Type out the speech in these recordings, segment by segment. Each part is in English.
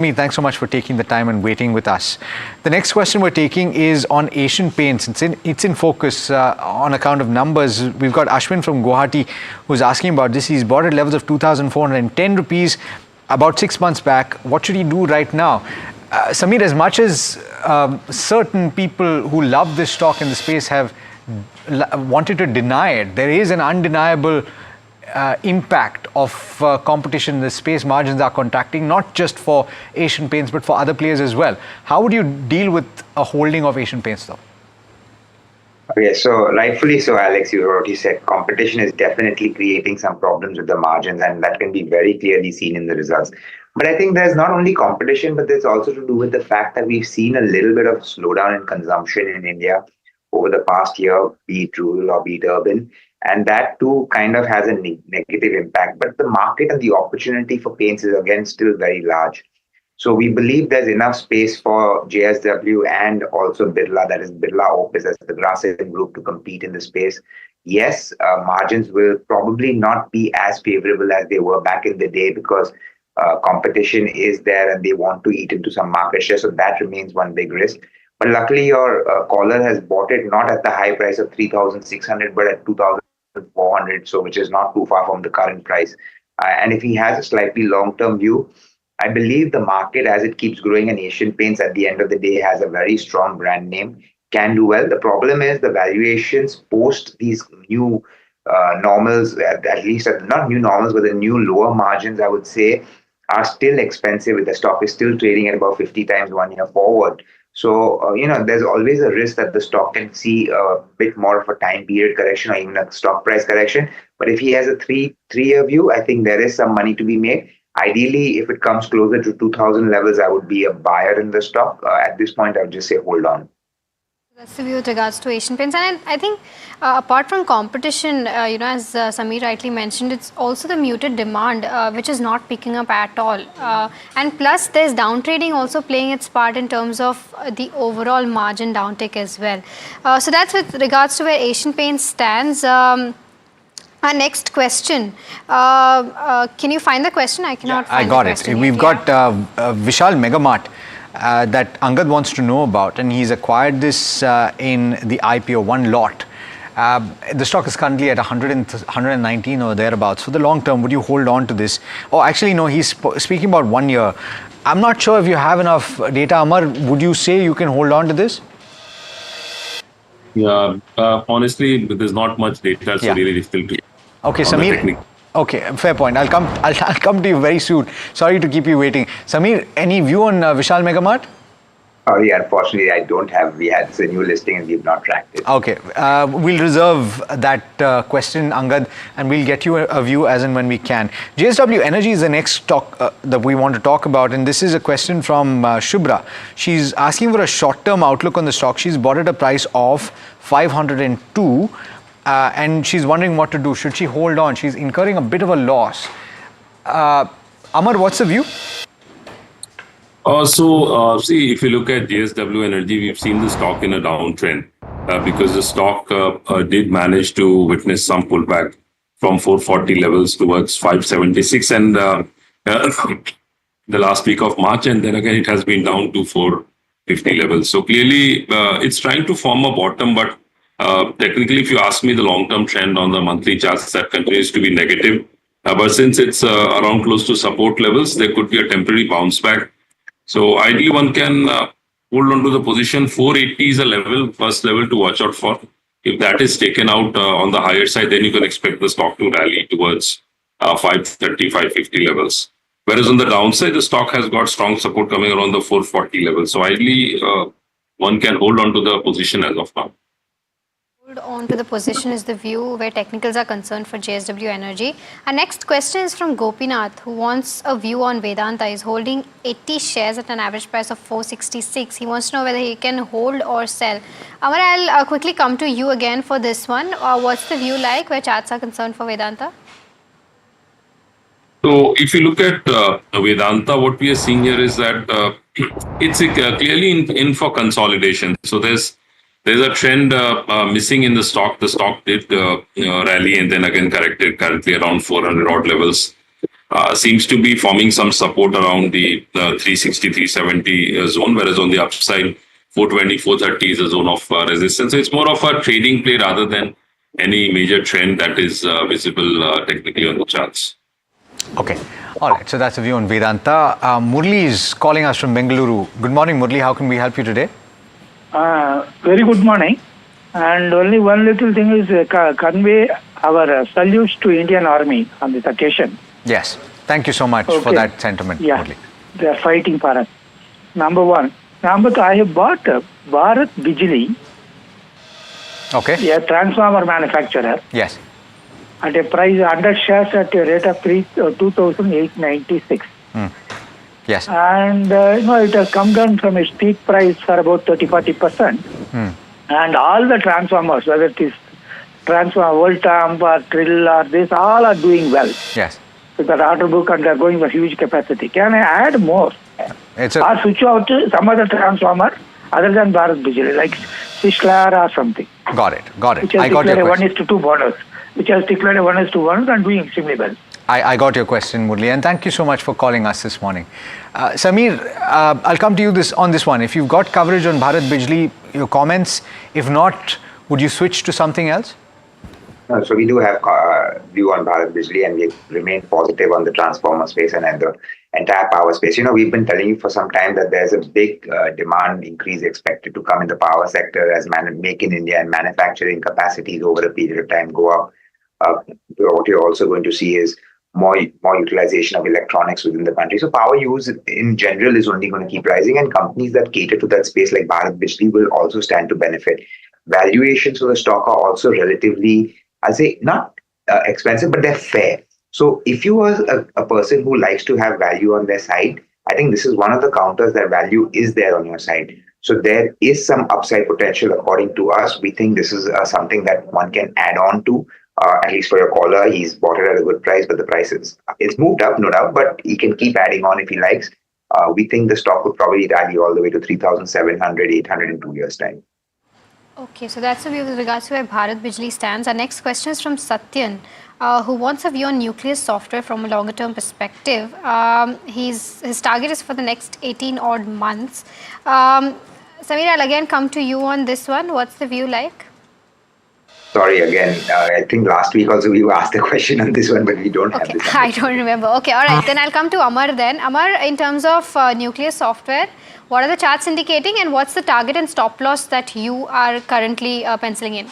Thanks so much for taking the time and waiting with us. The next question we're taking is on Asian Paints. It's in focus on account of numbers. We've got Ashwin from Guwahati who's asking about this. He's bought at levels of 2,410 rupees about 6 months back. What should he do right now? Samir, as much as certain people who love this stock in the space have wanted to deny it, there is an undeniable impact of competition in this space. Margins are contracting, not just for Asian Paints, but for other players as well. How would you deal with a holding of Asian Paints, though? Okay, so rightfully so, Alex, you already said competition is definitely creating some problems with the margins, and that can be very clearly seen in the results. But I think there's not only competition, but there's also to do with the fact that we've seen a little bit of slowdown in consumption in India over the past year, be it rural or be it urban. And that too kind of has a negative impact. But the market and the opportunity for paints is again still very large. So we believe there's enough space for JSW and also Birla, that is Birla Opus as the Grasim group, to compete in the space. Yes, margins will probably not be as favorable as they were back in the day because competition is there and they want to eat into some market share. So that remains one big risk. But luckily, your caller has bought it not at the high price of 3,600, but at 2,400, so which is not too far from the current price. And if he has a slightly long-term view, I believe the market, as it keeps growing, and Asian Paints at the end of the day has a very strong brand name, can do well. The problem is the valuations post these new normals, at least not new normals, but the new lower margins, I would say, are still expensive. The stock is still trading at about 50 times 1 year forward. So, there's always a risk that the stock can see a bit more of a time period correction or even a stock price correction. But if he has a three-year view, I think there is some money to be made. Ideally, if it comes closer to 2,000 levels, I would be a buyer in the stock. At this point, I would just say hold on. That's the view with regards to Asian Paints. And I think apart from competition, as Samir rightly mentioned, it's also the muted demand, which is not picking up at all. And plus, there's downtrading also playing its part in terms of the overall margin downtick as well. So that's with regards to where Asian Paints stands. Our next question. Can you find the question? I cannot find the question. I got it. We've got Vishal Mega Mart. That Angad wants to know about, and he's acquired this in the IPO, one lot. The stock is currently at 119 or thereabouts. For the long term, would you hold on to this? Oh, actually, no, he's speaking about 1 year. I'm not sure if you have enough data. Amar, would you say you can hold on to this? Yeah, honestly, there's not much data, so really difficult to. Okay, Samir. Okay, fair point. I'll come to you very soon. Sorry to keep you waiting. Samir, any view on Vishal Mega Mart? Yeah, unfortunately, I don't have. It's a new listing and we've not tracked it. Okay, we'll reserve that question, Angad, and we'll get you a view as and when we can. JSW Energy is the next stock that we want to talk about, and this is a question from Shubhra. She's asking for a short-term outlook on the stock. She's bought at a price of 502. And she's wondering what to do. Should she hold on? She's incurring a bit of a loss. Amar, what's the view? See, if you look at JSW Energy, we've seen the stock in a downtrend because the stock did manage to witness some pullback from 440 levels towards 576 and the last week of March, and then again it has been down to 450 levels. So clearly, it's trying to form a bottom, but technically, if you ask me, the long-term trend on the monthly charts, that continues to be negative. But since it's around close to support levels, there could be a temporary bounce back. So ideally, one can hold on to the position. 480 is a first level to watch out for. If that is taken out on the higher side, then you can expect the stock to rally towards 530, 550 levels. Whereas on the downside, the stock has got strong support coming around the 440 level. So ideally, one can hold on to the position as of now. On to the position is the view where technicals are concerned for JSW Energy. Our next question is from Gopinath, who wants a view on Vedanta. He's holding 80 shares at an average price of 466. He wants to know whether he can hold or sell. Amar, I'll quickly come to you again for this one. What's the view like where charts are concerned for Vedanta? So if you look at Vedanta, what we are seeing here is that it's clearly in for consolidation. So there's a trend missing in the stock. The stock did rally and then again corrected currently around 400 odd levels. seems to be forming some support around the 360, 370 zone, whereas on the upside, 420, 430 is a zone of resistance. So it's more of a trading play rather than any major trend that is visible technically on the charts. Okay. All right. So that's a view on Vedanta. Murli is calling us from Bengaluru. Good morning, Murli. How can we help you today? Very good morning. And only one little thing is convey our salutes to Indian Army on this occasion. Yes. Thank you so much for that sentiment, Yeah, Murli. they are fighting for us. Number one. Number two, I have bought Bharat Bijlee, Okay. a transformer manufacturer, Yes. at a price 100 shares at a rate of 2,896. Yes. And it has come down from its peak price for about 30-40%. And all the transformers, whether it is transformer, Voltamp or Trill or this, all are doing well. Yes. With the order book and they are going for huge capacity. Can I add more? Or switch out to some other transformer other than Bharat Bijlee, like Suzlon or something. Got it. Which has I got your declared a question. 1:2 bonus. Which has declared a 1:2 bonus and doing extremely well. I got your question, Murli, and thank you so much for calling us this morning. Samir, I'll come to you on this one. If you've got coverage on Bharat Bijlee, your comments. If not, would you switch to something else? No, so we do have view on Bharat Bijlee, and we remain positive on the transformer space and the entire power space. We've been telling you for some time that there's a big demand increase expected to come in the power sector as Make in India and manufacturing capacities over a period of time go up. What you're also going to see is more utilization of electronics within the country. So power use in general is only going to keep rising, and companies that cater to that space like Bharat Bijlee will also stand to benefit. Valuations for the stock are also relatively, I say, not expensive, but they're fair. So if you are a person who likes to have value on their side, I think this is one of the counters that value is there on your side. So there is some upside potential according to us. We think this is something that one can add on to. At least for your caller, he's bought it at a good price, but the price it's moved up, no doubt, but he can keep adding on if he likes. We think the stock would probably rally all the way to 3,700, 800 in 2 years' time. Okay, so that's a view with regards to where Bharat Bijlee stands. Our next question is from Satyan, who wants a view on Nucleus Software from a longer term perspective. His target is for the next 18 odd months. Samir, I'll again come to you on this one. What's the view like? Sorry, again, I think last week also we asked a question on this one, but we don't have this. I don't remember. Okay, all right. Then I'll come to Amar then. Amar, in terms of Nucleus Software, what are the charts indicating and what's the target and stop loss that you are currently penciling in?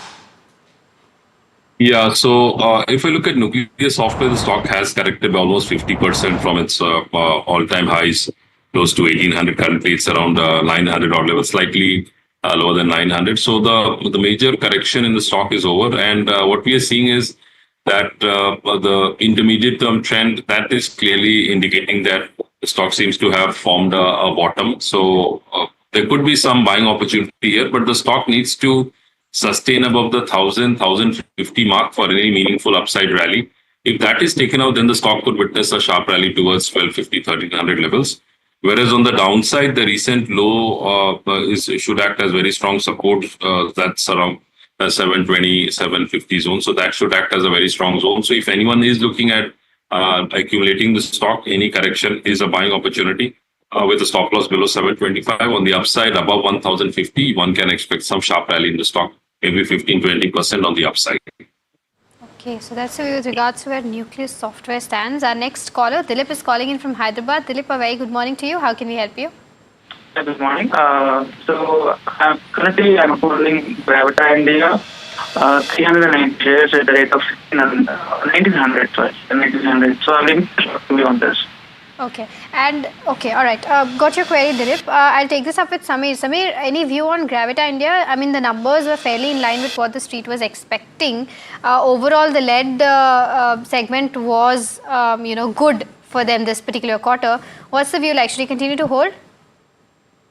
Yeah, so if I look at Nucleus Software, the stock has corrected by almost 50% from its all-time highs, close to 1,800. Currently, it's around 900 odd level, slightly lower than 900. So the major correction in the stock is over, and what we are seeing is that the intermediate term trend that is clearly indicating that the stock seems to have formed a bottom. So there could be some buying opportunity here, but the stock needs to sustain above the 1,050 mark for any meaningful upside rally. If that is taken out, then the stock could witness a sharp rally towards 1,250, 1,300 levels. Whereas on the downside, the recent low should act as very strong support. That's around 720, 750 zone. So that should act as a very strong zone. So if anyone is looking at accumulating the stock, any correction is a buying opportunity. With a stop loss below 725. On the upside, above 1,050, one can expect some sharp rally in the stock, maybe 15-20% on the upside. Okay, so that's with regards to where Nucleus Software stands. Our next caller, Dilip, is calling in from Hyderabad. Dilip, a very good morning to you. How can we help you? Good morning. So currently I'm holding Gravita India, 390 shares at the rate of 1,900. Sorry, 1,900. So I'm leaving to be on this. Okay, and okay, all right. Got your query, Dilip. I'll take this up with Samir. Samir, any view on Gravita India? I mean, the numbers were fairly in line with what the street was expecting. Overall, the lead segment was, good for them this particular quarter. What's the view like? Should we continue to hold?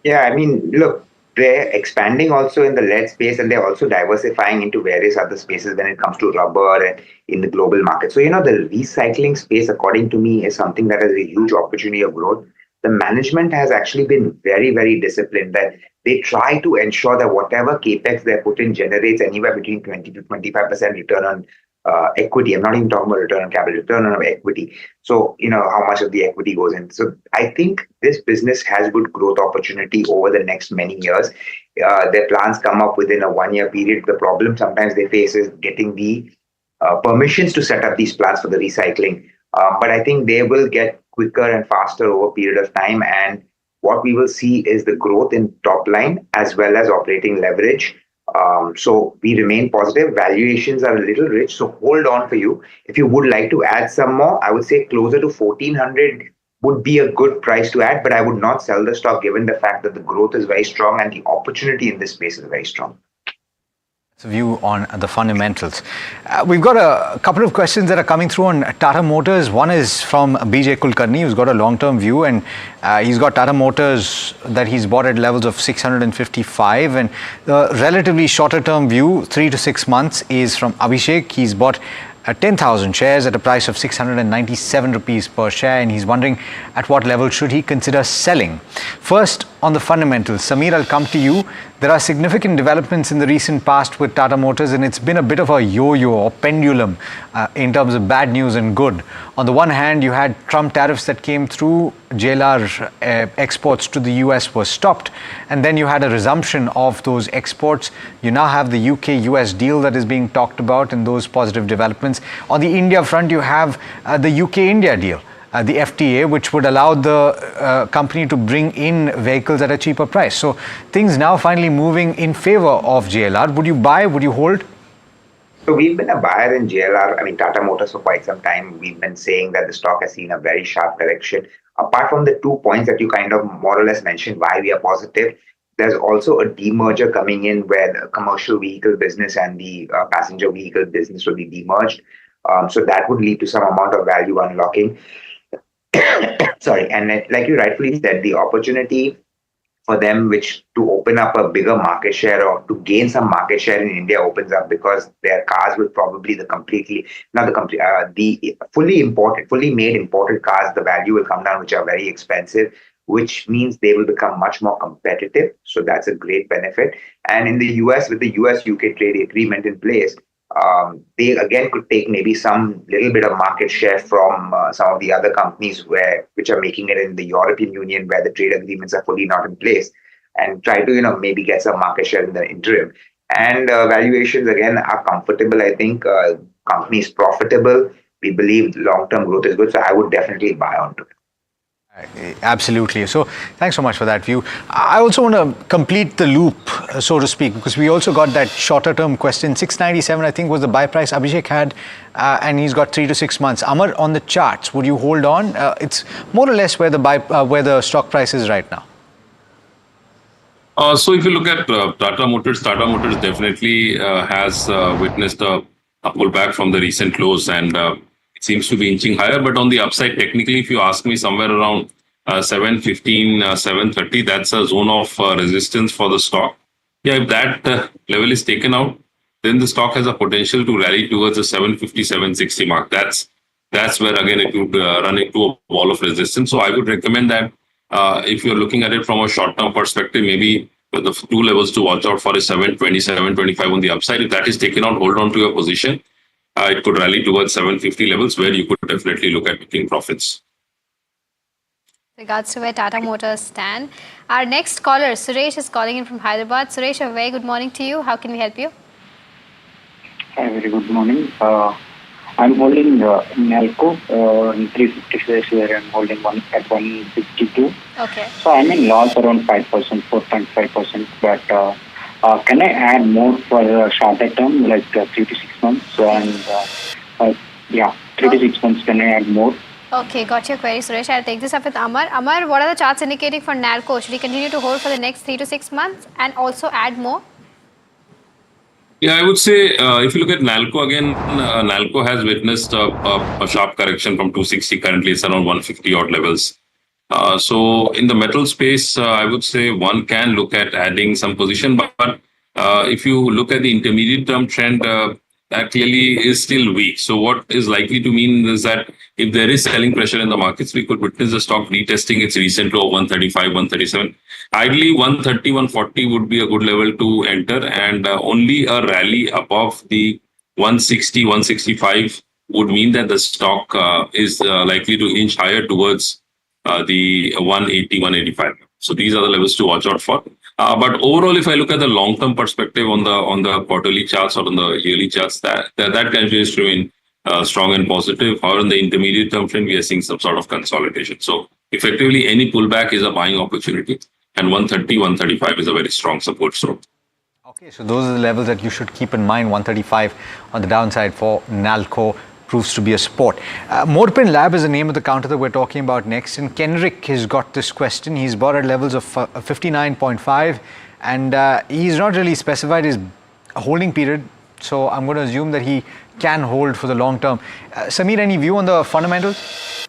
Yeah, I mean, look, they're expanding also in the lead space, and they're also diversifying into various other spaces when it comes to rubber and in the global market. So, the recycling space, according to me, is something that has a huge opportunity of growth. The management has actually been very, very disciplined, that they try to ensure that whatever capex they put in generates anywhere between 20 to 25% return on equity. I'm not even talking about return on capital, return on equity. So, how much of the equity goes in. So I think this business has good growth opportunity over the next many years. Their plans come up within a 1-year period. The problem sometimes they face is getting the permissions to set up these plants for the recycling. But I think they will get quicker and faster over a period of time. And what we will see is the growth in top line as well as operating leverage. So we remain positive. Valuations are a little rich, so hold on for you. If you would like to add some more, I would say closer to 1400 would be a good price to add, but I would not sell the stock given the fact that the growth is very strong and the opportunity in this space is very strong. View on the fundamentals. We've got a couple of questions that are coming through on Tata Motors. One is from BJ Kulkarni, who's got a long-term view, and he's got Tata Motors that he's bought at levels of 655, and the relatively shorter-term view, 3 to 6 months, is from Abhishek. He's bought 10,000 shares at a price of 697 rupees per share, and he's wondering at what level should he consider selling. First, on the fundamentals, Samir, I'll come to you. There are significant developments in the recent past with Tata Motors, and it's been a bit of a yo-yo or pendulum in terms of bad news and good. On the one hand, you had Trump tariffs that came through, JLR exports to the US were stopped, and then you had a resumption of those exports. You now have the UK-US deal that is being talked about and those positive developments. On the India front, you have the UK-India deal. The FTA, which would allow the company to bring in vehicles at a cheaper price. So things now finally moving in favor of JLR. Would you buy? Would you hold? So we've been a buyer in JLR, Tata Motors for quite some time. We've been saying that the stock has seen a very sharp correction. Apart from the 2 points that you kind of more or less mentioned why we are positive, there's also a demerger coming in where the commercial vehicle business and the passenger vehicle business will be demerged. So that would lead to some amount of value unlocking. Sorry, and like you rightfully said, the opportunity for them, which to open up a bigger market share or to gain some market share in India opens up because their cars will probably the fully made imported cars, the value will come down, which are very expensive, which means they will become much more competitive. So that's a great benefit. And in the US, with the US-UK trade agreement in place, they again could take maybe some little bit of market share from some of the other companies which are making it in the European Union where the trade agreements are fully not in place, and try to maybe get some market share in the interim. And valuations again are comfortable. I think company is profitable. We believe long-term growth is good, so I would definitely buy onto it. Absolutely. So thanks so much for that view. I also want to complete the loop, so to speak, because we also got that shorter term question. 697, I think, was the buy price Abhishek had, and he's got 3 to 6 months. Amar, on the charts, would you hold on? It's more or less where the stock price is right now. So if you look at Tata Motors definitely has witnessed a pullback from the recent lows, and it seems to be inching higher. But on the upside, technically, if you ask me, somewhere around 715, 730, that's a zone of resistance for the stock. Yeah, if that level is taken out, then the stock has a potential to rally towards the 750, 760 mark. That's where again it would run into a wall of resistance. So I would recommend that if you're looking at it from a short-term perspective, maybe the two levels to watch out for is 720, 725 on the upside. If that is taken out, hold on to your position. It could rally towards 750 levels where you could definitely look at making profits. Regards to where Tata Motors stand. Our next caller, Suresh, is calling in from Hyderabad. Suresh, a very good morning to you. How can we help you? Hi, very good morning. I'm holding Nalco in 350 shares here. I'm holding one at 152. Okay. So I'm in loss around 5%, 4.5%. But can I add more for a shorter term, like 3 to 6 months? And 3 to 6 months, can I add more? Okay, got your query, Suresh. I'll take this up with Amar. Amar, what are the charts indicating for Nalco? Should we continue to hold for the next 3 to 6 months and also add more? Yeah, I would say if you look at Nalco again, Nalco has witnessed a sharp correction from 260. Currently, it's around 150 odd levels. So in the metal space, I would say one can look at adding some position. But if you look at the intermediate term trend, that clearly is still weak. So what is likely to mean is that if there is selling pressure in the markets, we could witness the stock retesting its recent low of 135, 137. Ideally, 130, 140 would be a good level to enter, and only a rally above the 160, 165 would mean that the stock is likely to inch higher towards the 180, 185. So these are the levels to watch out for. But overall, if I look at the long-term perspective on the quarterly charts or on the yearly charts, that continues to remain strong and positive. However, in the intermediate term trend, we are seeing some sort of consolidation. So effectively, any pullback is a buying opportunity, and 130, 135 is a very strong support zone. Okay, so those are the levels that you should keep in mind. 135 on the downside for Nalco proves to be a support. Morepen Lab is the name of the counter that we're talking about next. And Kenrick has got this question. He's bought at levels of 59.5 and he's not really specified his holding period. So I'm going to assume that he can hold for the long term. Samir, any view on the fundamentals?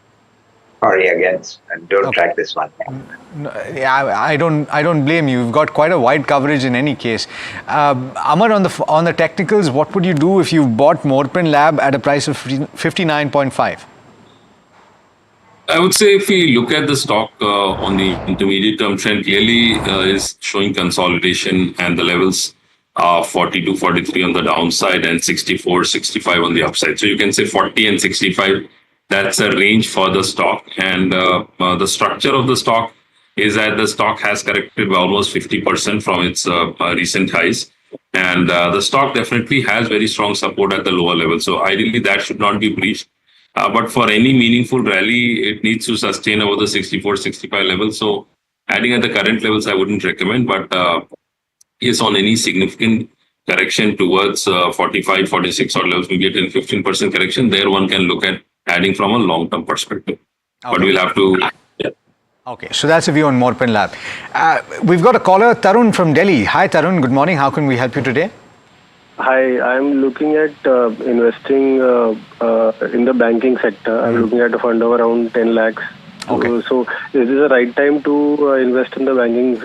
Sorry again, don't track this one. Yeah, I don't blame you. You've got quite a wide coverage in any case. Amar, on the technicals, what would you do if you bought Morepen Lab at a price of 59.5? I would say if we look at the stock on the intermediate term trend, clearly is showing consolidation and the levels 42, 43 on the downside and 64, 65 on the upside. So you can say 40 and 65. That's a range for the stock, and the structure of the stock is that the stock has corrected by almost 50% from its recent highs, and the stock definitely has very strong support at the lower level. So ideally, that should not be breached. But for any meaningful rally, it needs to sustain over the 64, 65 level. So adding at the current levels, I wouldn't recommend. But yes, on any significant correction towards 45, 46 or levels, maybe a 10-15% correction, there one can look at adding from a long-term perspective. Okay. But we'll have to... Yeah. Okay, so that's a view on Morepen Lab. We've got a caller, Tarun from Delhi. Hi, Tarun. Good morning. How can we help you today? Hi, I'm looking at investing in the banking sector. I'm looking at a fund of around 10 lakhs. Okay. So is this the right time to invest in the banking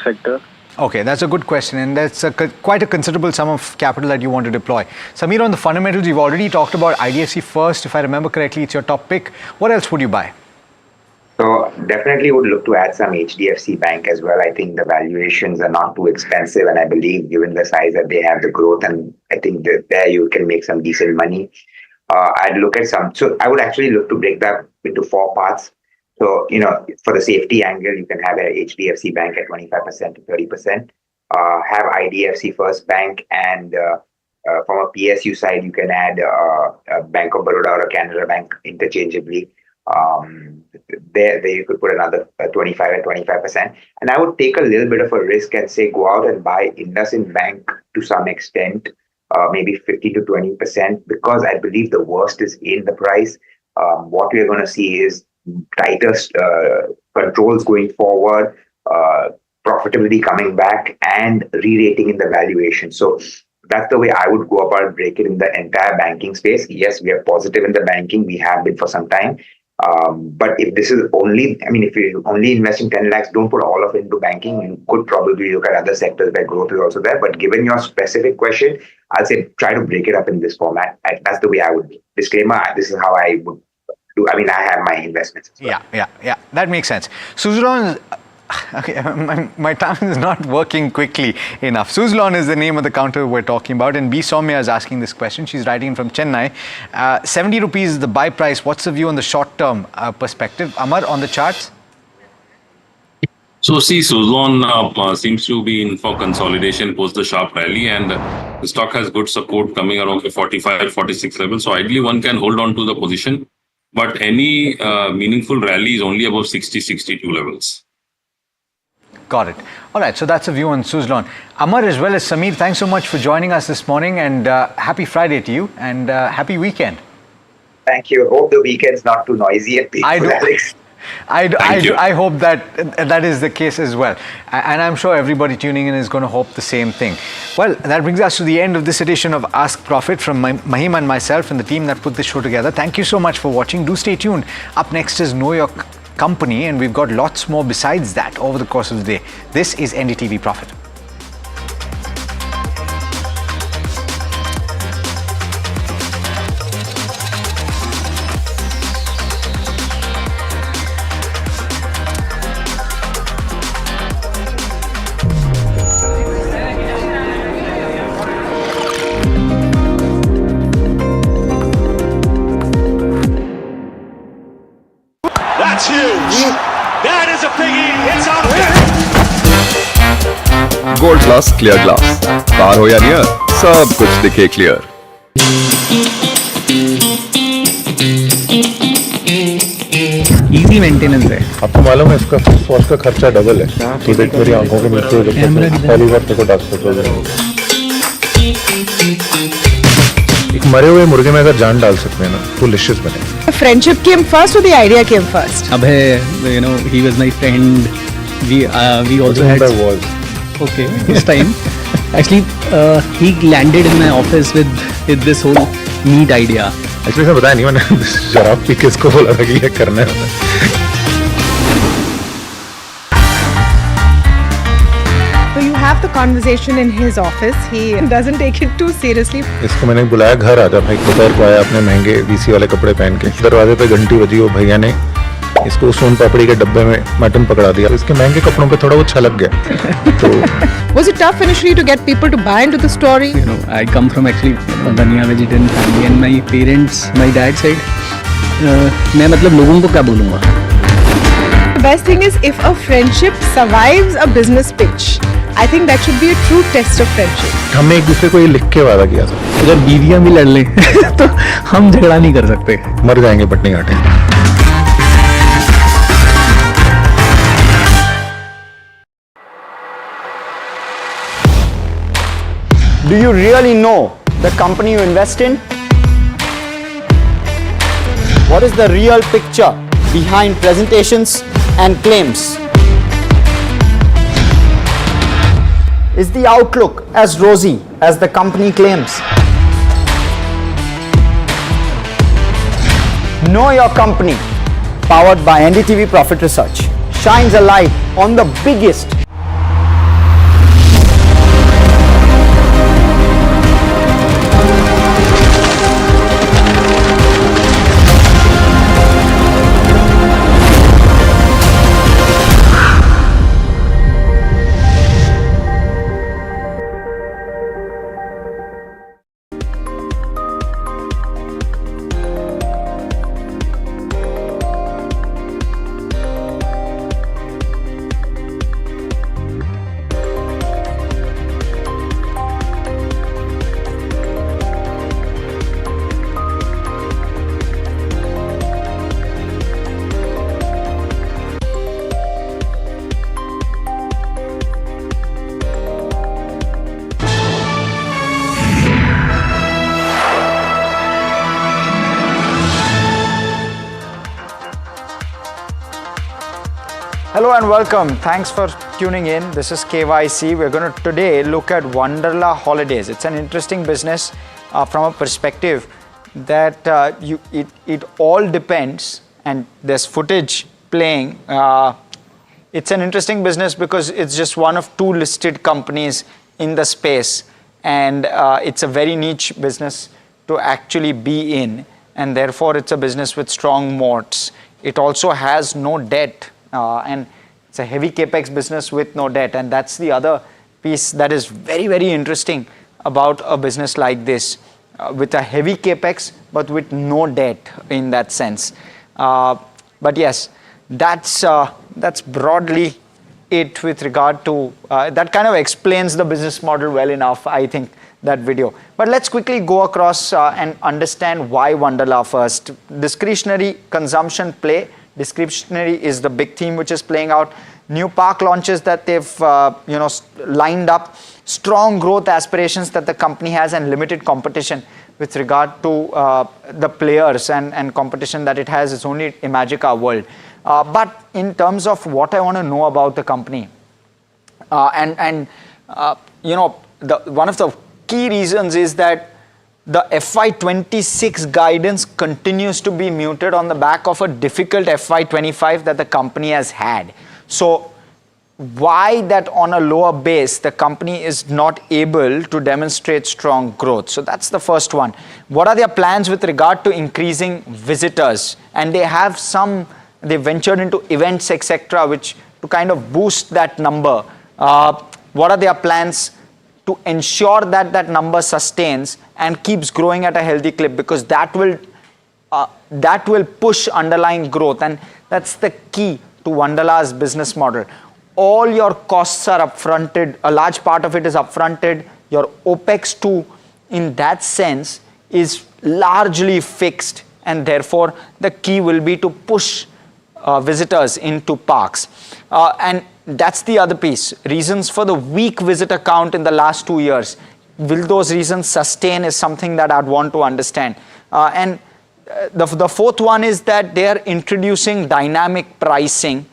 sector? Okay, that's a good question, and that's quite a considerable sum of capital that you want to deploy. Samir, on the fundamentals, you've already talked about IDFC First. If I remember correctly, it's your top pick. What else would you buy? So definitely would look to add some HDFC Bank as well. I think the valuations are not too expensive, and I believe given the size that they have, the growth, and I think that there you can make some decent money. I'd look at so I would actually look to break that into 4 parts. So, for the safety angle, you can have a HDFC Bank at 25% to 30%, have IDFC First Bank, and from a PSU side, you can add a Bank of Baroda or a Canara Bank interchangeably. There you could put another 25 and 25%. And I would take a little bit of a risk and say go out and buy IndusInd Bank to some extent, maybe 50 to 20%, because I believe the worst is in the price. What we're going to see is tighter controls going forward, profitability coming back, and re-rating in the valuation. So that's the way I would go about breaking in the entire banking space. Yes, we are positive in the banking. We have been for some time. But if this is only, if you only invest in 10 lakhs, don't put all of it into banking. You could probably look at other sectors where growth is also there. But given your specific question, I'll say try to break it up in this format. That's the way I would. Disclaimer, this is how I would do. I have my investments as well. Yeah. That makes sense. Suzlon, okay, my tongue is not working quickly enough. Suzlon is the name of the counter we're talking about, and B. Soumya is asking this question. She's writing in from Chennai. 70 rupees is the buy price. What's the view on the short-term perspective? Amar, on the charts? So see, Suzlon seems to be in for consolidation post the sharp rally, and the stock has good support coming around the 45, 46 level. So ideally, one can hold on to the position, but any meaningful rally is only above 60, 62 levels. Got it. All right, so that's a view on Suzlon. Amar as well as Samir, thanks so much for joining us this morning, and happy Friday to you, and happy weekend. Thank you. Hope the weekend's not too noisy and painful, Alex. I hope that is the case as well. And I'm sure everybody tuning in is going to hope the same thing. Well, that brings us to the end of this edition of Ask Profit from Mahima and myself and the team that put this show together. Thank you so much for watching. Do stay tuned. Up next is Know Your Company, and we've got lots more besides that over the course of the day. This is NDTV Profit. Gold plus clear glass, पार हो या near, सब कुछ दिखे clear. Easy maintenance है। आपको मालूम है इसका फर्स्ट वॉश का खर्चा डबल है। तो देख मेरी आंखों के नीचे पहली बार तेरे को डॉक्टर को एक मरे हुए मुर्गे में अगर जान डाल सकते हैं ना तो लिशियस बने। फ्रेंडशिप केम फर्स्ट और द आइडिया केम फर्स्ट? अब है, you know, he was my friend. We also had. Okay, this time actually he landed in my office with this whole neat idea. Actually इसने बताया नहीं, मैंने शराब P के इसको बोला था कि ये करना है। So you have the conversation in his office. He doesn't take it too seriously. इसको मैंने बुलाया घर आजा भाई, दोपहर को आया अपने महंगे वीसी वाले कपड़े पहन के, दरवाजे पे घंटी बजी, वो भैया ने इसको सोन पापड़ी के डब्बे में मटन पकड़ा दिया। इसके महंगे कपड़ों पे थोड़ा वो छलक गया। तो Was it tough initially to get people to buy into the story? You know, I come from actually a Baniya vegetarian family, and my parents, my dad said, मैं मतलब लोगों को क्या बोलूँगा? The best thing is if a friendship survives a business pitch, I think that should be a true test of friendship. हमने एक दूसरे को ये लिख के वादा किया था, अगर बीवियाँ भी लड़ लें तो हम झगड़ा नहीं कर सकते। मर जाएंगे पटनी घाटे। Do you really know the company you invest in? What is the real picture behind presentations and claims? Is the outlook as rosy as the company claims? Know Your Company, powered by NDTV Profit Research, shines a light on the biggest Hello and welcome. Thanks for tuning in. This is KYC. We're going to today look at Wonderla Holidays. It's an interesting business from a perspective that it all depends, and there's footage playing. It's an interesting business because it's just one of two listed companies in the space, and it's a very niche business to actually be in, and therefore it's a business with strong moats. It also has no debt. And it's a heavy capex business with no debt, and that's the other piece that is very, very interesting about a business like this, with a heavy capex but with no debt in that sense. But yes, that's broadly it with regard to that. Kind of explains the business model well enough, I think, that video. But let's quickly go across and understand why Wonderla first. Discretionary consumption play. Discretionary is the big theme which is playing out. New park launches that they've lined up, strong growth aspirations that the company has, and limited competition with regard to the players and competition that it has. It's only Imagica world. But in terms of what I want to know about the company, one of the key reasons is that the FY26 guidance continues to be muted on the back of a difficult FY25 that the company has had. So why that on a lower base the company is not able to demonstrate strong growth? So that's the first one. What are their plans with regard to increasing visitors? And they have they ventured into events, etc., which to kind of boost that number. What are their plans to ensure that that number sustains and keeps growing at a healthy clip, because that will push underlying growth, and that's the key to Wonderla's business model. all your costs are upfronted, a large part of it is upfronted, your OPEX too, in that sense, is largely fixed, and therefore the key will be to push visitors into parks. And that's the other piece. Reasons for the weak visitor count in the last 2 years. Will those reasons sustain is something that I'd want to understand. And the fourth one is that they are introducing dynamic pricing.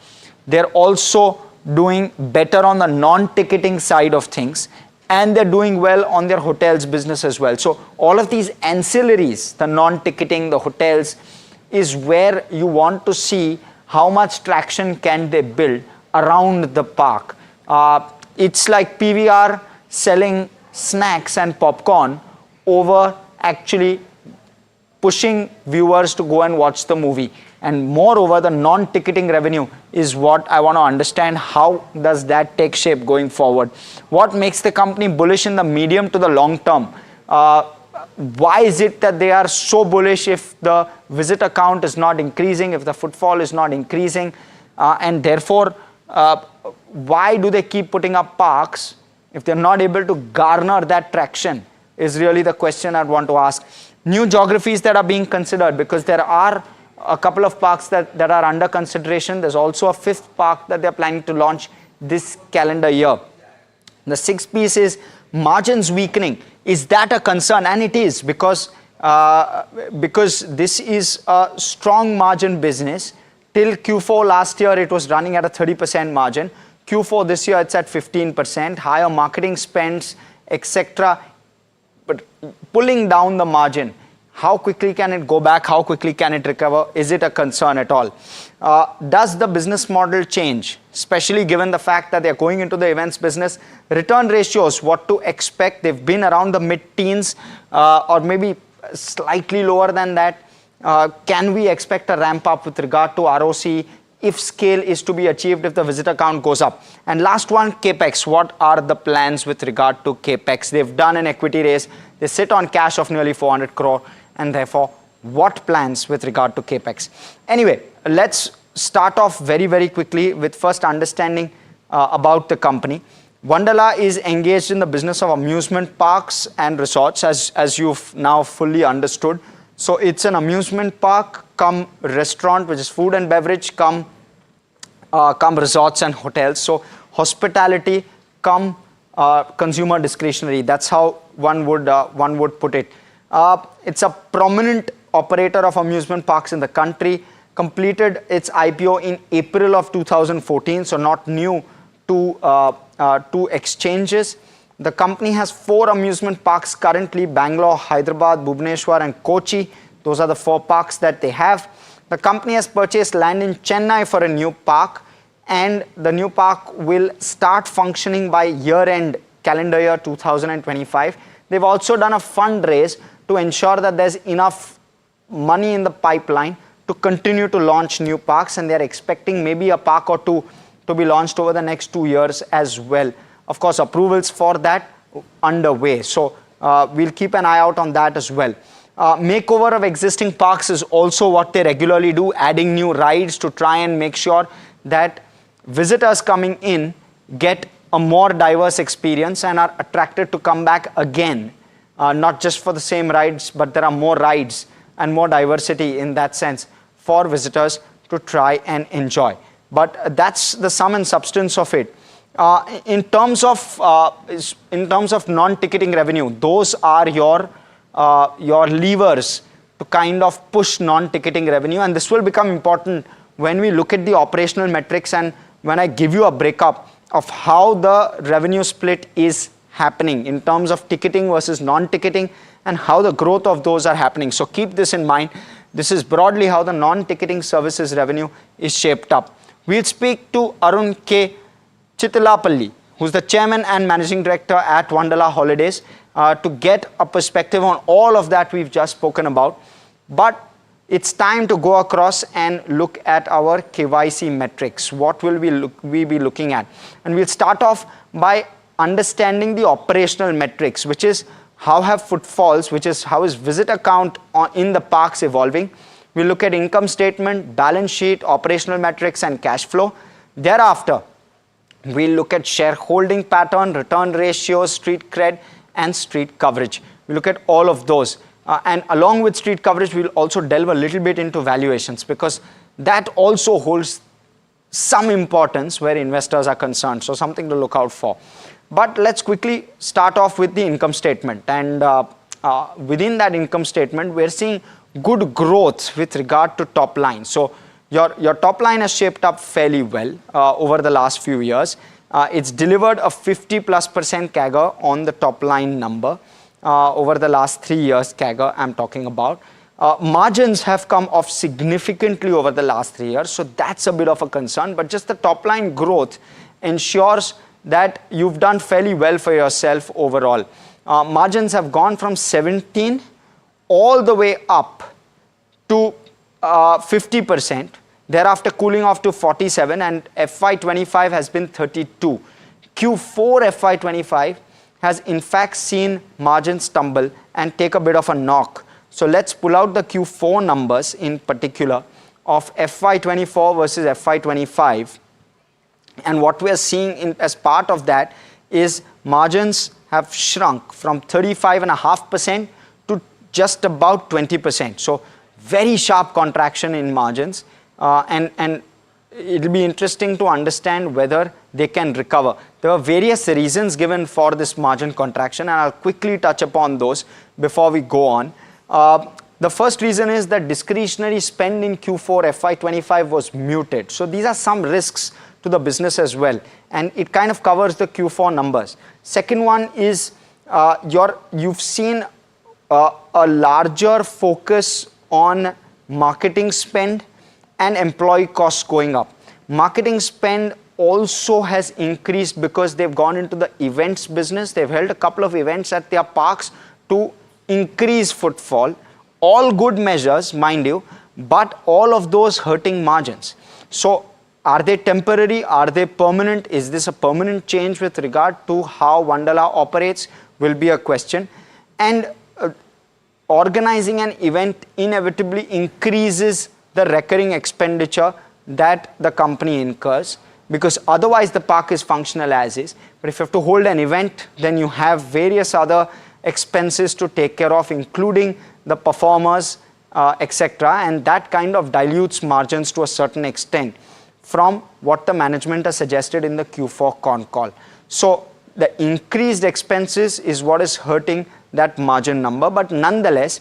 They're also doing better on the non-ticketing side of things, and they're doing well on their hotels business as well. So all of these ancillaries, the non-ticketing, the hotels, is where you want to see how much traction can they build around the park. It's like PVR selling snacks and popcorn over actually pushing viewers to go and watch the movie. And moreover, the non-ticketing revenue is what I want to understand. How does that take shape going forward? What makes the company bullish in the medium to the long term? Why is it that they are so bullish if the visitor count is not increasing, if the footfall is not increasing? And therefore, why do they keep putting up parks if they're not able to garner that traction is really the question I'd want to ask. New geographies that are being considered, because there are a couple of parks that are under consideration. There's also a fifth park that they're planning to launch this calendar year. The sixth piece is margins weakening. Is that a concern? And it is, because this is a strong margin business. Till Q4 last year, it was running at a 30% margin. Q4 this year, it's at 15%, higher marketing spends, etc. But pulling down the margin, how quickly can it go back? How quickly can it recover? Is it a concern at all? Does the business model change, especially given the fact that they're going into the events business? Return ratios, what to expect? They've been around the mid-teens or maybe slightly lower than that. Can we expect a ramp up with regard to ROC if scale is to be achieved, if the visitor count goes up? And last one, CAPEX. What are the plans with regard to CAPEX? They've done an equity raise. They sit on cash of nearly 400 crore. And therefore, what plans with regard to CAPEX? Anyway, let's start off very, very quickly with first understanding about the company. Wonderla is engaged in the business of amusement parks and resorts, as you've now fully understood. So it's an amusement park, come restaurant, which is food and beverage, come resorts and hotels. So hospitality, come consumer discretionary. That's how one would put it. It's a prominent operator of amusement parks in the country. Completed its IPO in April of 2014, so not new to exchanges. The company has 4 amusement parks currently: Bangalore, Hyderabad, Bhubaneswar and Kochi. Those are the 4 parks that they have. The company has purchased land in Chennai for a new park, and the new park will start functioning by year-end calendar year 2025. They've also done a fundraise to ensure that there's enough money in the pipeline to continue to launch new parks, and they're expecting maybe a park or 2 to be launched over the next 2 years as well. Of course, approvals for that underway. So we'll keep an eye out on that as well. Makeover of existing parks is also what they regularly do, adding new rides to try and make sure that visitors coming in get a more diverse experience and are attracted to come back again. Not just for the same rides, but there are more rides and more diversity in that sense for visitors to try and enjoy. But that's the sum and substance of it. In terms of non-ticketing revenue, those are your levers to kind of push non-ticketing revenue, and this will become important when we look at the operational metrics and when I give you a breakup of how the revenue split is happening in terms of ticketing versus non-ticketing and how the growth of those are happening. So keep this in mind. This is broadly how the non-ticketing services revenue is shaped up. We'll speak to Arun K. Chittilapalli, who's the chairman and managing director at Wonderla Holidays, to get a perspective on all of that we've just spoken about. But it's time to go across and look at our KYC metrics. What will we be looking at? And we'll start off by understanding the operational metrics, which is how have footfalls, which is how is visitor count in the parks evolving. We'll look at income statement, balance sheet, operational metrics and cash flow. Thereafter, We'll look at shareholding pattern, return ratios, street cred, and street coverage. We look at all of those. And along with street coverage, we'll also delve a little bit into valuations, because that also holds some importance where investors are concerned. So something to look out for. But let's quickly start off with the income statement. And within that income statement, we're seeing good growth with regard to top line. So your top line has shaped up fairly well over the last few years. It's delivered a 50+% CAGR on the top line number over the last 3 years CAGR I'm talking about. Margins have come off significantly over the last 3 years, so that's a bit of a concern, but just the top line growth ensures that you've done fairly well for yourself overall. Margins have gone from 17 all the way up to 50%, thereafter cooling off to 47, and FY25 has been 32. Q4 FY25 has in fact seen margins tumble and take a bit of a knock. So let's pull out the Q4 numbers in particular of FY24 versus FY25. And what we are seeing as part of that is margins have shrunk from 35.5% to just about 20%. So very sharp contraction in margins, and it'll be interesting to understand whether they can recover. There are various reasons given for this margin contraction, and I'll quickly touch upon those before we go on. The first reason is that discretionary spend in Q4 FY25 was muted. So these are some risks to the business as well, and it kind of covers the Q4 numbers. Second one is you've seen a larger focus on marketing spend and employee costs going up. Marketing spend also has increased because they've gone into the events business. They've held a couple of events at their parks to increase footfall. All good measures, mind you, but all of those hurting margins. So are they temporary? Are they permanent? Is this a permanent change with regard to how Wonderla operates? Will be a question. And organizing an event inevitably increases the recurring expenditure that the company incurs, because otherwise the park is functional as is. But if you have to hold an event, then you have various other expenses to take care of, including the performers, etc. And that kind of dilutes margins to a certain extent from what the management has suggested in the Q4 con call. So the increased expenses is what is hurting that margin number. But nonetheless,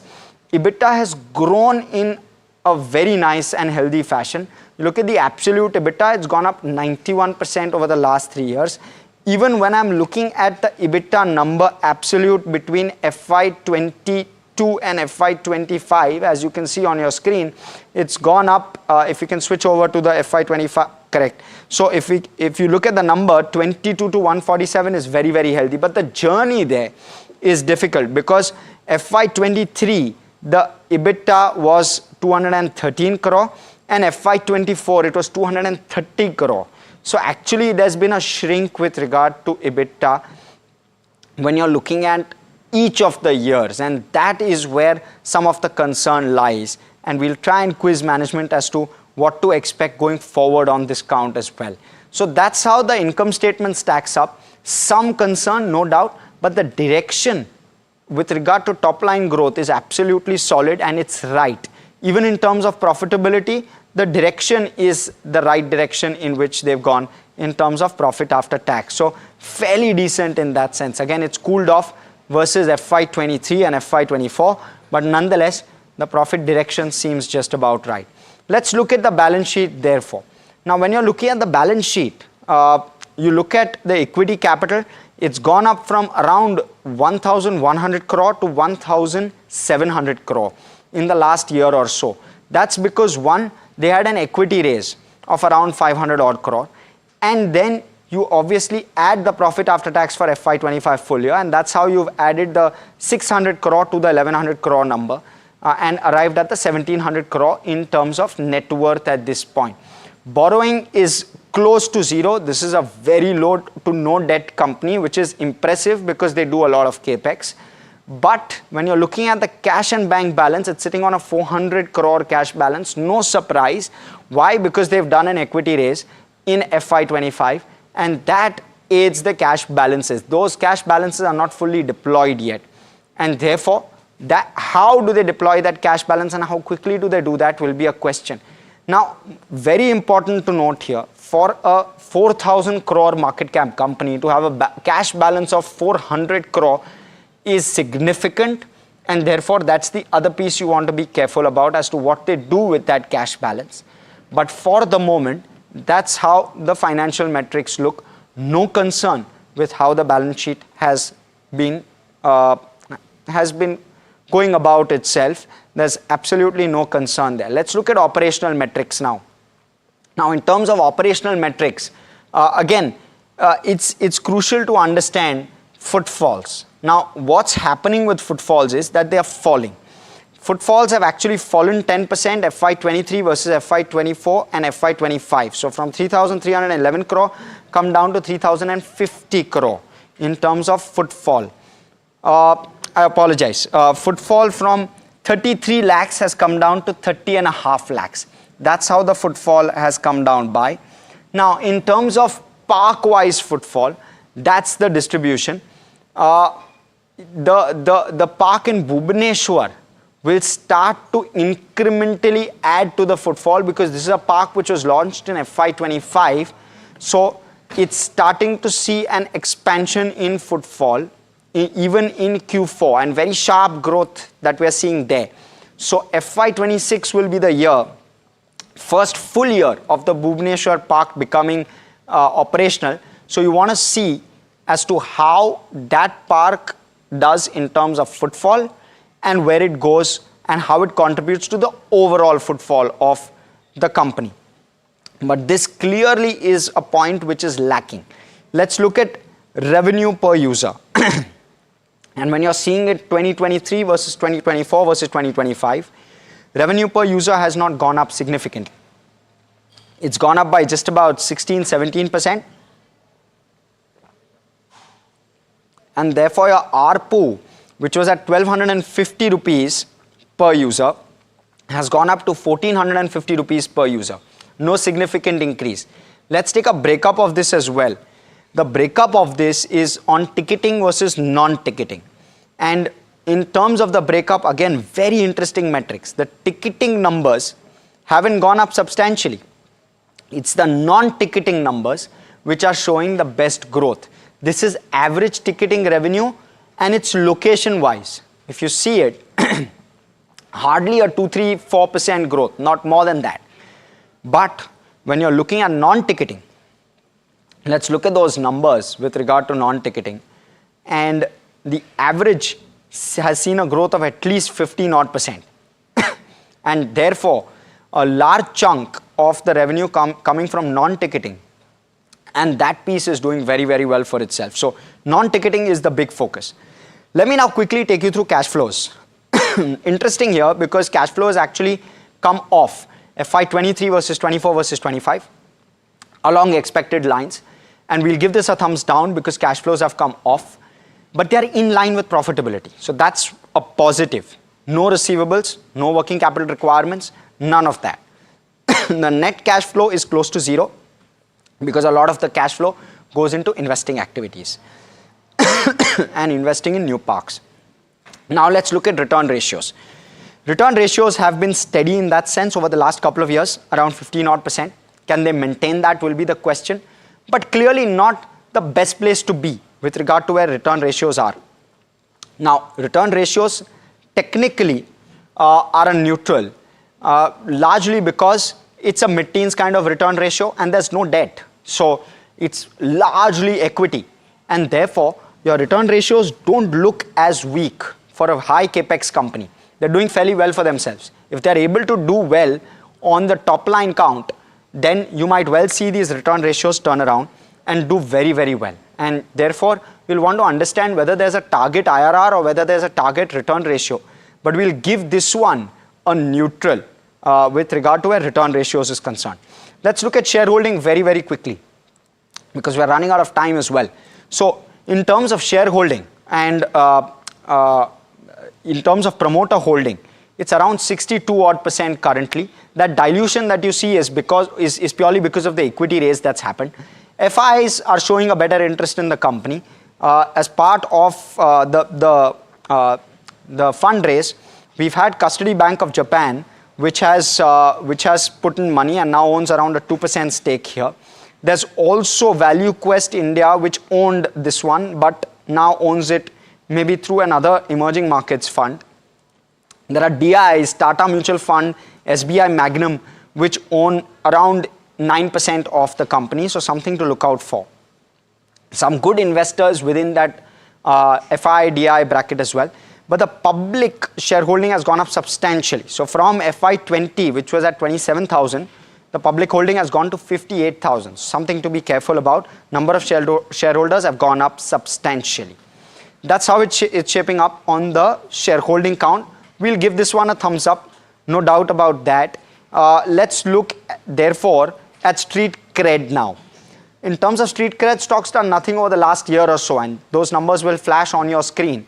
EBITDA has grown in a very nice and healthy fashion. You look at the absolute EBITDA, it's gone up 91% over the last 3 years. Even when I'm looking at the EBITDA number absolute between FY22 and FY25, as you can see on your screen, it's gone up. If you can switch over to the FY25, correct. So if you look at the number 22 to 147 is very, very healthy, but the journey there is difficult because FY23, the EBITDA was 213 crore and FY24 it was 230 crore. So actually there's been a shrink with regard to EBITDA when you're looking at each of the years, and that is where some of the concern lies, and we'll try and quiz management as to what to expect going forward on this count as well. So that's how the income statement stacks up. Some concern, no doubt, but the direction with regard to top line growth is absolutely solid and it's right. Even in terms of profitability, the direction is the right direction in which they've gone in terms of profit after tax. So fairly decent in that sense. Again, it's cooled off versus FY23 and FY24, but nonetheless, the profit direction seems just about right. Let's look at the balance sheet therefore. Now, when you're looking at the balance sheet, you look at the equity capital, it's gone up from around 1,100 crore to 1,700 crore in the last year or so. That's because one, they had an equity raise of around 500 odd crore, and then you obviously add the profit after tax for FY25 full year, and that's how you've added the 600 crore to the 1100 crore number and arrived at the 1700 crore in terms of net worth at this point. Borrowing is close to zero. This is a very low to no debt company, which is impressive because they do a lot of capex. But when you're looking at the cash and bank balance, it's sitting on a 400 crore cash balance. No surprise. Why? Because they've done an equity raise in FY25. and that aids the cash balances. Those cash balances are not fully deployed yet, and therefore how do they deploy that cash balance and how quickly do they do that will be a question. Now, very important to note here, for a 4,000 crore market cap company to have a cash balance of 400 crore is significant, and therefore that's the other piece you want to be careful about as to what they do with that cash balance. But for the moment, that's how the financial metrics look. No concern with how the balance sheet has been going about itself. There's absolutely no concern there. Let's look at operational metrics now. Now, in terms of operational metrics, again, it's crucial to understand footfalls. Now, what's happening with footfalls is that they are falling. Footfalls have actually fallen 10% FY23 versus FY24 and FY25. So from 3,311 crore come down to 3,050 crore in terms of footfall. I apologize. Footfall from 33 lakhs has come down to 30.5 lakhs. That's how the footfall has come down by. Now, in terms of park-wise footfall, that's the distribution. The park in Bhubaneswar will start to incrementally add to the footfall because this is a park which was launched in FY25. So it's starting to see an expansion in footfall even in Q4 and very sharp growth that we are seeing there. So FY26 will be the year, first full year of the Bhubaneswar park becoming operational. So you want to see as to how that park does in terms of footfall and where it goes and how it contributes to the overall footfall of the company. But this clearly is a point which is lacking. Let's look at revenue per user. And when you're seeing it 2023 versus 2024 versus 2025, revenue per user has not gone up significantly. It's gone up by just about 16-17%. And therefore your ARPU, which was at 1,250 rupees per user, has gone up to 1,450 rupees per user. No significant increase. Let's take a breakup of this as well. The breakup of this is on ticketing versus non-ticketing. And in terms of the breakup, again, very interesting metrics. The ticketing numbers haven't gone up substantially. It's the non-ticketing numbers which are showing the best growth. This is average ticketing revenue and it's location wise. If you see it, hardly a 2-3-4% growth, not more than that. But when you're looking at non-ticketing, let's look at those numbers with regard to non-ticketing, and the average has seen a growth of at least 15% and therefore a large chunk of the revenue coming from non-ticketing, and that piece is doing very, very well for itself. So non-ticketing is the big focus. Let me now quickly take you through cash flows. Interesting here because cash flows actually come off FY23 versus 24 versus 25 along expected lines, and we'll give this a thumbs down because cash flows have come off, but they are in line with profitability. So that's a positive. No receivables, no working capital requirements, none of that. The net cash flow is close to zero because a lot of the cash flow goes into investing activities and investing in new parks. Now let's look at return ratios. Return ratios have been steady in that sense over the last couple of years, around 15%. Can they maintain that will be the question, but clearly not the best place to be with regard to where return ratios are. Now, return ratios technically are a neutral, largely because it's a mid-teens kind of return ratio and there's no debt. So it's largely equity, and therefore your return ratios don't look as weak for a high capex company. They're doing fairly well for themselves. If they're able to do well on the top line count, then you might well see these return ratios turn around and do very, very well. And therefore, we'll want to understand whether there's a target IRR or whether there's a target return ratio. But we'll give this one a neutral with regard to where return ratios is concerned. Let's look at shareholding very, very quickly because we're running out of time as well. So in terms of shareholding and in terms of promoter holding, it's around 62% currently. That dilution that you see is purely because of the equity raise that's happened. FIs are showing a better interest in the company. As part of the fundraise, we've had Custody Bank of Japan, which has put in money and now owns around a 2% stake here. There's also Value Quest India, which owned this one, but now owns it maybe through another emerging markets fund. There are DIs, Tata Mutual Fund, SBI Magnum, which own around 9% of the company, so something to look out for. Some good investors within that FI, DI bracket as well. But the public shareholding has gone up substantially. So from FY20, which was at 27,000, the public holding has gone to 58,000. Something to be careful about. Number of shareholders have gone up substantially. That's how it's shaping up on the shareholding count. We'll give this one a thumbs up, no doubt about that. Let's look, therefore, at street cred now. In terms of street cred, stocks done nothing over the last year or so, and those numbers will flash on your screen.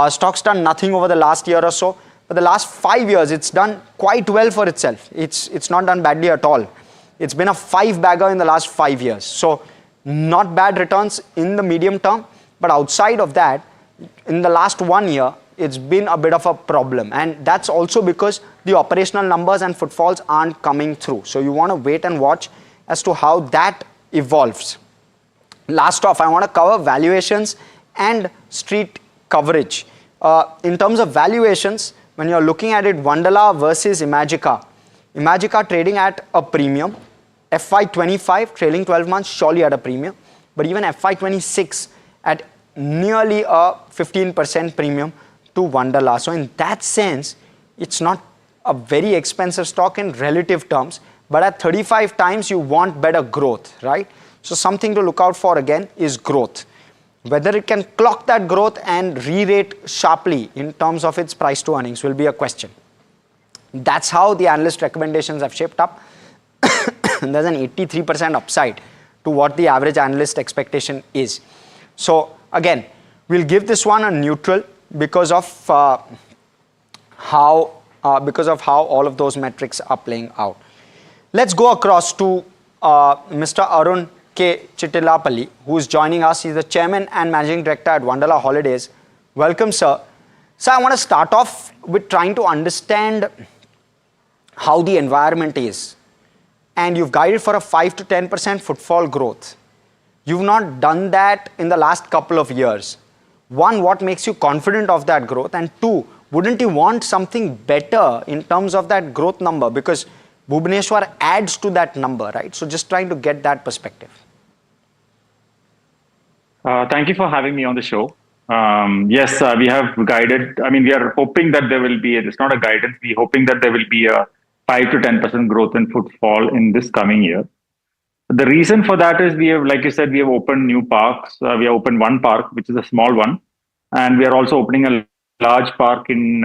Stocks done nothing over the last year or so. For the last 5 years, it's done quite well for itself. It's not done badly at all. It's been a 5-bagger in the last 5 years. So not bad returns in the medium term, but outside of that, in the last 1 year, it's been a bit of a problem. And that's also because the operational numbers and footfalls aren't coming through. So you want to wait and watch as to how that evolves. Last off, I want to cover valuations and street coverage. In terms of valuations, when you're looking at it, Wonderla versus Imagica. Imagica trading at a premium. FY25, trailing 12 months, surely at a premium. But even FY26 at nearly a 15% premium to Wonderla. So in that sense, it's not a very expensive stock in relative terms. But at 35 times, you want better growth, right? So something to look out for again is growth. Whether it can clock that growth and re-rate sharply in terms of its price to earnings will be a question. That's how the analyst recommendations have shaped up. There's an 83% upside to what the average analyst expectation is. So again, we'll give this one a neutral because of how all of those metrics are playing out. Let's go across to Mr. Arun K. Chittilapalli, who is joining us. He's the chairman and managing director at Wonderla Holidays. Welcome, sir. So I want to start off with trying to understand how the environment is. And you've guided for a 5 to 10% footfall growth. You've not done that in the last couple of years. One, what makes you confident of that growth? And two, wouldn't you want something better in terms of that growth number? Because Bhubaneswar adds to that number, right? So just trying to get that perspective. Thank you for having me on the show. Yes, we have guided. I mean, we are hoping that there will be, it's not a guidance, we're hoping that there will be a 5 to 10% growth in footfall in this coming year. The reason for that is we have, like you said, we have opened new parks. We have opened one park, which is a small one. And we are also opening a large park in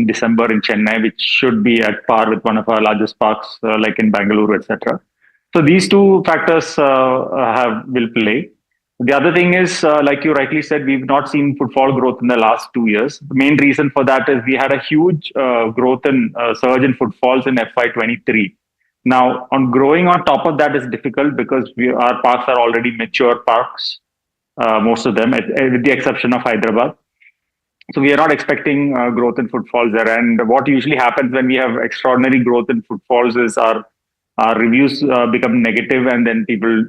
December in Chennai, which should be at par with one of our largest parks, like in Bangalore, etc. So these two factors will play. The other thing is, like you rightly said, we've not seen footfall growth in the last 2 years. The main reason for that is we had a huge growth in surge in footfalls in FY23. Now, on growing on top of that is difficult because our parks are already mature parks, most of them, with the exception of Hyderabad. So we are not expecting growth in footfalls there. And what usually happens when we have extraordinary growth in footfalls is our reviews become negative, and then people,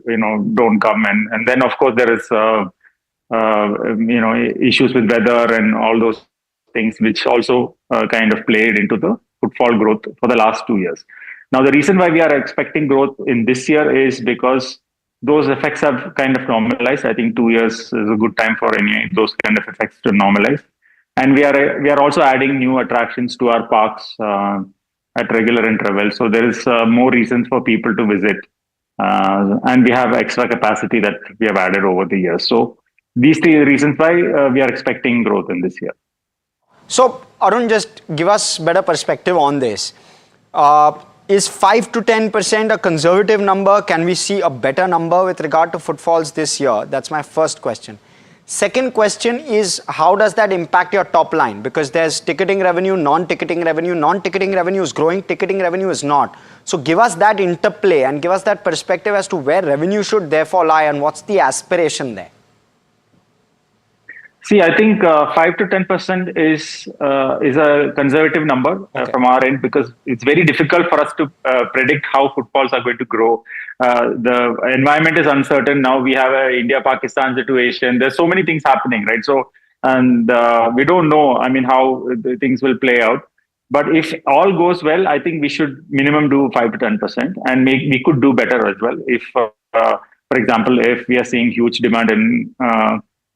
don't come. And then, of course, there is, issues with weather and all those things, which also kind of played into the footfall growth for the last 2 years. Now, the reason why we are expecting growth in this year is because those effects have kind of normalized. I think 2 years is a good time for any those kind of effects to normalize. And we are also adding new attractions to our parks at regular intervals. So there is more reasons for people to visit. And we have extra capacity that we have added over the years. So these three reasons why we are expecting growth in this year. So Arun, just give us better perspective on this. Is 5 to 10% a conservative number? Can we see a better number with regard to footfalls this year? That's my first question. Second question is, how does that impact your top line? Because there's ticketing revenue, non-ticketing revenue. Non-ticketing revenue is growing, ticketing revenue is not. So give us that interplay and give us that perspective as to where revenue should therefore lie and what's the aspiration there. See, I think 5 to 10% is a conservative number from our end, because it's very difficult for us to predict how footfalls are going to grow. The environment is uncertain. Now we have a India-Pakistan situation. There's so many things happening, right? So, and we don't know, I mean, how the things will play out. But if all goes well, I think we should minimum do 5 to 10%, and we could do better as well. If, for example, if we are seeing huge demand in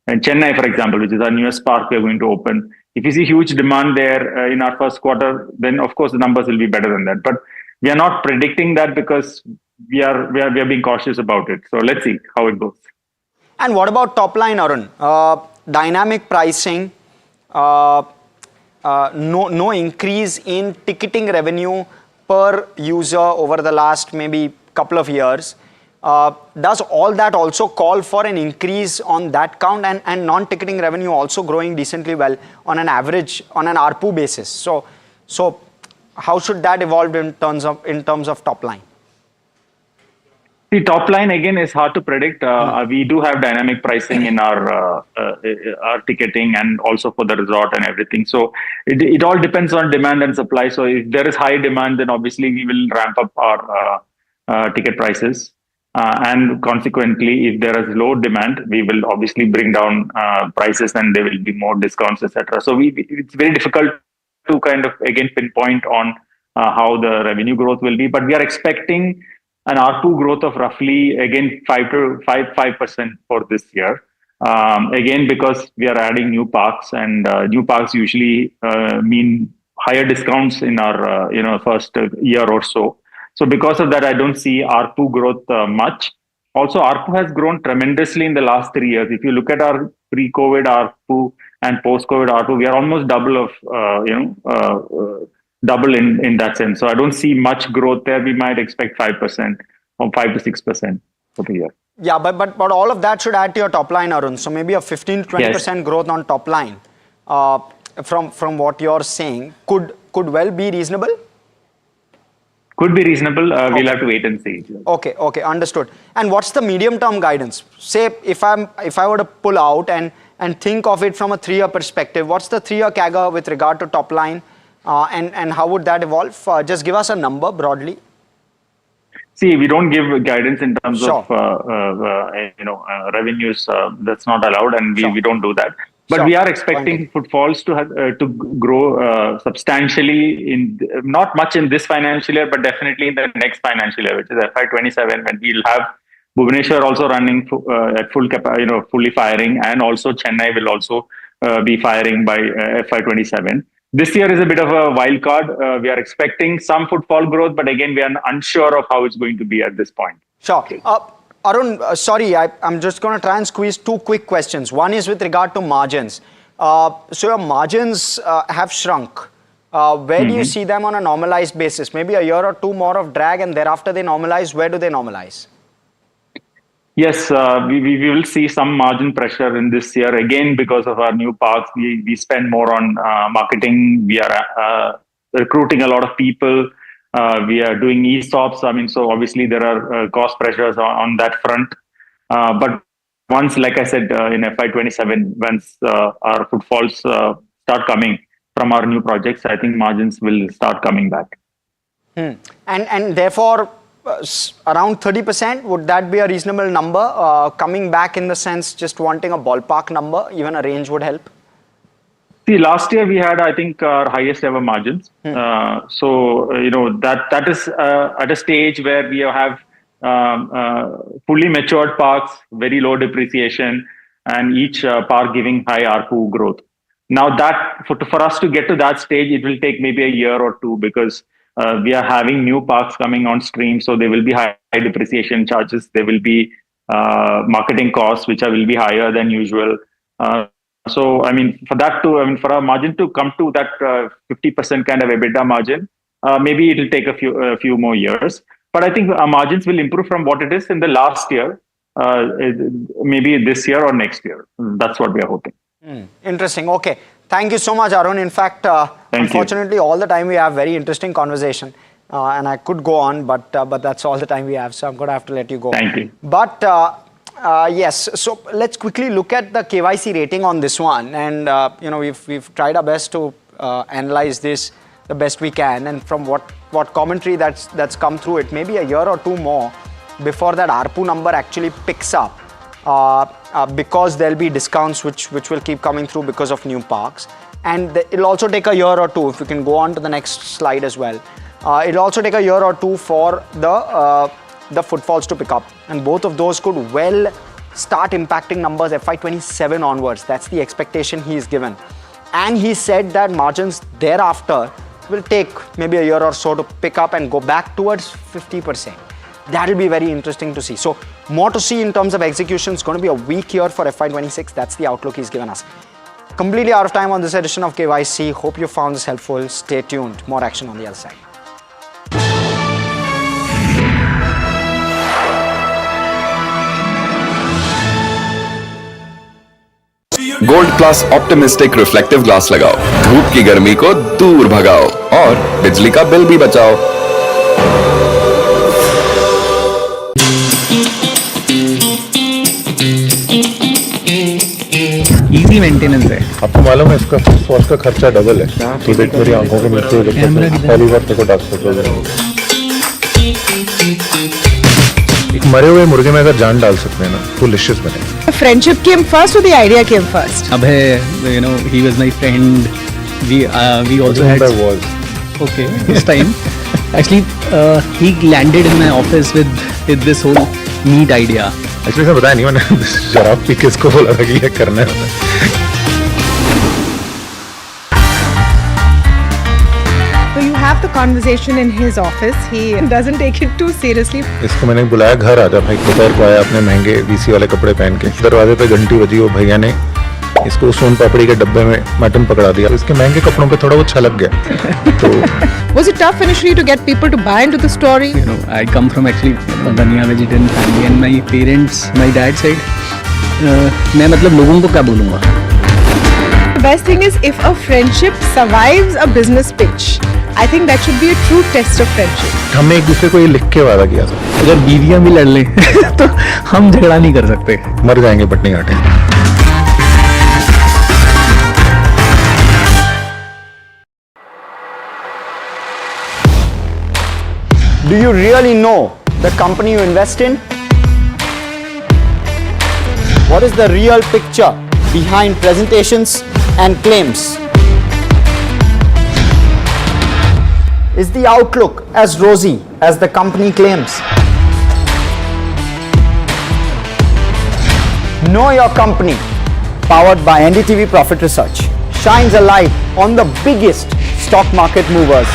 Chennai, for example, which is our newest park we are going to open. If you see huge demand there in our first quarter, then of course the numbers will be better than that. But we are not predicting that because we are being cautious about it. So let's see how it goes. And what about top line, Arun? Dynamic pricing, no increase in ticketing revenue per user over the last maybe couple of years. Does all that also call for an increase on that count, and non-ticketing revenue also growing decently well on an average, on an ARPU basis? So how should that evolve in terms of top line? The top line again is hard to predict. We do have dynamic pricing in our ticketing and also for the resort and everything. So it all depends on demand and supply. So if there is high demand, then obviously we will ramp up our ticket prices. And consequently, if there is low demand, we will obviously bring down prices, and there will be more discounts, etc. So it's very difficult to kind of again pinpoint on how the revenue growth will be. But we are expecting an ARPU growth of roughly again 5% for this year. Again, because we are adding new parks, and new parks usually mean higher discounts in our first year or so. So because of that, I don't see ARPU growth much. Also, ARPU has grown tremendously in the last 3 years. If you look at our pre-COVID ARPU and post-COVID ARPU, we are almost double in that sense. So I don't see much growth there. We might expect 5% or 5 to 6% for the year. Yeah, but all of that should add to your top line, Arun. So maybe a 15 to 20% growth on top line from what you're saying could well be reasonable. Could be reasonable. We'll have to wait and see. Okay, understood. And what's the medium-term guidance? Say if I were to pull out and think of it from a 3-year perspective, what's the 3-year CAGR with regard to top line, and how would that evolve? Just give us a number broadly. See, we don't give guidance in terms of revenues. That's not allowed, and we don't do that. But we are expecting footfalls to grow substantially not much in this financial year, but definitely in the next financial year, which is FY27, when we'll have Bhubaneswar also running at full capacity, fully firing, and also Chennai will also be firing by FY27. This year is a bit of a wild card. We are expecting some footfall growth, but again, we are unsure of how it's going to be at this point. Sure. Arun, sorry, I'm just going to try and squeeze 2 quick questions. One is with regard to margins. So your margins have shrunk. Where do you see them on a normalized basis? Maybe a year or 2 more of drag, and thereafter they normalize. Where do they normalize? Yes, we will see some margin pressure in this year again because of our new parks. We spend more on marketing. We are recruiting a lot of people. We are doing ESOPs. I mean, so obviously there are cost pressures on that front. But once, like I said, in FY27, once our footfalls start coming from our new projects, I think margins will start coming back. And therefore, around 30%, would that be a reasonable number? Coming back in the sense, just wanting a ballpark number, even a range would help? See, last year we had, I think, our highest ever margins. So, that is at a stage where we have fully matured parks, very low depreciation, and each park giving high ARPU growth. Now that, for us to get to that stage, it will take maybe a year or 2, because we are having new parks coming on stream. So there will be high depreciation charges. There will be marketing costs, which will be higher than usual. So, I mean, for our margin to come to that 50% kind of EBITDA margin, maybe it will take a few more years. But I think our margins will improve from what it is in the last year. maybe this year or next year. That's what we are hoping. Interesting. Okay. Thank you so much, Arun. In fact, unfortunately, all the time we have very interesting conversation. And I could go on, but that's all the time we have. So I'm going to have to let you go. Thank you. But yes, so let's quickly look at the KYC rating on this one. And, we've tried our best to analyze this the best we can. And from what commentary that's come through, it may be a year or two more before that ARPU number actually picks up. Because there'll be discounts which will keep coming through because of new parks. And it'll also take a year or two, if you can go on to the next slide as well. It'll also take a year or two for the footfalls to pick up. And both of those could well start impacting numbers FY27 onwards. That's the expectation he's given. And he said that margins thereafter will take maybe a year or so to pick up and go back towards 50%. That will be very interesting to see. So more to see in terms of execution. It's going to be a weak year for FY26. That's the outlook he's given us. Completely out of time on this edition of KYC. Hope you found this helpful. Stay tuned. More action on the other side. Gold plus optimistic reflective glass लगाओ, धूप की गर्मी को दूर भगाओ और बिजली का बिल भी बचाओ। इजी मेंटेनेंस है। आपको मालूम है इसका वॉश का खर्चा डबल है। तो देख मेरी आंखों के नीचे पहली बार तेरे को डार्क सर्कल है। एक मरे हुए मुर्गे में अगर जान डाल सकते हैं ना तो लिशियस बने। Friendship came first or the idea came first? Abhay, he was my friend. We also had. was. Okay, this time. Actually, he landed in my office with this whole neat idea. Actually, मैं बताया नहीं, मैंने शराब P के इसको बोला था कि ये करना है। So you have the conversation in his office. He doesn't take it too seriously. इसको मैंने बुलाया घर आजा भाई, दोपहर को आया अपने महंगे वीसी वाले कपड़े पहन के। दरवाजे पे घंटी बजी, वो भैया ने इसको सोन पापड़ी के डब्बे में मटन पकड़ा दिया। इसके महंगे कपड़ों पे थोड़ा वो छलक गया। तो Was it tough initially to get people to buy into the story? I come from actually a Baniya vegetarian family and my parents, my dad said, मैं मतलब लोगों को क्या बोलूँगा? The best thing is if a friendship survives a business pitch, I think that should be a true test of friendship. हमने एक दूसरे को ये लिख के वादा किया था, अगर बीवियां भी लड़ लें तो हम झगड़ा नहीं कर सकते, मर जाएंगे पटनी घाटे। Do you really know the company you invest in? What is the real picture behind presentations and claims? Is the outlook as rosy as the company claims? Know Your Company, powered by NDTV Profit Research, shines a light on the biggest stock market movers.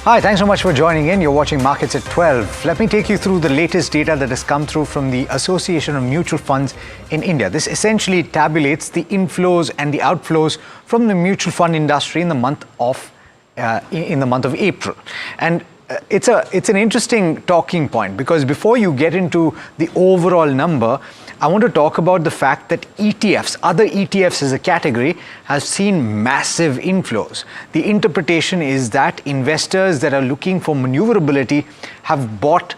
Hi, thanks so much for joining in. You're watching Markets at 12. Let me take you through the latest data that has come through from the Association of Mutual Funds in India. This essentially tabulates the inflows and the outflows from the mutual fund industry in the month of April. And it's an interesting talking point, because before you get into the overall number, I want to talk about the fact that ETFs, other ETFs as a category, have seen massive inflows. The interpretation is that investors that are looking for maneuverability have bought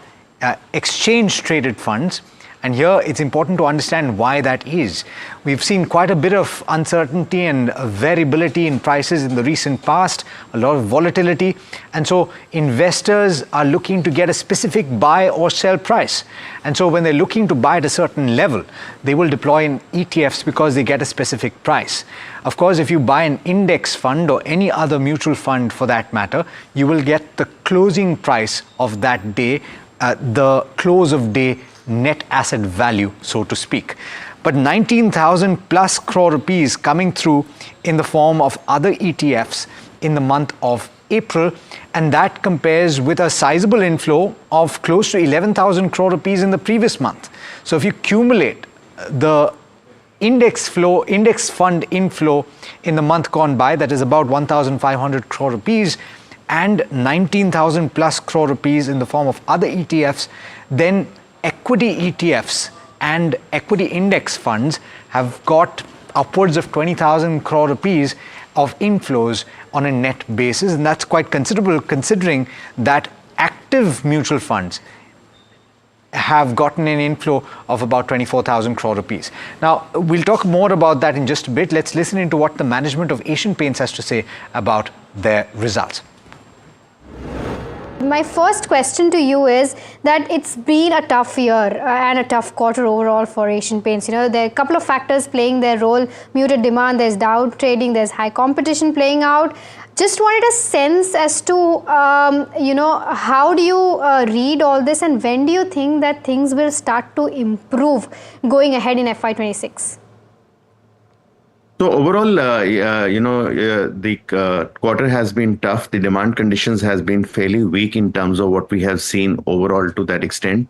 exchange-traded funds, And here it's important to understand why that is. We've seen quite a bit of uncertainty and variability in prices in the recent past, a lot of volatility. And so investors are looking to get a specific buy or sell price. And so when they're looking to buy at a certain level, they will deploy in ETFs because they get a specific price. Of course, if you buy an index fund or any other mutual fund for that matter, you will get the closing price of that day, the close of day net asset value, so to speak. But 19,000 plus crore rupees coming through in the form of other ETFs in the month of April, and that compares with a sizable inflow of close to 11,000 crore rupees in the previous month. So if you cumulate the index fund inflow in the month gone by, that is about 1,500 crore rupees, and 19,000 plus crore rupees in the form of other ETFs, then equity ETFs and equity index funds have got upwards of 20,000 crore rupees of inflows on a net basis, and that's quite considerable considering that active mutual funds have gotten an inflow of about 24,000 crore rupees. Now, we'll talk more about that in just a bit. Let's listen into what the management of Asian Paints has to say about their results. My first question to you is that it's been a tough year and a tough quarter overall for Asian Paints. You know, there are a couple of factors playing their role: muted demand, there's down trading, there's high competition playing out. Just wanted a sense as to, how do you read all this, and when do you think that things will start to improve going ahead in FY26? So overall, the quarter has been tough. The demand conditions has been fairly weak in terms of what we have seen overall to that extent.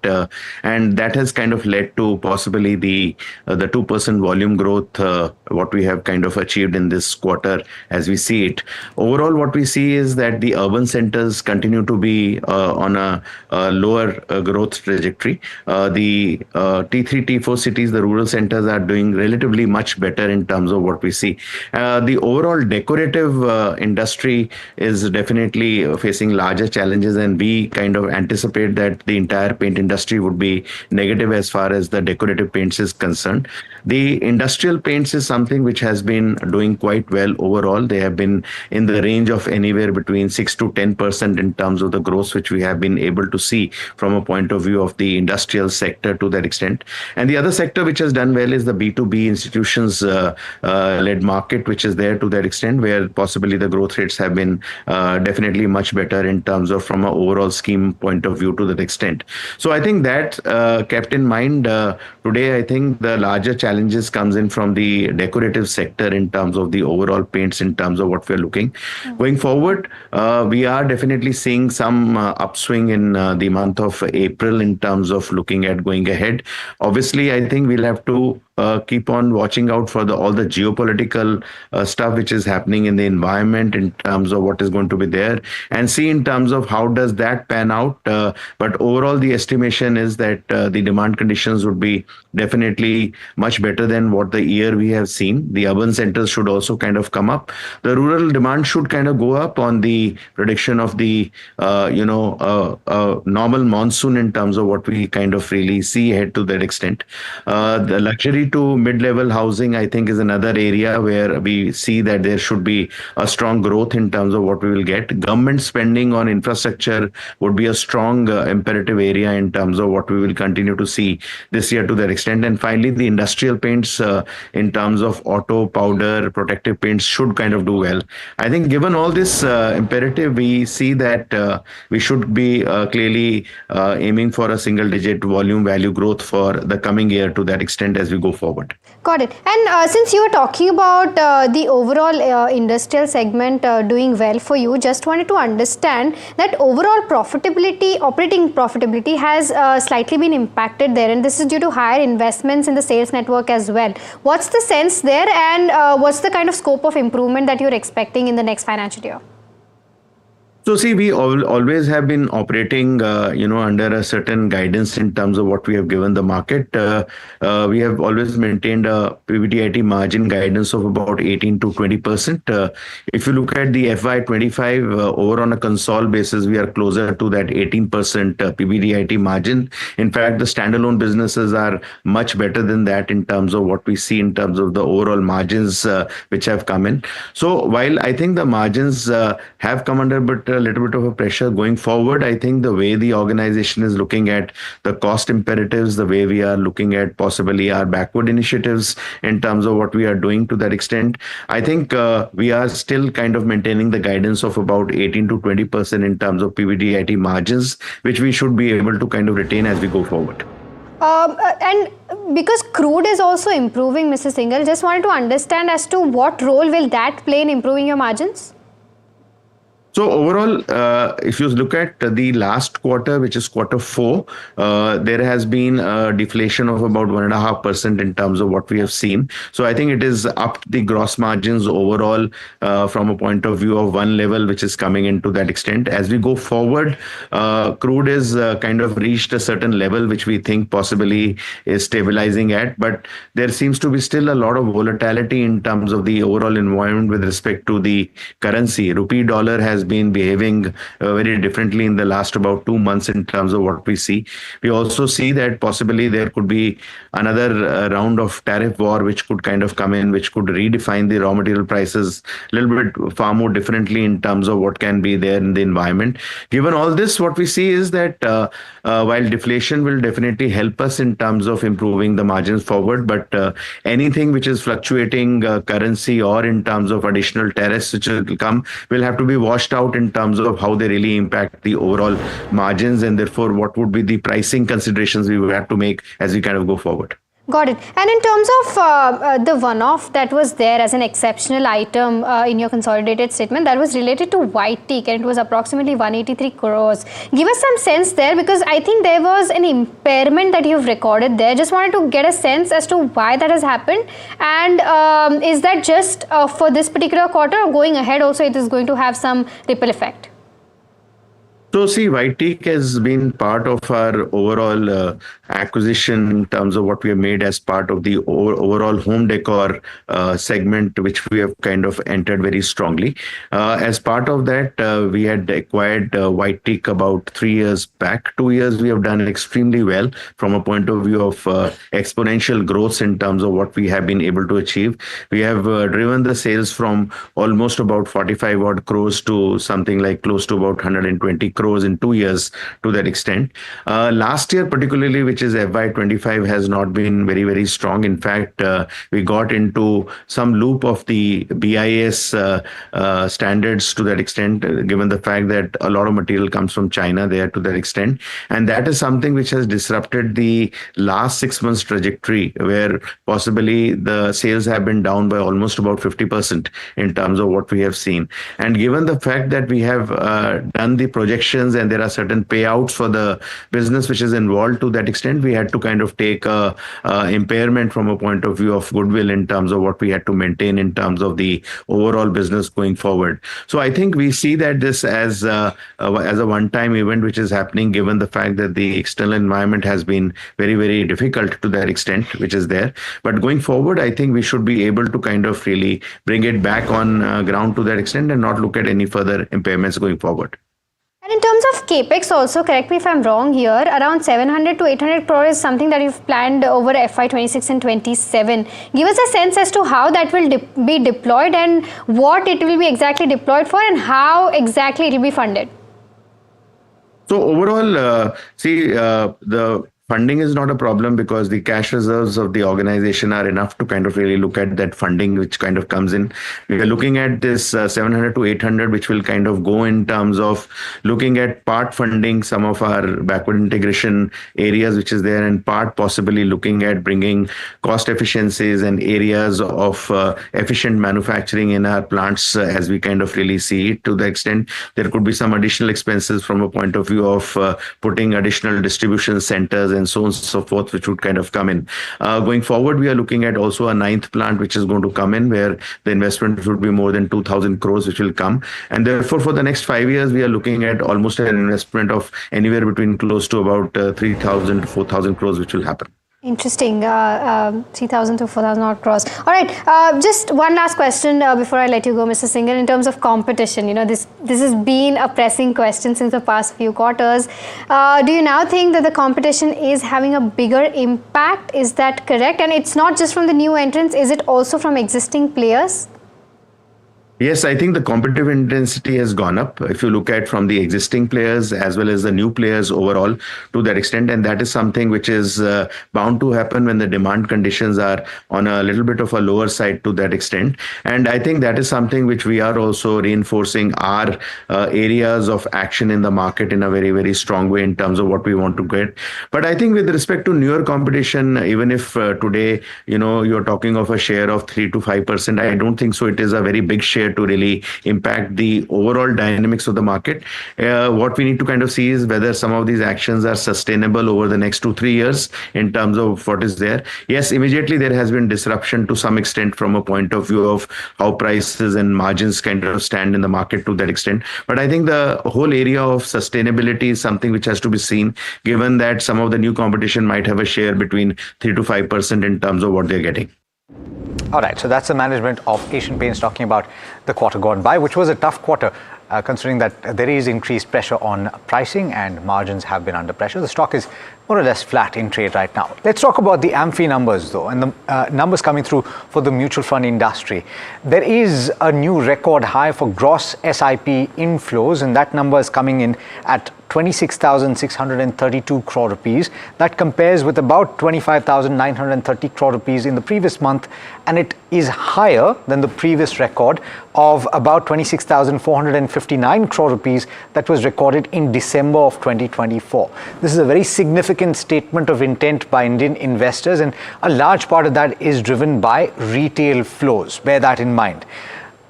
And that has kind of led to possibly the 2% volume growth, what we have kind of achieved in this quarter as we see it. Overall, what we see is that the urban centers continue to be on a lower growth trajectory. The T3, T4 cities, the rural centers are doing relatively much better in terms of what we see. The overall decorative industry is definitely facing larger challenges, and we kind of anticipate that the entire paint industry would be negative as far as the decorative paints is concerned. The industrial paints is something which has been doing quite well overall. They have been in the range of anywhere between 6 to 10% in terms of the growth which we have been able to see from a point of view of the industrial sector to that extent. And the other sector which has done well is the B2B institutions led market, which is there to that extent, where possibly the growth rates have been definitely much better in terms of from an overall scheme point of view to that extent. So I think that kept in mind today, I think the larger challenges comes in from the decorative sector in terms of the overall paints, in terms of what we're looking. Going forward, we are definitely seeing some upswing in the month of April in terms of looking at going ahead. Obviously, I think we'll have to keep on watching out for all the geopolitical stuff which is happening in the environment in terms of what is going to be there, and see in terms of how does that pan out. But overall, the estimation is that the demand conditions would be definitely much better than what the year we have seen. The urban centers should also kind of come up. The rural demand should kind of go up on the prediction of the normal monsoon in terms of what we kind of really see ahead to that extent. The luxury to mid-level housing, I think, is another area where we see that there should be a strong growth in terms of what we will get. Government spending on infrastructure would be a strong imperative area in terms of what we will continue to see this year to that extent. And finally, the industrial paints in terms of auto, powder, protective paints should kind of do well. I think given all this imperative, we see that we should be clearly aiming for a single-digit volume value growth for the coming year to that extent as we go forward. Got it. And since you were talking about the overall industrial segment doing well for you, just wanted to understand that overall profitability, operating profitability has slightly been impacted there, and this is due to higher investments in the sales network as well. What's the sense there, and what's the kind of scope of improvement that you're expecting in the next financial year? So see, we always have been operating, under a certain guidance in terms of what we have given the market. We have always maintained a PBDIT margin guidance of about 18 to 20%. If you look at the FY25 over on a console basis, we are closer to that 18% PBDIT margin. In fact, the standalone businesses are much better than that in terms of what we see in terms of the overall margins which have come in. So while I think the margins have come under a little bit of a pressure going forward, I think the way the organization is looking at the cost imperatives, the way we are looking at possibly our backward initiatives in terms of what we are doing to that extent, I think we are still kind of maintaining the guidance of about 18 to 20% in terms of PBDIT margins, which we should be able to kind of retain as we go forward. And because crude is also improving, Mr. Singhal, just wanted to understand as to what role will that play in improving your margins? So overall, if you look at the last quarter, which is quarter 4, there has been a deflation of about 1.5% in terms of what we have seen. So I think it is up the gross margins overall from a point of view of one level, which is coming into that extent. As we go forward, crude is kind of reached a certain level, which we think possibly is stabilizing at. But there seems to be still a lot of volatility in terms of the overall environment with respect to the currency. Rupee dollar has been behaving very differently in the last about 2 months in terms of what we see. We also see that possibly there could be another round of tariff war which could kind of come in, which could redefine the raw material prices a little bit far more differently in terms of what can be there in the environment. Given all this, what we see is that while deflation will definitely help us in terms of improving the margins forward, but anything which is fluctuating currency or in terms of additional tariffs which will come will have to be washed out in terms of how they really impact the overall margins, and therefore what would be the pricing considerations we would have to make as we kind of go forward. Got it. And in terms of the one-off that was there as an exceptional item in your consolidated statement, that was related to White Teak, and it was approximately 183 crores. Give us some sense there, because I think there was an impairment that you've recorded there. Just wanted to get a sense as to why that has happened. And is that just for this particular quarter, or going ahead also it is going to have some ripple effect? So see, White Teak has been part of our overall acquisition in terms of what we have made as part of the overall home decor segment, which we have kind of entered very strongly. As part of that, we had acquired White Teak about 3 years back. 2 years we have done extremely well from a point of view of exponential growth in terms of what we have been able to achieve. We have driven the sales from almost about 45 odd crores to something like close to about 120 crores in 2 years to that extent. Last year particularly, which is FY25, has not been very, very strong. In fact, we got into some loop of the BIS standards to that extent, given the fact that a lot of material comes from China there to that extent. And that is something which has disrupted the last 6 months trajectory, where possibly the sales have been down by almost about 50% in terms of what we have seen. And given the fact that we have done the projections and there are certain payouts for the business which is involved to that extent, we had to kind of take a impairment from a point of view of goodwill in terms of what we had to maintain in terms of the overall business going forward. So I think we see that this as a one-time event which is happening, given the fact that the external environment has been very, very difficult to that extent, which is there. But going forward, I think we should be able to kind of really bring it back on ground to that extent and not look at any further impairments going forward. And in terms of capex also, correct me if I'm wrong here, around 700 to 800 crore is something that you've planned over FY26 and 27. Give us a sense as to how that will be deployed and what it will be exactly deployed for and how exactly it will be funded. So overall, the funding is not a problem because the cash reserves of the organization are enough to kind of really look at that funding which kind of comes in. We are looking at this 700 to 800, which will kind of go in terms of looking at part funding some of our backward integration areas which is there, and part possibly looking at bringing cost efficiencies and areas of efficient manufacturing in our plants as we kind of really see it. To the extent there could be some additional expenses from a point of view of putting additional distribution centers and so on and so forth, which would kind of come in. Going forward, we are looking at also a 9th plant, which is going to come in, where the investment would be more than 2,000 crores, which will come. And therefore, for the next 5 years, we are looking at almost an investment of anywhere between close to about 3,000 to 4,000 crores, which will happen. Interesting. 3,000 to 4,000 odd crores. All right. Just one last question before I let you go, Mr. Singhal. In terms of competition, this has been a pressing question since the past few quarters. Do you now think that the competition is having a bigger impact? Is that correct? And it's not just from the new entrants. Is it also from existing players? Yes, I think the competitive intensity has gone up if you look at from the existing players as well as the new players overall to that extent. And that is something which is bound to happen when the demand conditions are on a little bit of a lower side to that extent. And I think that is something which we are also reinforcing our areas of action in the market in a very, very strong way in terms of what we want to get. But I think with respect to newer competition, even if today, you're talking of a share of 3 to 5%, I don't think so. It is a very big share to really impact the overall dynamics of the market. What we need to kind of see is whether some of these actions are sustainable over the next 2-3 years in terms of what is there. Yes, immediately there has been disruption to some extent from a point of view of how prices and margins kind of stand in the market to that extent. But I think the whole area of sustainability is something which has to be seen, given that some of the new competition might have a share between 3 to 5% in terms of what they're getting. All right, so that's the management of Asian Paints talking about the quarter gone by, which was a tough quarter, considering that there is increased pressure on pricing and margins have been under pressure. The stock is more or less flat in trade right now. Let's talk about the AMFI numbers, though, and the numbers coming through for the mutual fund industry. There is a new record high for gross SIP inflows, and that number is coming in at 26,632 crore rupees. That compares with about 25,930 crore rupees in the previous month, and it is higher than the previous record of about 26,459 crore rupees that was recorded in December of 2024. This is a very significant statement of intent by Indian investors, and a large part of that is driven by retail flows. Bear that in mind.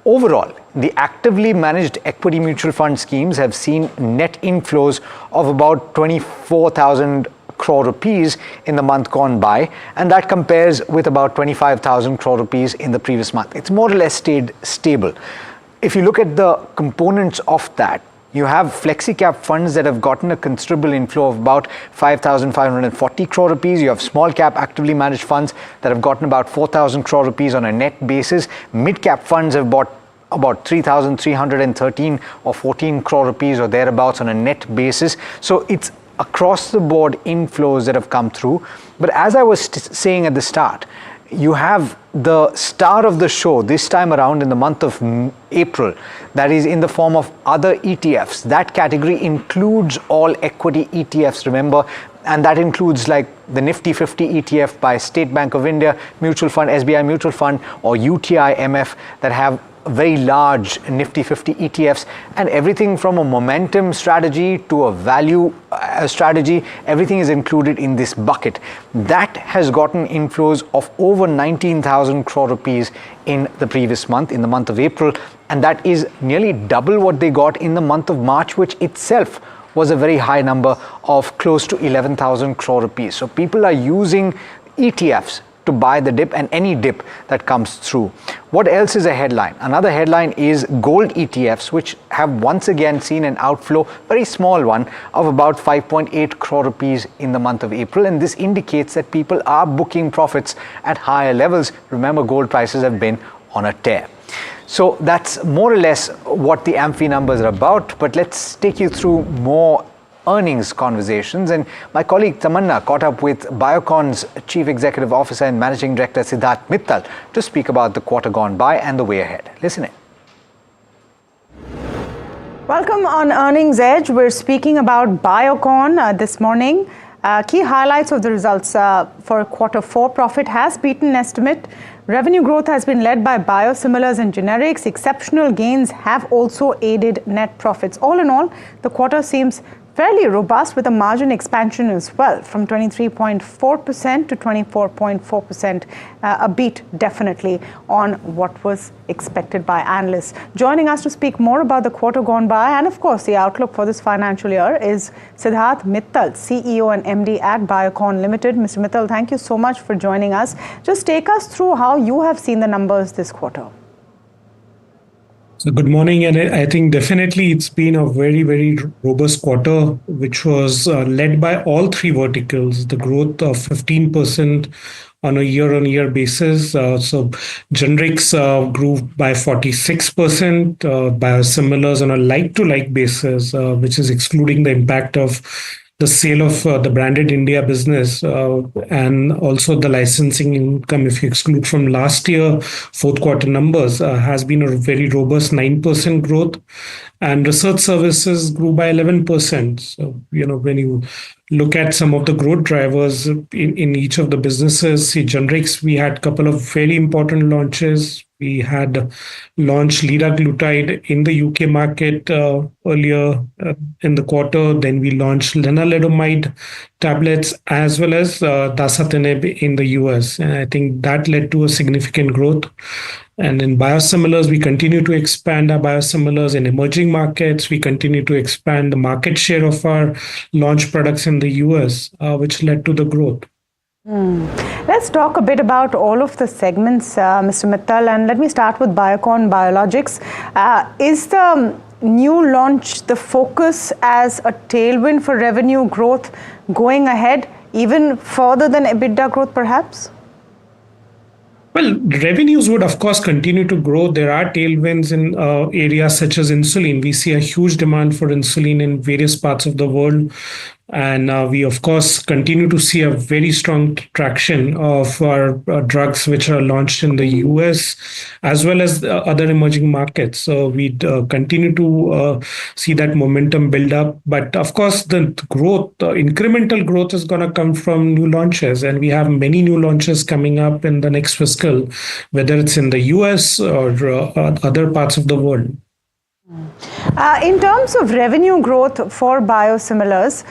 Overall, the actively managed equity mutual fund schemes have seen net inflows of about 24,000 crore rupees in the month gone by, and that compares with about 25,000 crore rupees in the previous month. It's more or less stayed stable. If you look at the components of that, you have flexi-cap funds that have gotten a considerable inflow of about 5,540 crore rupees. You have small-cap actively managed funds that have gotten about 4,000 crore rupees on a net basis. Mid-cap funds have bought about 3,313 or 14 crore rupees or thereabouts on a net basis. So it's across the board inflows that have come through. But as I was saying at the start, you have the star of the show this time around in the month of April, that is in the form of other ETFs. That category includes all equity ETFs, remember, and that includes like the Nifty 50 ETF by State Bank of India, mutual fund, SBI mutual fund, or UTI MF that have very large Nifty 50 ETFs, and everything from a momentum strategy to a value strategy, everything is included in this bucket. That has gotten inflows of over 19,000 crore rupees in the previous month, in the month of April, and that is nearly double what they got in the month of March, which itself was a very high number of close to 11,000 crore rupees. So people are using ETFs to buy the dip and any dip that comes through. What else is a headline? Another headline is gold ETFs, which have once again seen an outflow, very small one, of about 5.8 crore rupees in the month of April. And this indicates that people are booking profits at higher levels. Remember, gold prices have been on a tear. So that's more or less what the AMFI numbers are about. But let's take you through more earnings conversations, and my colleague Tamanna caught up with Biocon's Chief Executive Officer and Managing Director Siddharth Mittal to speak about the quarter gone by and the way ahead. Listen in. Welcome on Earnings Edge. We're speaking about Biocon this morning. Key highlights of the results for quarter 4. Profit has beaten estimate. Revenue growth has been led by biosimilars and generics. Exceptional gains have also aided net profits. All in all, the quarter seems fairly robust with a margin expansion as well from 23.4% to 24.4%, a beat definitely on what was expected by analysts. Joining us to speak more about the quarter gone by and of course the outlook for this financial year is Siddharth Mittal, CEO and MD at Biocon Limited. Mr. Mittal, thank you so much for joining us. Just take us through how you have seen the numbers this quarter. So good morning, and I think definitely it's been a very, very robust quarter, which was led by all three verticals. The growth of 15% on a year-on-year basis. So generics grew by 46%, biosimilars on a like-to-like basis, which is excluding the impact of the sale of the branded India business and also the licensing income, if you exclude from last year, fourth quarter numbers, has been a very robust 9% growth. And research services grew by 11%. So, when you look at some of the growth drivers in each of the businesses, see generics, we had a couple of very important launches. We had launched liraglutide in the UK market earlier in the quarter. Then we launched lenalidomide tablets as well as dasatinib in the US. And I think that led to a significant growth. And in biosimilars, we continue to expand our biosimilars in emerging markets. We continue to expand the market share of our launch products in the US, which led to the growth. Let's talk a bit about all of the segments, Mr. Mittal, and let me start with Biocon Biologics. Is the new launch the focus as a tailwind for revenue growth going ahead, even further than EBITDA growth perhaps? Well, revenues would, of course, continue to grow. There are tailwinds in areas such as insulin. We see a huge demand for insulin in various parts of the world. And we, of course, continue to see a very strong traction of our drugs which are launched in the US as well as other emerging markets. So we continue to see that momentum build up. But of course, the growth, incremental growth is going to come from new launches. And we have many new launches coming up in the next fiscal, whether it's in the US or other parts of the world. In terms of revenue growth for biosimilars,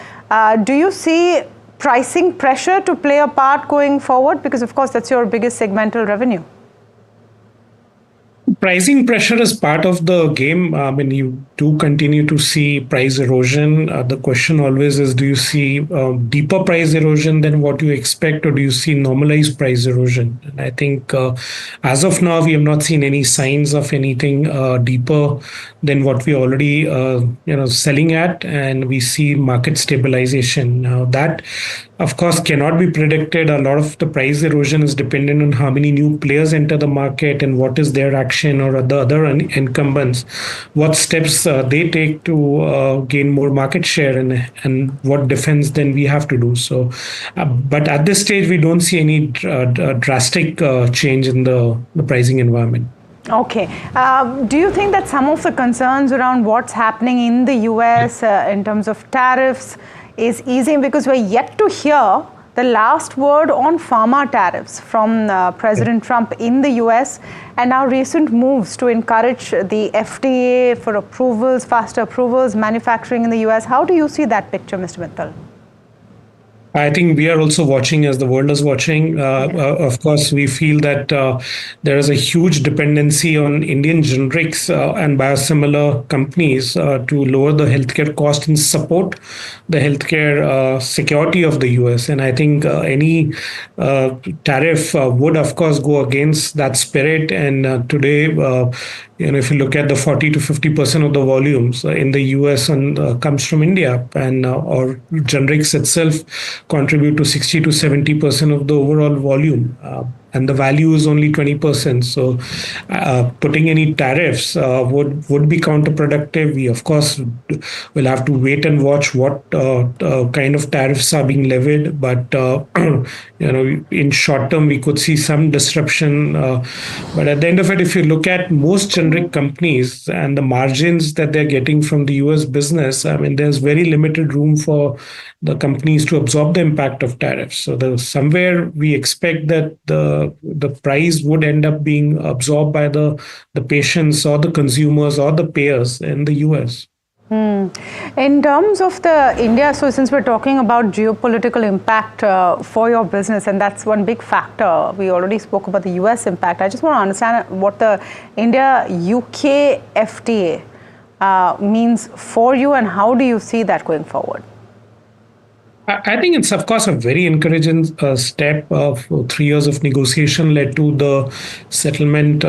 do you see pricing pressure to play a part going forward? Because, of course, that's your biggest segmental revenue. Pricing pressure is part of the game. When you do continue to see price erosion, the question always is, do you see deeper price erosion than what you expect, or do you see normalized price erosion? And I think as of now, we have not seen any signs of anything deeper than what we already selling at, and we see market stabilization. Now that, of course, cannot be predicted. A lot of the price erosion is dependent on how many new players enter the market and what is their action, or the other incumbents, what steps they take to gain more market share, and what defense then we have to do. So, but at this stage, we don't see any drastic change in the pricing environment. Okay. Do you think that some of the concerns around what's happening in the US in terms of tariffs is easing, because we're yet to hear the last word on pharma tariffs from President Trump in the US, and now recent moves to encourage the FDA for approvals, faster approvals, manufacturing in the US? How do you see that picture, Mr. Mittal? I think we are also watching as the world is watching. Of course, we feel that there is a huge dependency on Indian generics and biosimilar companies to lower the healthcare cost and support the healthcare security of the US. And I think any tariff would, of course, go against that spirit. And today, if you look at the 40 to 50% of the volumes in the US and comes from India, and or generics itself contribute to 60 to 70% of the overall volume. And the value is only 20%. So putting any tariffs would be counterproductive. We, of course, will have to wait and watch what kind of tariffs are being levied. But, in short term, we could see some disruption. But at the end of it, if you look at most generic companies and the margins that they're getting from the US business, I mean, there's very limited room for the companies to absorb the impact of tariffs. So somewhere we expect that the price would end up being absorbed by the patients or the consumers or the payers in the US. In terms of the India, so since we're talking about geopolitical impact for your business, and that's one big factor, we already spoke about the US impact. I just want to understand what the India-UK FTA means for you, and how do you see that going forward? I think it's, of course, a very encouraging step. 3 years of negotiation led to the settlement,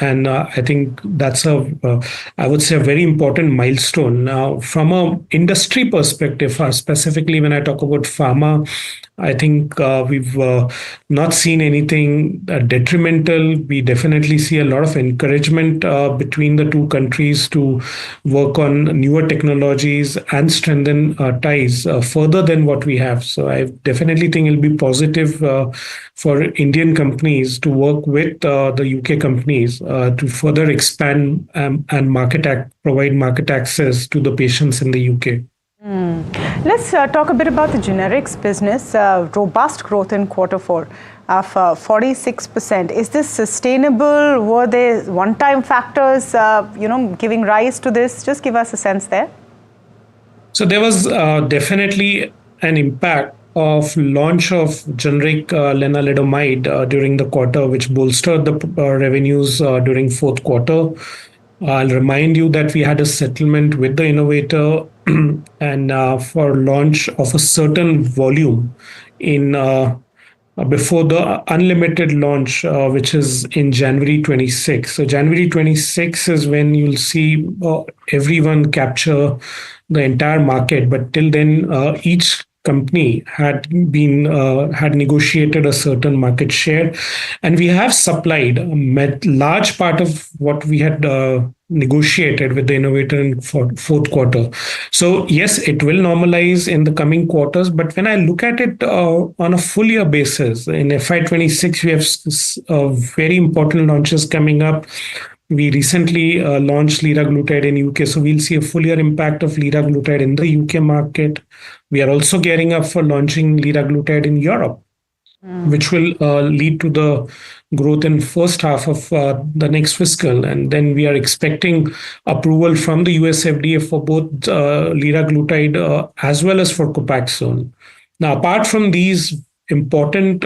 and I think that's I would say, a very important milestone. Now, from an industry perspective, specifically when I talk about pharma, I think we've not seen anything detrimental. We definitely see a lot of encouragement between the two countries to work on newer technologies and strengthen ties further than what we have. So I definitely think it'll be positive for Indian companies to work with the UK companies to further expand and provide market access to the patients in the UK. Let's talk a bit about the generics business. Robust growth in Q4 of 46%. Is this sustainable? Were there one-time factors, giving rise to this? Just give us a sense there. So there was definitely an impact of launch of generic lenalidomide during the quarter, which bolstered the revenues during fourth quarter. I'll remind you that we had a settlement with the innovator and for launch of a certain volume in before the unlimited launch, which is in January 26. So January 26 is when you'll see everyone capture the entire market. But till then, each company had negotiated a certain market share, and we have supplied a large part of what we had negotiated with the innovator in fourth quarter. So yes, it will normalize in the coming quarters, but when I look at it on a full year basis, in FY26 we have very important launches coming up. We recently launched liraglutide in UK, so we'll see a full year impact of liraglutide in the UK market. We are also gearing up for launching liraglutide in Europe, which will lead to the growth in first half of the next fiscal. And then we are expecting approval from the US FDA for both liraglutide as well as for Copaxone. Now, apart from these important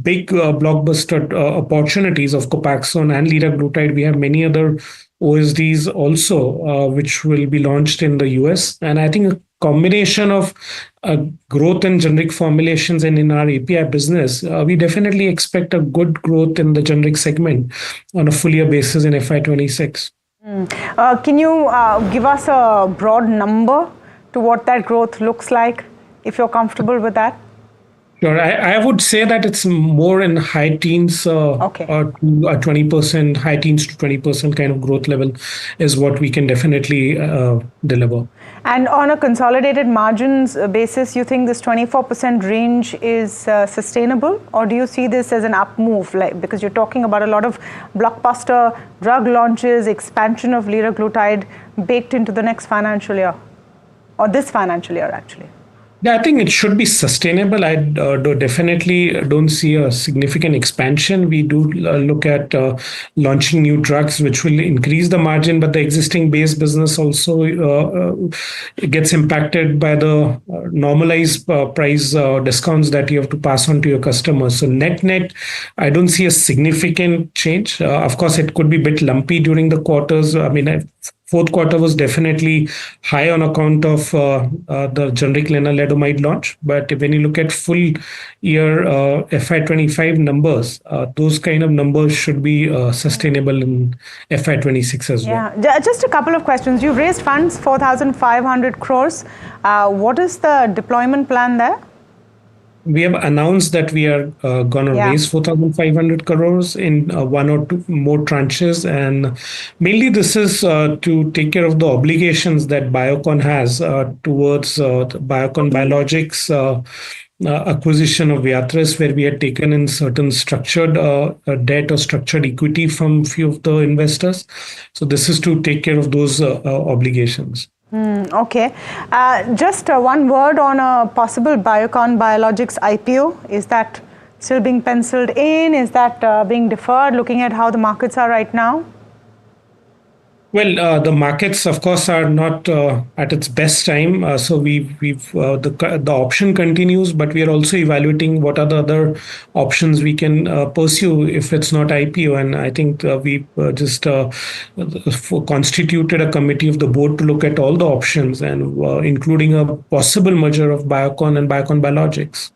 big blockbuster opportunities of Copaxone and liraglutide, we have many other OSDs also, which will be launched in the US. And I think a combination of growth in generic formulations and in our API business, we definitely expect a good growth in the generic segment on a full year basis in FY26. Can you give us a broad number to what that growth looks like, if you're comfortable with that? Sure. I would say that it's more in high teens or to 20%, high teens to 20% kind of growth level is what we can definitely deliver. And on a consolidated margins basis, you think this 24% range is sustainable, or do you see this as an up move? Because you're talking about a lot of blockbuster drug launches, expansion of liraglutide baked into the next financial year, or this financial year actually. Yeah, I think it should be sustainable. I definitely don't see a significant expansion. We do look at launching new drugs, which will increase the margin, but the existing base business also gets impacted by the normalized price discounts that you have to pass on to your customers. So net, I don't see a significant change. Of course, it could be a bit lumpy during the quarters. I mean, fourth quarter was definitely high on account of the generic lenalidomide launch. But when you look at full year FY25 numbers, those kind of numbers should be sustainable in FY26 as well. Yeah, just a couple of questions. You've raised funds, 4,500 crores. What is the deployment plan there? We have announced that we are going to raise 4,500 crores in one or two more tranches. And mainly this is to take care of the obligations that Biocon has towards Biocon Biologics acquisition of Viatris, where we had taken in certain structured debt or structured equity from few of the investors. So this is to take care of those obligations. Okay. Just one word on a possible Biocon Biologics IPO. Is that still being penciled in? Is that being deferred, looking at how the markets are right now? Well, the markets, of course, are not at its best time. So the option continues, but we are also evaluating what are the other options we can pursue if it's not IPO. And I think we just constituted a committee of the board to look at all the options, and including a possible merger of Biocon and Biocon Biologics.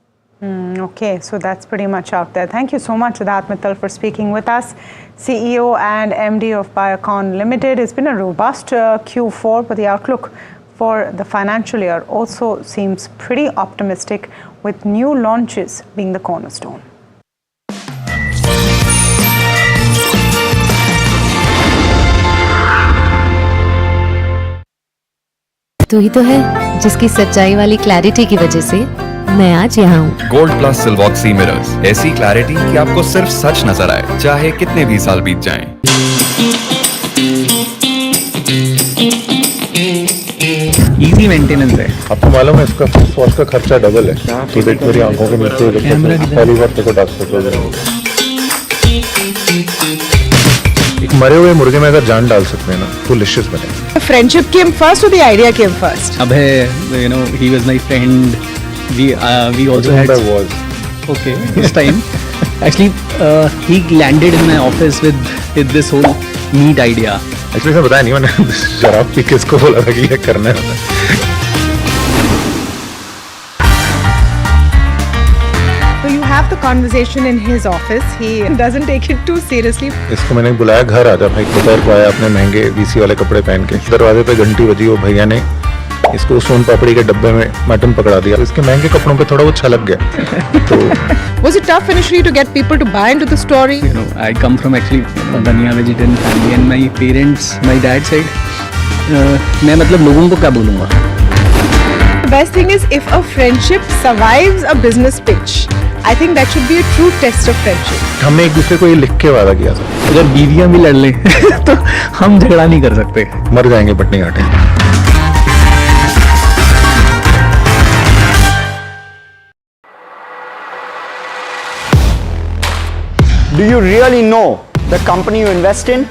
Okay, so that's pretty much out there. Thank you so much, Siddharth Mittal, for speaking with us. CEO and MD of Biocon Limited. It's been a robust Q4, but the outlook for the financial year also seems pretty optimistic, with new launches being the cornerstone. तू ही तो है जिसकी सच्चाई वाली clarity की वजह से मैं आज यहाँ हूँ। गोल्ड प्लस सिल्वॉक्सी मिरर्स, ऐसी क्लैरिटी कि आपको सिर्फ सच नजर आए, चाहे कितने भी साल बीत जाएं। इजी मेंटेनेंस है। आपको मालूम है इसका फेस वॉश का खर्चा डबल है। तो देख मेरी आंखों के नीचे पहली बार तेरे को डार्क सर्कल है। एक मरे हुए मुर्गे में अगर जान डाल सकते हैं ना तो लिशियस बनेगा। Friendship came first or the idea came first? Abhay, he was my friend. We also had. Okay, this time. Actually, he landed in my office with this whole neat idea. Actually, मैं बताया नहीं, मैंने शराब P के इसको बोला था कि ये करना है। So you have the conversation in his office. He doesn't take it too seriously. इसको मैंने बुलाया घर आजा भाई, दोपहर को आया अपने महंगे वीसी वाले कपड़े पहन के। दरवाजे पे घंटी बजी, वो भैया ने इसको सोन पापड़ी के डब्बे में मटन पकड़ा दिया। इसके महंगे कपड़ों पे थोड़ा वो छलक गया। तो Was it tough initially to get people to buy into the story? I come from actually Dania vegetarian family, and my parents, my dad said, मैं मतलब लोगों को क्या बोलूँगा? The best thing is if a friendship survives a business pitch, I think that should be a true test of friendship. हमने एक दूसरे को ये लिख के वादा किया था, अगर बीवियां भी लड़ लें तो हम झगड़ा नहीं कर सकते। मर जाएंगे पटनी घाटे। Do you really know the company you invest in?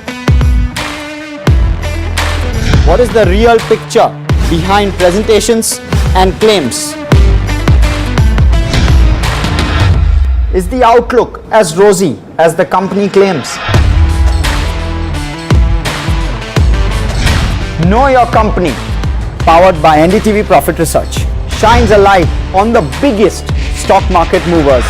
What is the real picture behind presentations and claims? Is the outlook as rosy as the company claims? Know Your Company, powered by NDTV Profit Research, shines a light on the biggest stock market movers.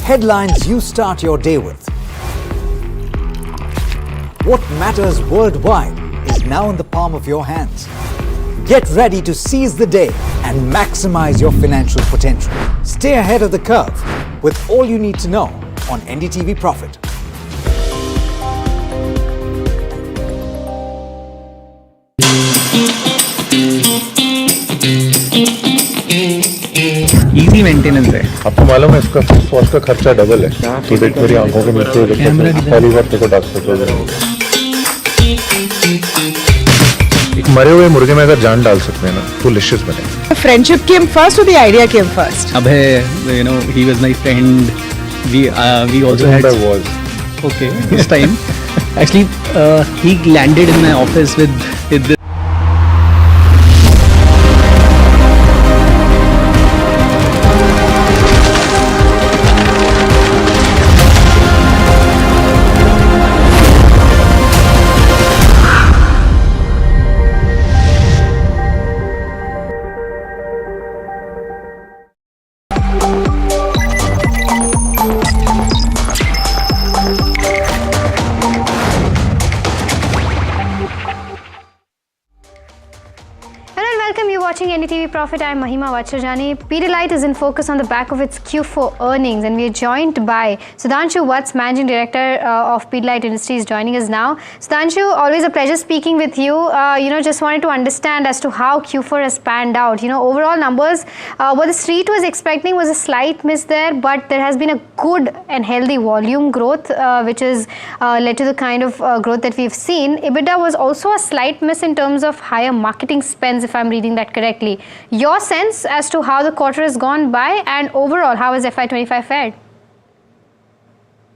Headlines you start your day with. What matters worldwide is now in the palm of your hands. Get ready to seize the day and maximize your financial potential. Stay ahead of the curve with all you need to know on NDTV Profit. Easy maintenance है। आपको मालूम है इसका face wash का खर्चा double है। तो देख मेरी आंखों के नीचे पहली बार तेरे को डार्क सर्कल है। एक मरे हुए मुर्गे में अगर जान डाल सकते हैं ना तो लिशियस बनेगा। Friendship came first or the idea came first? Abhay, he was my friend. We also had. Okay, this time. Actually, he landed in my office with this. Watching NDTV Profit, I'm Mahima Vachirjani. Pidilite is in focus on the back of its Q4 earnings, and we are joined by Sudhanshu Watts, Managing Director of Pidilite Industries, joining us now. Sudhanshu, always a pleasure speaking with you. Just wanted to understand as to how Q4 has panned out. Overall numbers, what the street was expecting was a slight miss there, but there has been a good and healthy volume growth, which has led to the kind of growth that we've seen. EBITDA was also a slight miss in terms of higher marketing spends, if I'm reading that correctly. correctly. Your sense as to how the quarter has gone by and overall, how has FY25 fared?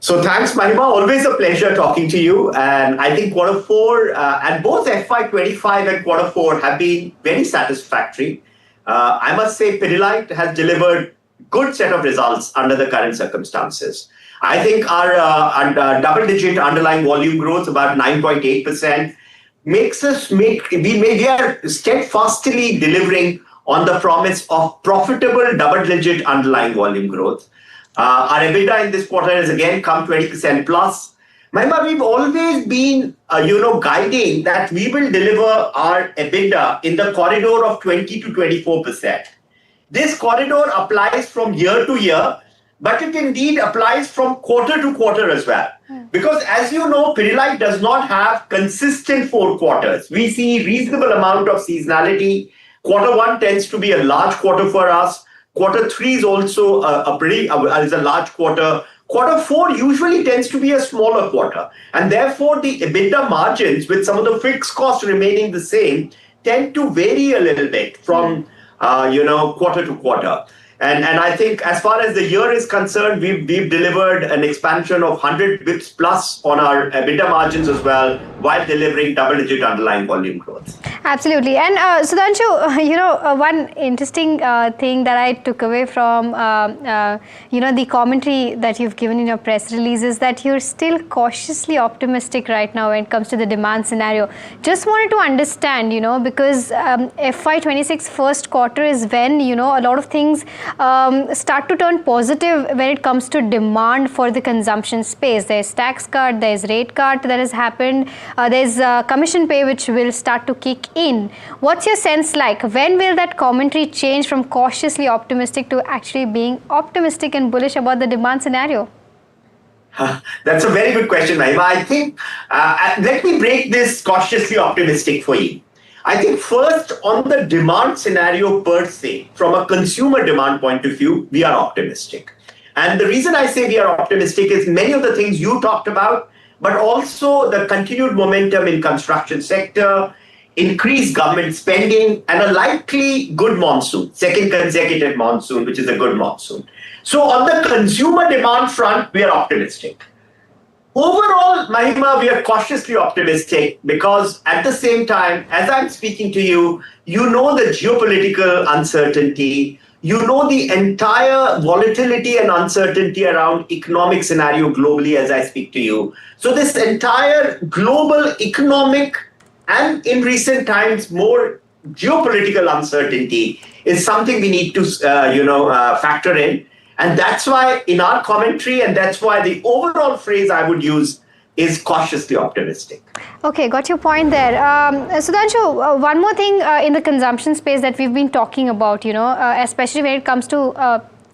So thanks, Mahima. Always a pleasure talking to you. And I think quarter four and both FY25 and quarter four have been very satisfactory. I must say Pidilite has delivered good set of results under the current circumstances. I think our double-digit underlying volume growth, about 9.8%, we are steadfastly delivering on the promise of profitable double-digit underlying volume growth. Our EBITDA in this quarter has again come 20% plus. Mahima, we've always been, guiding that we will deliver our EBITDA in the corridor of 20 to 24%. This corridor applies from year to year, but it indeed applies from quarter to quarter as well. Because as you know, Pidilite does not have consistent 4 quarters. We see reasonable amount of seasonality. Quarter one tends to be a large quarter for us. Quarter three is also is a large quarter. Quarter four usually tends to be a smaller quarter. And therefore, the EBITDA margins, with some of the fixed costs remaining the same, tend to vary a little bit from, quarter to quarter. And I think as far as the year is concerned, we've delivered an expansion of 100 bips plus on our EBITDA margins as well, while delivering double-digit underlying volume growth. Absolutely. And Sudhanshu, one interesting thing that I took away from, the commentary that you've given in your press release is that you're still cautiously optimistic right now when it comes to the demand scenario. Just wanted to understand, because FY26 first quarter is when, a lot of things start to turn positive when it comes to demand for the consumption space. There's tax cut, there's rate cut that has happened, there's commission pay which will start to kick in. What's your sense like? When will that commentary change from cautiously optimistic to actually being optimistic and bullish about the demand scenario? That's a very good question, Mahima. I think, let me break this cautiously optimistic for you. I think first on the demand scenario per se, from a consumer demand point of view, we are optimistic. And the reason I say we are optimistic is many of the things you talked about, but also the continued momentum in construction sector, increased government spending, and a likely good monsoon, second consecutive monsoon, which is a good monsoon. So on the consumer demand front, we are optimistic. Overall, Mahima, we are cautiously optimistic because at the same time, as I'm speaking to you, you know the geopolitical uncertainty, you know the entire volatility and uncertainty around economic scenario globally as I speak to you. So this entire global economic and in recent times more geopolitical uncertainty is something we need to factor in. And that's why in our commentary, and that's why the overall phrase I would use is cautiously optimistic. Okay, got your point there. Sudhanshu, one more thing in the consumption space that we've been talking about, especially when it comes to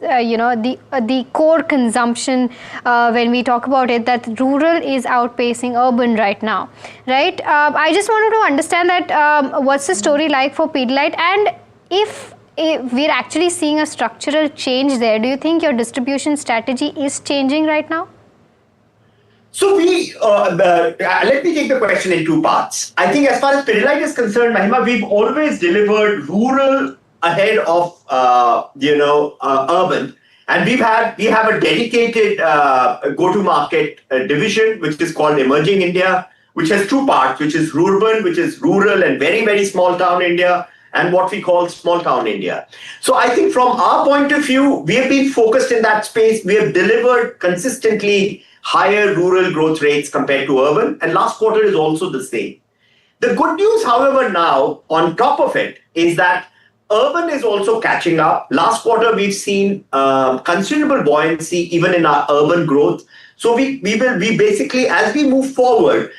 the core consumption, when we talk about it, that rural is outpacing urban right now, right? I just wanted to understand that what's the story like for Pidilite, and if we're actually seeing a structural change there, do you think your distribution strategy is changing right now? So let me take the question in 2 parts. I think as far as Pidilite is concerned, Mahima, we've always delivered rural ahead of urban, and we have a dedicated go-to-market division which is called Emerging India, which has 2 parts, which is rural, which is rural and very, very small town India, and what we call small town India. So I think from our point of view, we have been focused in that space. We have delivered consistently higher rural growth rates compared to urban, and last quarter is also the same. The good news, however, now on top of it is that urban is also catching up. Last quarter, we've seen considerable buoyancy even in our urban growth. So we basically, as we move forward,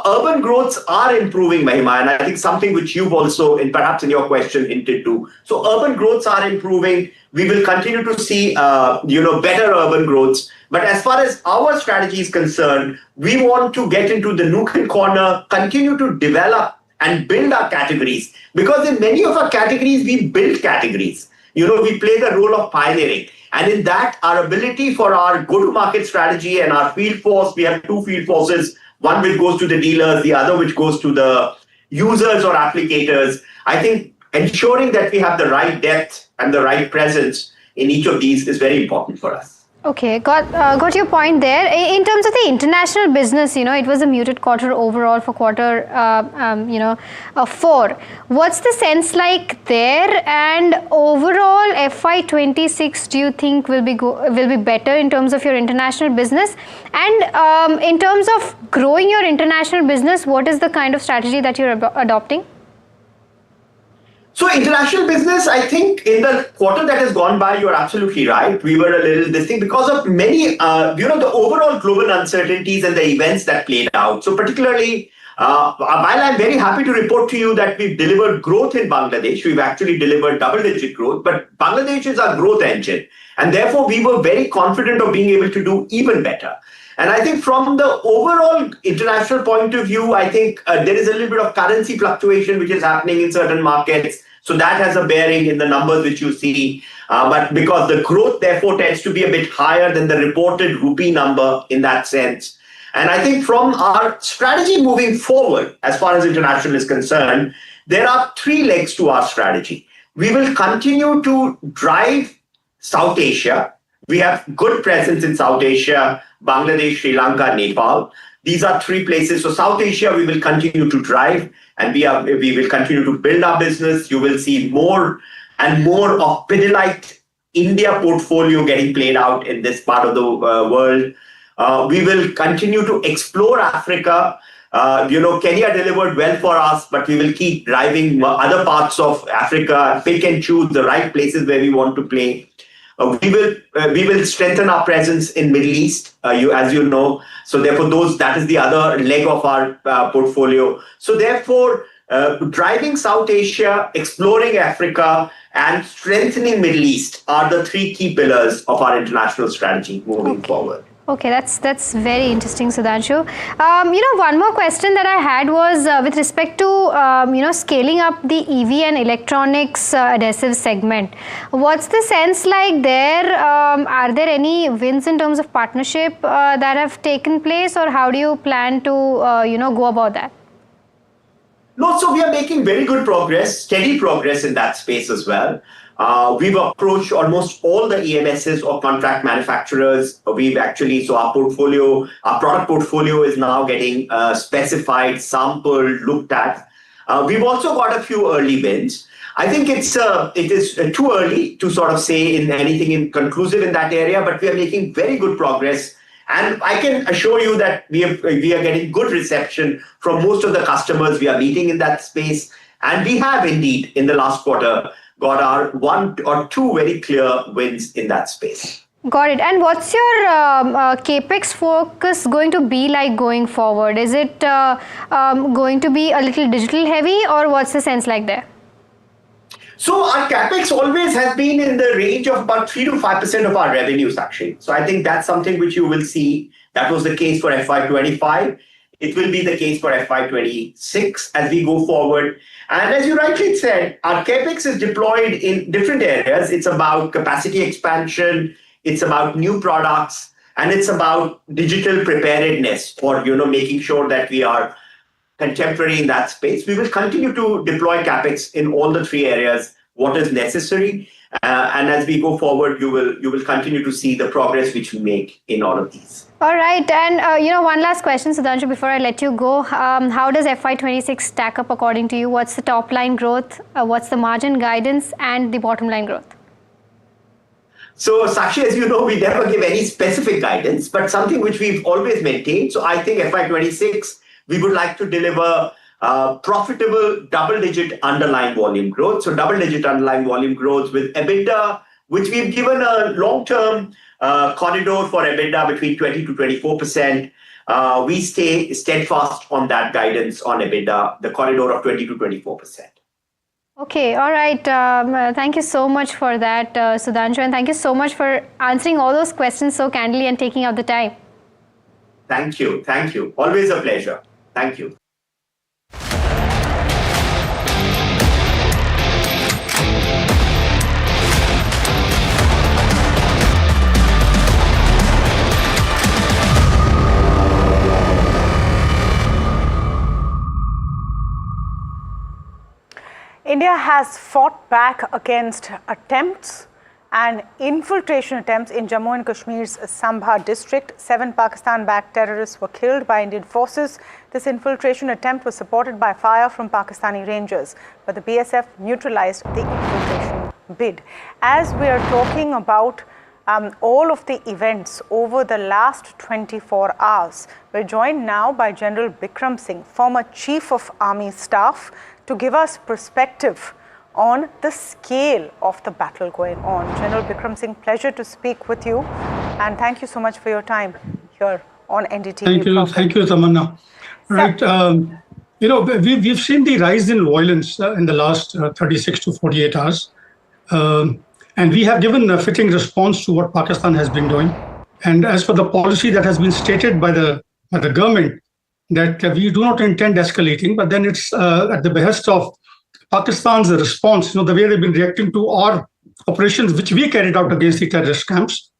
urban growths are improving, Mahima, and I think something which you've also, perhaps in your question, hinted to. So urban growths are improving. We will continue to see, better urban growths. But as far as our strategy is concerned, we want to get into the nook and corner, continue to develop and build our categories. Because in many of our categories, we build categories. We play the role of pioneering. And in that, our ability for our go-to-market strategy and our field force, we have 2 field forces, one which goes to the dealers, the other which goes to the users or applicators. I think ensuring that we have the right depth and the right presence in each of these is very important for us. Okay, got your point there. In terms of the international business, it was a muted quarter overall for quarter, 4. What's the sense like there? And overall, FY26, do you think will be better in terms of your international business? And in terms of growing your international business, what is the kind of strategy that you're adopting? So international business, I think in the quarter that has gone by, you're absolutely right. We were a little this thing because of many, the overall global uncertainties and the events that played out. So particularly, while I'm very happy to report to you that we've delivered growth in Bangladesh, we've actually delivered double-digit growth, but Bangladesh is our growth engine. And therefore, we were very confident of being able to do even better. And I think from the overall international point of view, I think there is a little bit of currency fluctuation which is happening in certain markets. So that has a bearing in the numbers which you see. But because the growth, therefore, tends to be a bit higher than the reported rupee number in that sense. And I think from our strategy moving forward, as far as international is concerned, there are 3 legs to our strategy. We will continue to drive South Asia. We have good presence in South Asia, Bangladesh, Sri Lanka, Nepal. These are 3 places. So South Asia, we will continue to drive, and we will continue to build our business. You will see more and more of Pidilite India portfolio getting played out in this part of the world. We will continue to explore Africa. Kenya delivered well for us, but we will keep driving other parts of Africa, pick and choose the right places where we want to play. We will strengthen our presence in Middle East, as you know. So therefore, that is the other leg of our portfolio. So therefore, driving South Asia, exploring Africa, and strengthening Middle East are the 3 key pillars of our international strategy moving forward. Okay, that's very interesting, Sudhanshu. One more question that I had was with respect to, scaling up the EV and electronics adhesive segment. What's the sense like there? Are there any wins in terms of partnership that have taken place, or how do you plan to, go about that? No, so we are making very good progress, steady progress in that space as well. We've approached almost all the EMSs or contract manufacturers. So our product portfolio is now getting specified, sampled, looked at. We've also got a few early wins. I think it is too early to sort of say anything conclusive in that area, but we are making very good progress. And I can assure you that we are getting good reception from most of the customers we are meeting in that space. And we have indeed, in the last quarter, got our 1 or 2 very clear wins in that space. Got it. And what's your capex focus going to be like going forward? Is it going to be a little digital heavy, or what's the sense like there? So our capex always has been in the range of about 3 to 5% of our revenues, actually. So I think that's something which you will see. That was the case for FY25. It will be the case for FY26 as we go forward. And as you rightly said, our capex is deployed in different areas. It's about capacity expansion, it's about new products, and it's about digital preparedness for making sure that we are contemporary in that space. We will continue to deploy capex in all the 3 areas, what is necessary. And as we go forward, you will continue to see the progress which we make in all of these. All right. And, one last question, Sudhanshu, before I let you go. How does FY26 stack up according to you? What's the top line growth? What's the margin guidance and the bottom line growth? So, Sakshi, as you know, we never give any specific guidance, but something which we've always maintained. So I think FY26, we would like to deliver profitable double-digit underlying volume growth. So double-digit underlying volume growth with EBITDA, which we've given a long-term corridor for EBITDA between 20 to 24%. We stay steadfast on that guidance on EBITDA, the corridor of 20 to 24%. Okay, all right. Thank you so much for that, Sudhanshu, and thank you so much for answering all those questions so candidly and taking out the time. Thank you. Thank you. Always a pleasure. Thank you. India has fought back against attempts and infiltration attempts in Jammu and Kashmir's Sambha district. 7 Pakistan-backed terrorists were killed by Indian forces. This infiltration attempt was supported by fire from Pakistani rangers, but the BSF neutralized the infiltration bid. As we are talking about all of the events over the last 24 hours, we're joined now by General Bikram Singh, former Chief of Army Staff, to give us perspective on the scale of the battle going on. General Bikram Singh, pleasure to speak with you, and thank you so much for your time here on NDTV. Thank you, Tamanna. Right, we've seen the rise in violence in the last 36 to 48 hours, and we have given a fitting response to what Pakistan has been doing. And as for the policy that has been stated by the government, that we do not intend escalating, but then it's at the behest of Pakistan's response, the way they've been reacting to our operations, which we carried out against the terrorist camps.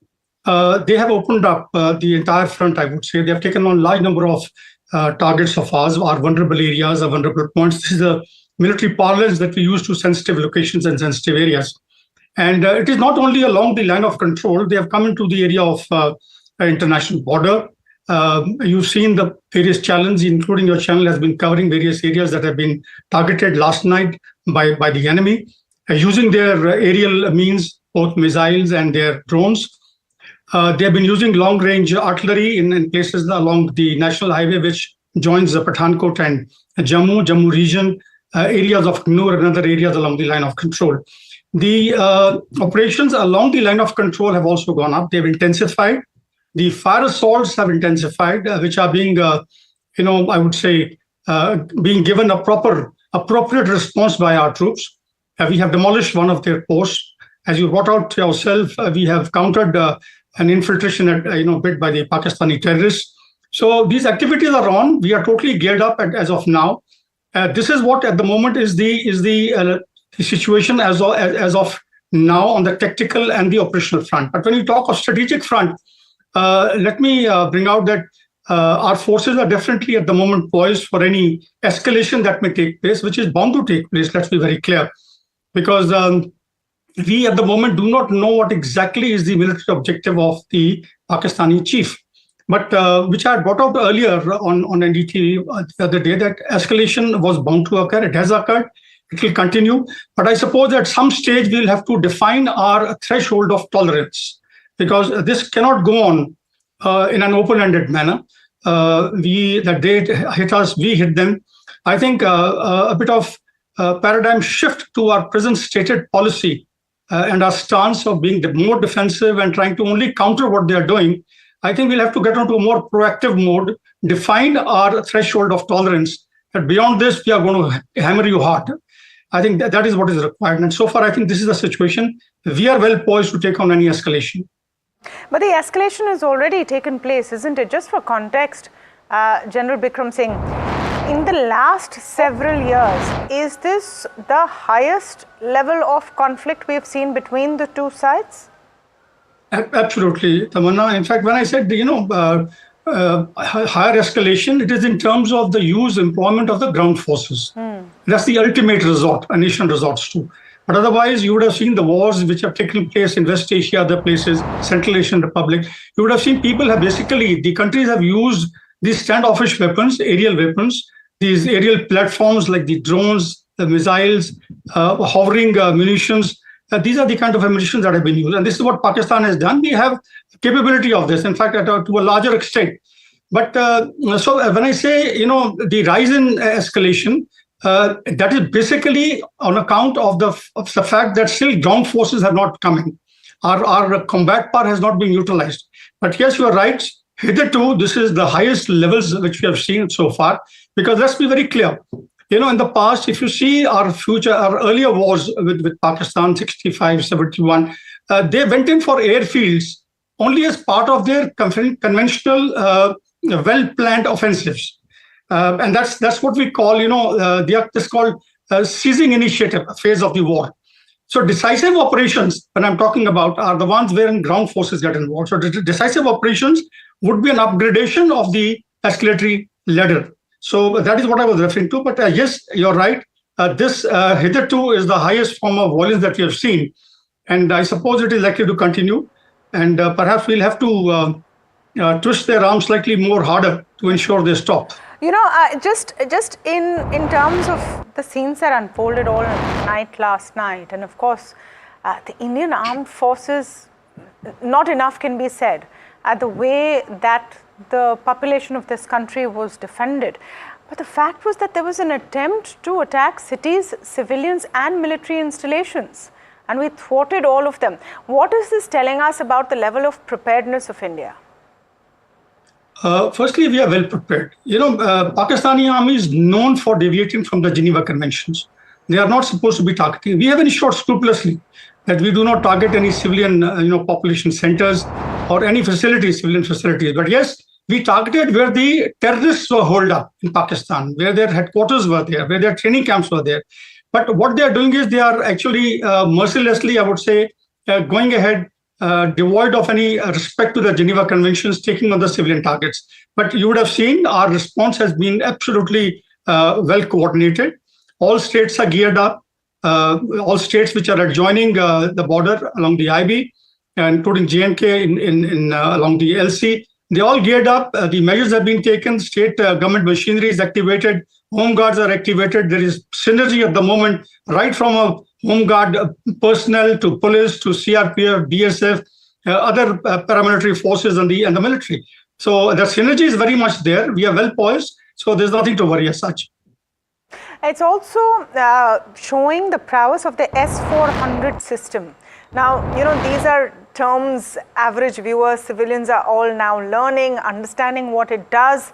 They have opened up the entire front, I would say. They have taken on a large number of targets of ours, our vulnerable areas, our vulnerable points. This is a military parlance that we use to sensitive locations and sensitive areas. And it is not only along the line of control, they have come into the area of international border. You've seen the various challenges, including your channel has been covering various areas that have been targeted last night by the enemy, using their aerial means, both missiles and their drones. They have been using long-range artillery in places along the national highway, which joins Pathankot and Jammu region, areas of Kannur and other areas along the line of control. The operations along the line of control have also gone up. They've intensified. The fire assaults have intensified, which are being, I would say, being given a appropriate response by our troops. We have demolished one of their posts. As you brought out yourself, we have countered an infiltration bid by the Pakistani terrorists. So these activities are on. We are totally geared up as of now. This is what at the moment is the situation as of now on the tactical and the operational front. But when you talk of strategic front, let me bring out that our forces are definitely at the moment poised for any escalation that may take place, which is bound to take place, let's be very clear. Because we at the moment do not know what exactly is the military objective of the Pakistani chief. But which I brought out earlier on NDTV the other day, that escalation was bound to occur. It has occurred. It will continue. But I suppose at some stage we'll have to define our threshold of tolerance, because this cannot go on in an open-ended manner. That they hit us, we hit them. I think a bit of paradigm shift to our present stated policy and our stance of being more defensive and trying to only counter what they are doing. I think we'll have to get onto a more proactive mode, define our threshold of tolerance, that beyond this, we are going to hammer you hard. I think that is what is required. And so far, I think this is the situation. We are well poised to take on any escalation. But the escalation has already taken place, isn't it? Just for context, General Bikram Singh, in the last several years, is this the highest level of conflict we've seen between the two sides? Absolutely, Tamanna. In fact, when I said, higher escalation, it is in terms of the employment of the ground forces. That's the ultimate resort a nation resorts to. But otherwise, you would have seen the wars which have taken place in West Asia, other places, Central Asian Republic. You would have seen the countries have used these standoffish weapons, aerial weapons, these aerial platforms like the drones, the missiles, hovering munitions. These are the kind of ammunitions that have been used. And this is what Pakistan has done. We have capability of this, in fact, to a larger extent. But so when I say, the rise in escalation, that is basically on account of the fact that still ground forces have not come in. Our combat power has not been utilized. But yes, you are right. Hitherto, this is the highest levels which we have seen so far. Because let's be very clear. In the past, if you see our earlier wars with Pakistan, 65, 71, they went in for airfields only as part of their conventional, well-planned offensives. And that's what we call, this called seizing initiative phase of the war. So decisive operations, when I'm talking about, are the ones wherein ground forces get involved. So decisive operations would be an upgradation of the escalatory ladder. So that is what I was referring to. But yes, you're right. this hitherto is the highest form of violence that we have seen. And I suppose it is likely to continue. And perhaps we'll have to twist their arms slightly more harder to ensure they stop. You know, just in terms of the scenes that unfolded all night last night, and of course, the Indian Armed Forces, not enough can be said at the way that the population of this country was defended. But the fact was that there was an attempt to attack cities, civilians and military installations, and we thwarted all of them. What is this telling us about the level of preparedness of India? Firstly, we are well prepared. You know, Pakistani army is known for deviating from the Geneva Conventions. They are not supposed to be targeting. We have ensured scrupulously that we do not target any civilian, population centers or any facilities, civilian facilities. But yes, we targeted where the terrorists were holed up in Pakistan, where their headquarters were there, where their training camps were there. But what they are doing is they are actually mercilessly, I would say, going ahead, devoid of any respect to the Geneva Conventions, taking on the civilian targets. But you would have seen our response has been absolutely well coordinated. All states are geared up. All states which are adjoining the border along the IB, including J&K along the LC, they all geared up. The measures have been taken. State government machinery is activated. Home guards are activated. There is synergy at the moment, right from a home guard personnel to police to CRPF, BSF, other paramilitary forces and the military. So the synergy is very much there. We are well poised. So there's nothing to worry as such. It's also showing the prowess of the S-400 system. Now, these are terms average viewers, civilians are all now learning, understanding what it does.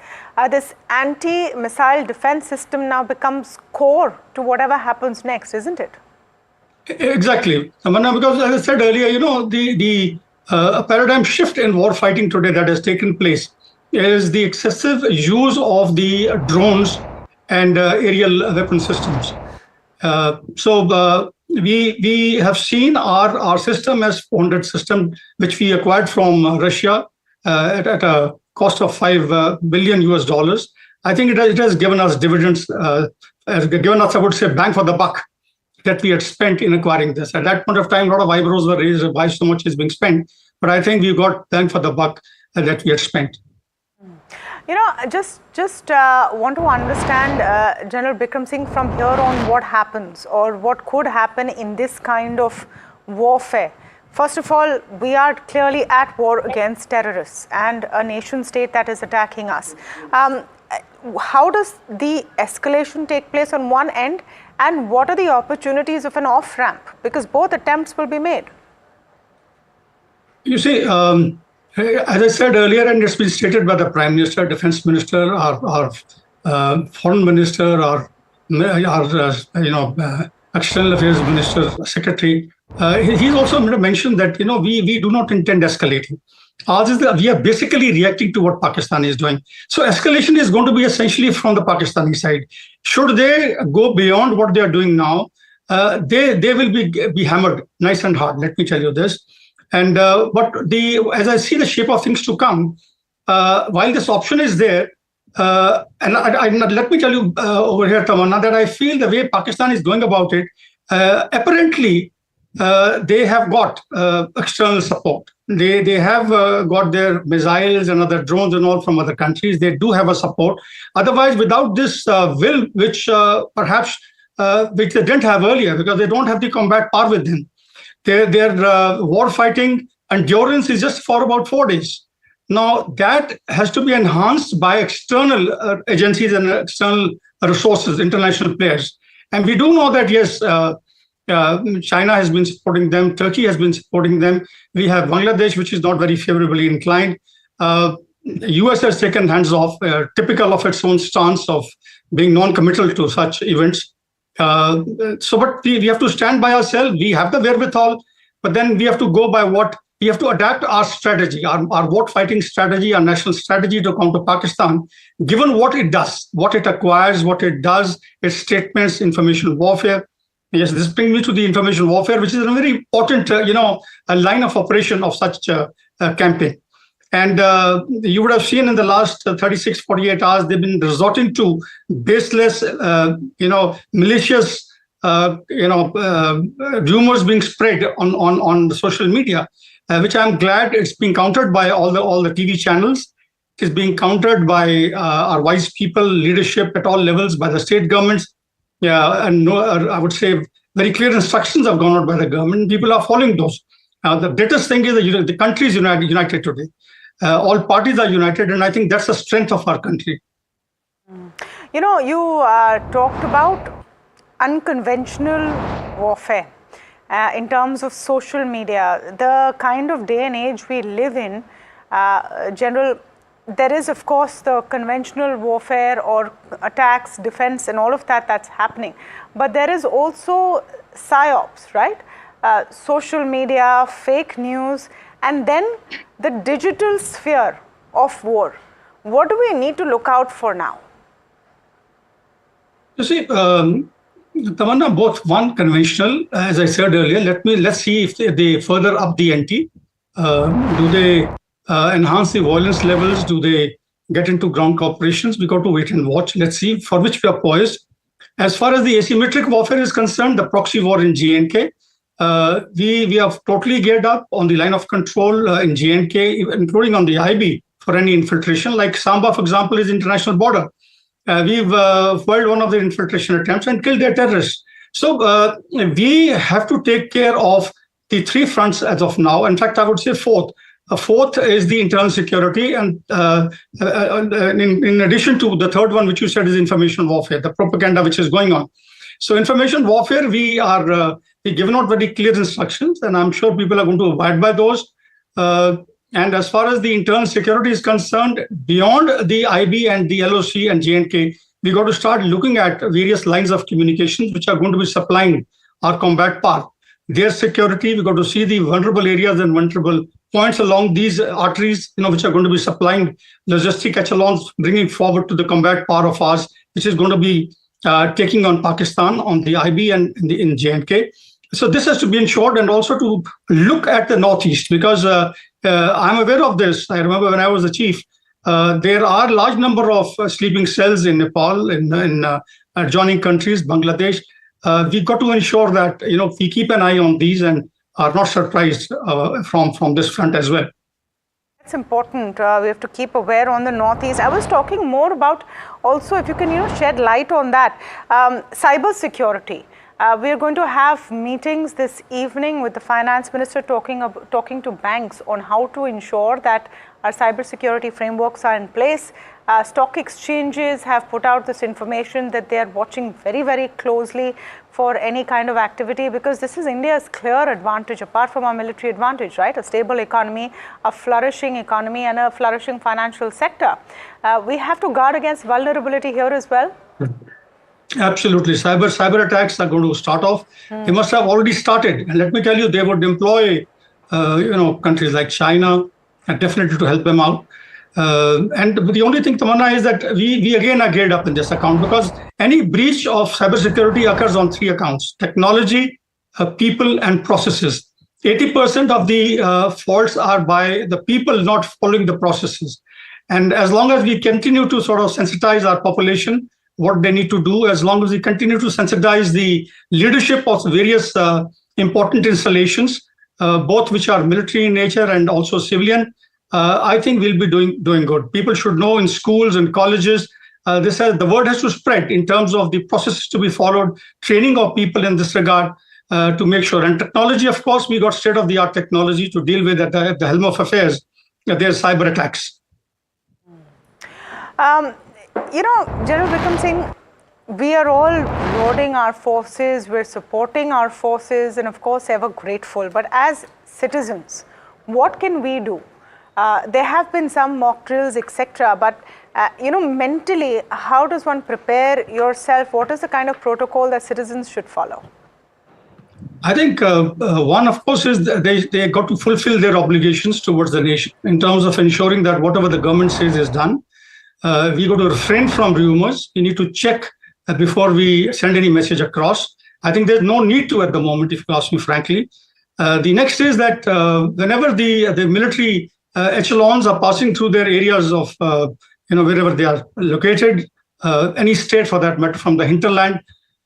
This anti-missile defense system now becomes core to whatever happens next, isn't it? Exactly. Because as I said earlier, the paradigm shift in war fighting today that has taken place is the excessive use of the drones and aerial weapon systems. We have seen our system as 400 system, which we acquired from Russia at a cost of $5 billion US. I think it has given us dividends, has given us, I would say, bang for the buck that we had spent in acquiring this. At that point of time, a lot of eyebrows were raised why so much is being spent. But I think we got bang for the buck that we had spent. Just want to understand, General Bikram Singh, from here on what happens or what could happen in this kind of warfare. First of all, we are clearly at war against terrorists and a nation state that is attacking us. How does the escalation take place on one end, and what are the opportunities of an off-ramp? Because both attempts will be made. You see, as I said earlier, and it's been stated by the Prime Minister, Defense Minister, our Foreign Minister, our External Affairs Minister, Secretary, he's also mentioned that we do not intend escalating. Ours is we are basically reacting to what Pakistan is doing. So escalation is going to be essentially from the Pakistani side. Should they go beyond what they are doing now, they will be hammered nice and hard. Let me tell you this. And as I see the shape of things to come, while this option is there, and let me tell you over here, Tamanna, that I feel the way Pakistan is going about it, apparently they have got external support. They have got their missiles and other drones and all from other countries. They do have a support. Otherwise, without this will, which perhaps which they didn't have earlier, because they don't have the combat power with them. Their war fighting endurance is just for about 4 days. Now that has to be enhanced by external agencies and external resources, international players. And we do know that, yes, China has been supporting them. Turkey has been supporting them. We have Bangladesh, which is not very favorably inclined. US has taken hands off, typical of its own stance of being non-committal to such events. But we have to stand by ourselves. We have the wherewithal, but then we have to go by what we have to adapt our strategy, our war fighting strategy, our national strategy to counter Pakistan, given what it does, what it acquires, what it does, its statements, information warfare. Yes, this brings me to the information warfare, which is a very important, a line of operation of such a campaign. And you would have seen in the last 36, 48 hours, they've been resorting to baseless, malicious, rumors being spread on the social media, which I'm glad it's being countered by all the TV channels. It's being countered by our wise people, leadership at all levels, by the state governments. Yeah, and I would say very clear instructions have gone out by the government. People are following those. The greatest thing is that the country is united today. All parties are united, and I think that's the strength of our country. You talked about unconventional warfare in terms of social media. The kind of day and age we live in, General, there is, of course, the conventional warfare or attacks, defense, and all of that's happening. But there is also psyops, right? Social media, fake news, and then the digital sphere of war. What do we need to look out for now? You see, Tamanna, both one conventional, as I said earlier. Let's see if they further up the ante. Do they enhance the violence levels? Do they get into ground operations? We got to wait and watch. Let's see, for which we are poised. As far as the asymmetric warfare is concerned, the proxy war in J&K, we have totally geared up on the line of control in J&K, including on the IB for any infiltration. Like Samba, for example, is international border. We've foiled one of the infiltration attempts and killed their terrorists. So we have to take care of the three fronts as of now. In fact, I would say fourth. Fourth is the internal security, and in addition to the third one, which you said is information warfare, the propaganda which is going on. So information warfare, we given out very clear instructions, and I'm sure people are going to abide by those. And as far as the internal security is concerned, beyond the IB and the LOC and J&K, we got to start looking at various lines of communications which are going to be supplying our combat power. Their security, we got to see the vulnerable areas and vulnerable points along these arteries, which are going to be supplying logistic echelons, bringing forward to the combat power of ours, which is going to be taking on Pakistan on the IB and in J&K. So this has to be ensured, and also to look at the Northeast, because I'm aware of this. I remember when I was the chief, there are a large number of sleeping cells in Nepal, in adjoining countries, Bangladesh. We've got to ensure that we keep an eye on these and are not surprised from this front as well. It's important. We have to keep aware on the Northeast. I was talking more about also, if you can shed light on that, cyber security. We are going to have meetings this evening with the finance minister talking to banks on how to ensure that our cybersecurity frameworks are in place. Stock exchanges have put out this information that they are watching very, very closely for any kind of activity, because this is India's clear advantage, apart from our military advantage, right? A stable economy, a flourishing economy, and a flourishing financial sector. We have to guard against vulnerability here as well. Absolutely. Cyber attacks are going to start off. They must have already started. And let me tell you, they would employ, countries like China, and definitely to help them out. And the only thing, Tamanna, is that we again are geared up in this account, because any breach of cybersecurity occurs on three accounts: technology, people, and processes. 80% of the faults are by the people not following the processes. And as long as we continue to sort of sensitize our population, what they need to do, as long as we continue to sensitize the leadership of various important installations, both which are military in nature and also civilian, I think we'll be doing good. People should know in schools and colleges. The word has to spread in terms of the processes to be followed, training of people in this regard to make sure. And technology, of course, we got state-of-the-art technology to deal with at the helm of affairs. There's cyber attacks. General Vikram Singh, we are all lauding our forces, we're supporting our forces, and of course ever grateful. But as citizens, what can we do? There have been some mock drills, etc. But mentally, how does one prepare yourself? What is the kind of protocol that citizens should follow? I think one, of course, is they got to fulfill their obligations towards the nation in terms of ensuring that whatever the government says is done. We got to refrain from rumors. We need to check before we send any message across. I think there's no need to at the moment, if you ask me frankly. The next is that whenever the military echelons are passing through their areas of, wherever they are located, any state for that matter, from the hinterland,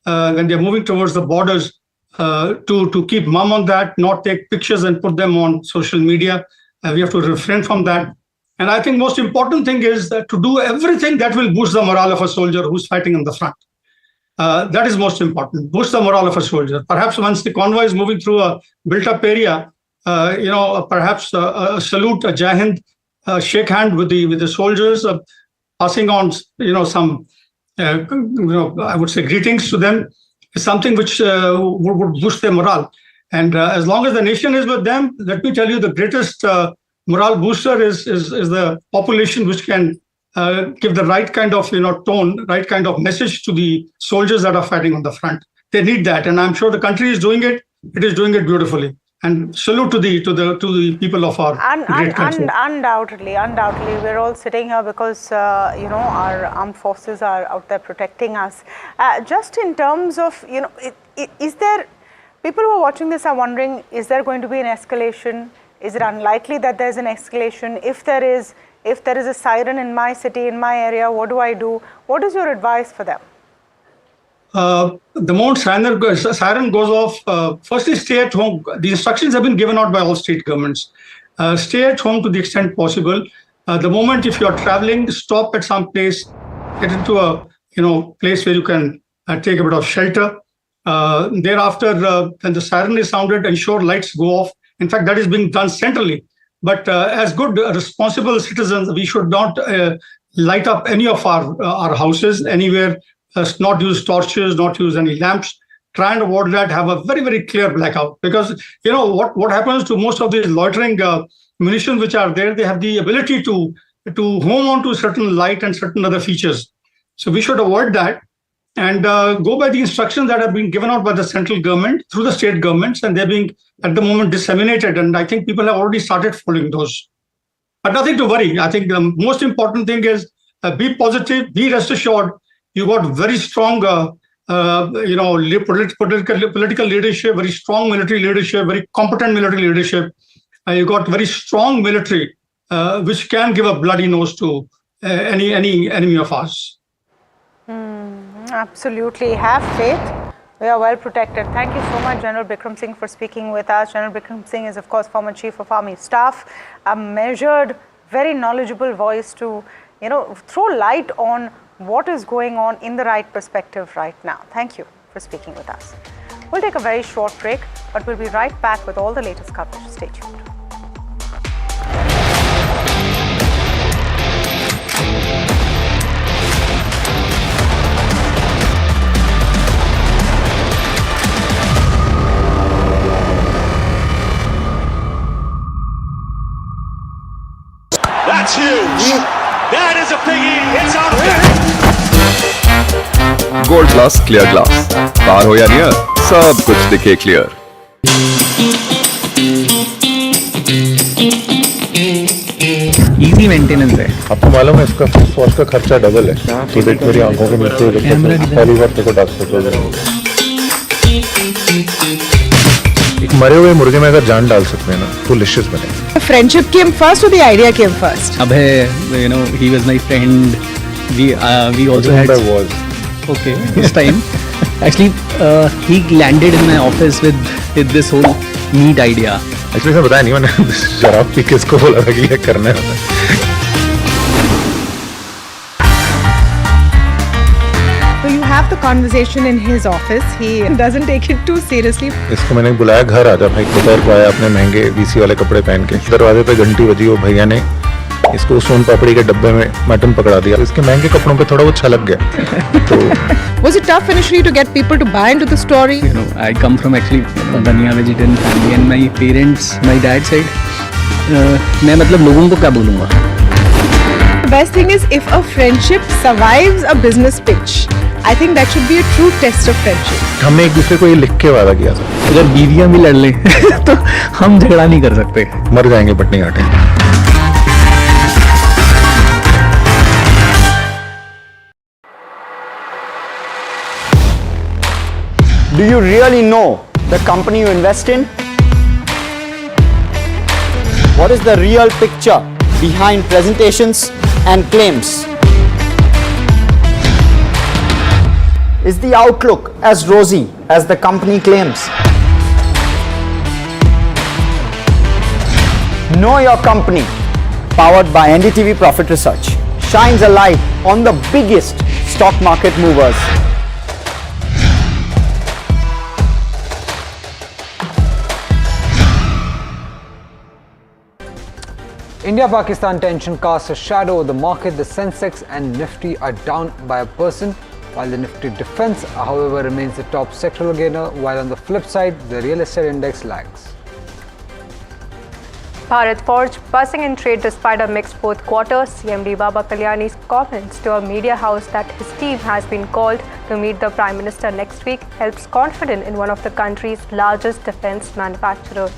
when they're moving towards the borders, to keep mum on that, not take pictures and put them on social media. We have to refrain from that. And I think most important thing is that to do everything that will boost the morale of a soldier who's fighting on the front. That is most important. Boost the morale of a soldier. Perhaps once the convoy is moving through a built-up area, perhaps a salute, a Jai Hind, shake hand with the soldiers, passing on, some, I would say, greetings to them, is something which would boost their morale. And as long as the nation is with them, let me tell you, the greatest morale booster is the population, which can give the right kind of tone, right kind of message to the soldiers that are fighting on the front. They need that, and I'm sure the country is doing it. It is doing it beautifully. And salute to the people of our great country. Undoubtedly, we're all sitting here because our armed forces are out there protecting us. Just in terms of is there, people who are watching this are wondering, is there going to be an escalation? Is it unlikely that there's an escalation? If there is a siren in my city, in my area, what do I do? What is your advice for them? The moment siren goes off, firstly stay at home. The instructions have been given out by all state governments. Stay at home to the extent possible. The moment if you are traveling, stop at some place, get into a place where you can take a bit of shelter. Thereafter, when the siren is sounded, ensure lights go off. In fact, that is being done centrally. But as good responsible citizens, we should not light up any of our houses anywhere. Not use torches, not use any lamps. Try and avoid that. Have a very, very clear blackout, because what happens to most of these loitering munitions which are there, they have the ability to home on to certain light and certain other features. So we should avoid that and go by the instructions that have been given out by the central government through the state governments, and they're being at the moment disseminated. And I think people have already started following those. But nothing to worry. I think the most important thing is be positive, be rest assured. You got very strong, political leadership, very strong military leadership, very competent military leadership. You got very strong military, which can give a bloody nose to any enemy of ours. Absolutely, have faith. We are well protected. Thank you so much, General Bikram Singh, for speaking with us. General Bikram Singh is, of course, former Chief of Army Staff, a measured, very knowledgeable voice to, throw light on what is going on in the right perspective right now. Thank you for speaking with us. We'll take a very short break, but we'll be right back with all the latest coverage. Stay tuned. That's huge. That is a biggie. It's out of there. Gold plus clear glass, पार हो या near, सब कुछ दिखे clear. Easy maintenance है। आपको मालूम है इसका फेस वॉश का खर्चा डबल है। तो देख मेरी आंखों के नीचे पहली बार देखो डार्क सर्कल। एक मरे हुए मुर्गे में अगर जान डाल सकते हैं ना, तो लिशियस बनेगा। Friendship came first or the idea came first? Abhay, he was my friend. We also had. Okay, this time. Actually, he landed in my office with this whole neat idea. Actually, मैं बताया नहीं, मैंने शराब P के इसको बोला था कि ये करना है। So you have the conversation in his office. He doesn't take it too seriously. इसको मैंने बुलाया, घर आजा भाई, दोपहर को आया अपने महंगे वीसी वाले कपड़े पहन के। दरवाजे पे घंटी बजी, वो भैया ने इसको सोन पापड़ी के डब्बे में मटन पकड़ा दिया। इसके महंगे कपड़ों पे थोड़ा वो छलक गया। तो Was it tough initially to get people to buy into the story? I come from actually Dania vegetarian family, and my parents, my dad said, मैं मतलब लोगों को क्या बोलूँगा? The best thing is if a friendship survives a business pitch, I think that should be a true test of friendship. हमने एक दूसरे को ये लिख के वादा किया था, अगर बीवियां भी लड़ लें तो हम झगड़ा नहीं कर सकते, मर जाएंगे बटनी घाटे। Do you really know the company you invest in? What is the real picture behind presentations and claims? Is the outlook as rosy as the company claims? Know Your Company, powered by NDTV Profit Research, shines a light on the biggest stock market movers. India-Pakistan tension casts a shadow over the market. The Sensex and Nifty are down by 1%, while the Nifty Defence, however, remains the top sectoral gainer, while on the flip side, the real estate index lags. Bharat Forge buzzing in trade despite a mixed fourth quarter. CMD Baba Kalyani's comments to a media house that his team has been called to meet the Prime Minister next week helps confidence in one of the country's largest defence manufacturer.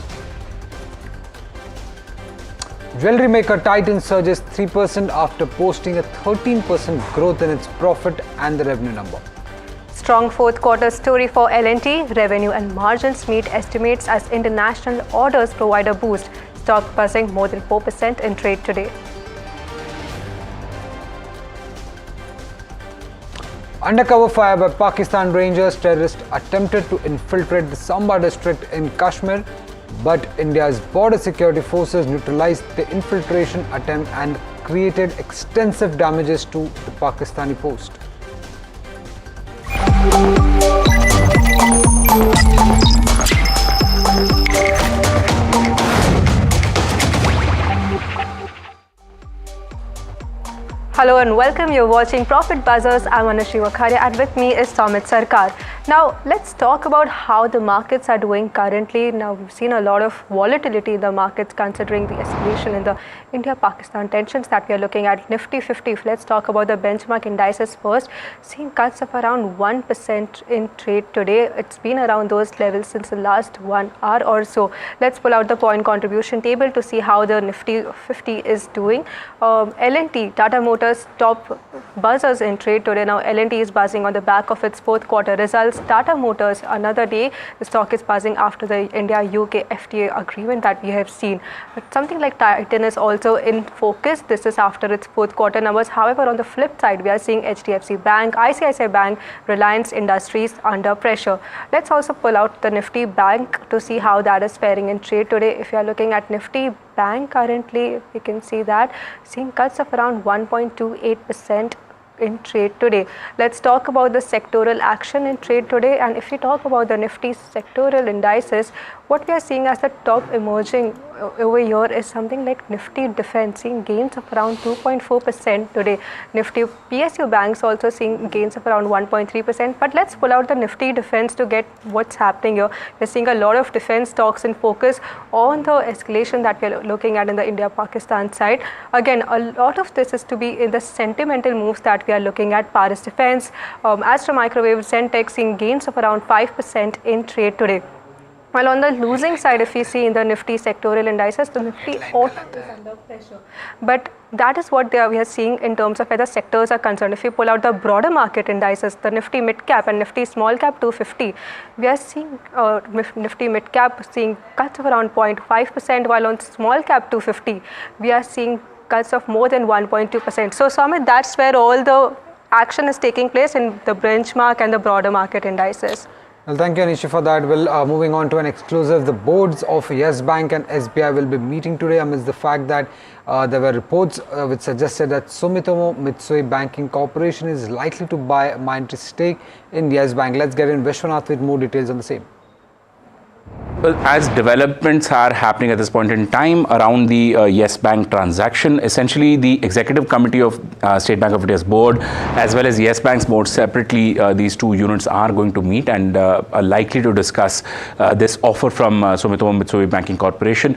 Jewelry maker Titan surges 3% after posting a 13% growth in its profit and the revenue number. Strong fourth quarter story for L&T. Revenue and margins meet estimates as international orders provide a boost. Stock buzzing more than 4% in trade today. Undercover fire by Pakistan Rangers. Terrorists attempted to infiltrate the Samba district in Kashmir, but India's border security forces neutralized the infiltration attempt and created extensive damages to the Pakistani post. Hello and welcome. You're watching Profit Buzzers. I'm Anushree Wakharia and with me is Somit Sarkar. Now, let's talk about how the markets are doing currently. Now, we've seen a lot of volatility in the markets considering the escalation in the India-Pakistan tensions that we are looking at. Nifty 50, let's talk about the benchmark indices first. Seeing cuts of around 1% in trade today. It's been around those levels since the last 1 hour or so. Let's pull out the point contribution table to see how the Nifty 50 is doing. L&T, Tata Motors, top buzzers in trade today. Now, L&T is buzzing on the back of its fourth quarter results. Tata Motors, another day, the stock is buzzing after the India-UK FTA agreement that we have seen. But something like Titan is also in focus. This is after its fourth quarter numbers. However, on the flip side, we are seeing HDFC Bank, ICICI Bank, Reliance Industries under pressure. Let's also pull out the Nifty Bank to see how that is faring in trade today. If you are looking at Nifty Bank currently, we can see that seeing cuts of around 1.28% in trade today. Let's talk about the sectoral action in trade today, and if we talk about the Nifty sectoral indices, what we are seeing as the top emerging over here is something like Nifty Defence seeing gains of around 2.4% today. Nifty PSU banks also seeing gains of around 1.3%. But let's pull out the Nifty Defence to get what's happening here. We're seeing a lot of defence stocks in focus on the escalation that we're looking at in the India-Pakistan side. Again, a lot of this is to be in the sentimental moves that we are looking at. Paris Defence, Astra Microwave, Zentex seeing gains of around 5% in trade today. While on the losing side, if we see in the Nifty sectoral indices, the Nifty auto is under pressure. But that is what we are seeing in terms of where the sectors are concerned. If you pull out the broader market indices, the Nifty Mid Cap and Nifty Small Cap 250, we are seeing Nifty Mid Cap seeing cuts of around 0.5%, while on Small Cap 250, we are seeing cuts of more than 1.2%. So, Samit, that's where all the action is taking place in the benchmark and the broader market indices. Well, thank you, Anishi, for that. Well, moving on to an exclusive, the boards of Yes Bank and SBI will be meeting today amidst the fact that there were reports which suggested that Sumitomo Mitsui Banking Corporation is likely to buy a minority stake in Yes Bank. Let's get in Vishwanath with more details on the same. Well, as developments are happening at this point in time around the Yes Bank transaction, essentially the Executive Committee of State Bank of India's board as well as Yes Bank's board separately, these two units are going to meet and are likely to discuss this offer from Sumitomo Mitsui Banking Corporation.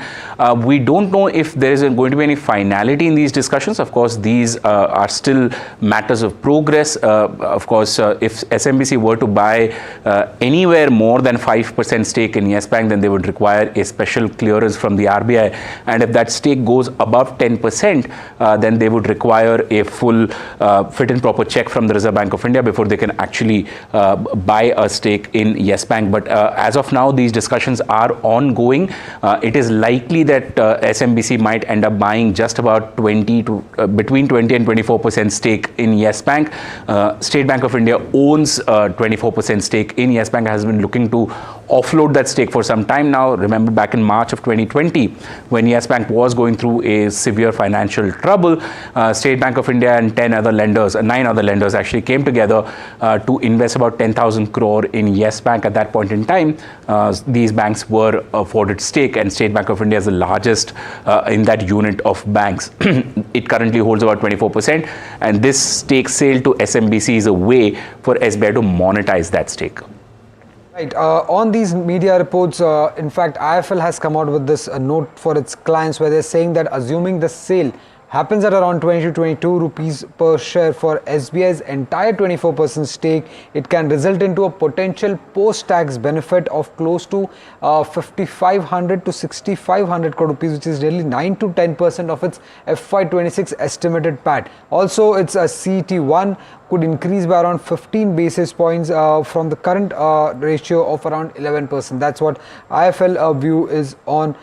We don't know if there is going to be any finality in these discussions. Of course, these are still matters of progress. Of course, if SMBC were to buy anywhere more than 5% stake in Yes Bank, then then they would require a special clearance from the RBI. And if that stake goes above 10%, then they would require a full fit and proper check from the Reserve Bank of India before they can actually buy a stake in Yes Bank. But as of now, these discussions are ongoing. It is likely that SMBC might end up buying just about between 20 and 24% stake in Yes Bank. State Bank of India owns 24% stake in Yes Bank, has been looking to offload that stake for some time now. Remember back in March of 2020, when Yes Bank was going through a severe financial trouble, State Bank of India and 9 other lenders actually came together to invest about 10,000 crore in Yes Bank. At that point in time, these banks were afforded stake, and State Bank of India is the largest in that unit of banks. It currently holds about 24%, and this stake sale to SMBC is a way for SBI to monetize that stake. Right. On these media reports, in fact, IIFL has come out with this note for its clients where they're saying that assuming the sale happens at around 20 to 22 rupees per share for SBI's entire 24% stake, it can result into a potential post-tax benefit of close to 5,500 to 6,500 crore rupees, which is nearly 9 to 10% of its FY26 estimated PAT. Also, its CET1 could increase by around 15 basis points from the current ratio of around 11%. That's what IIFL view is on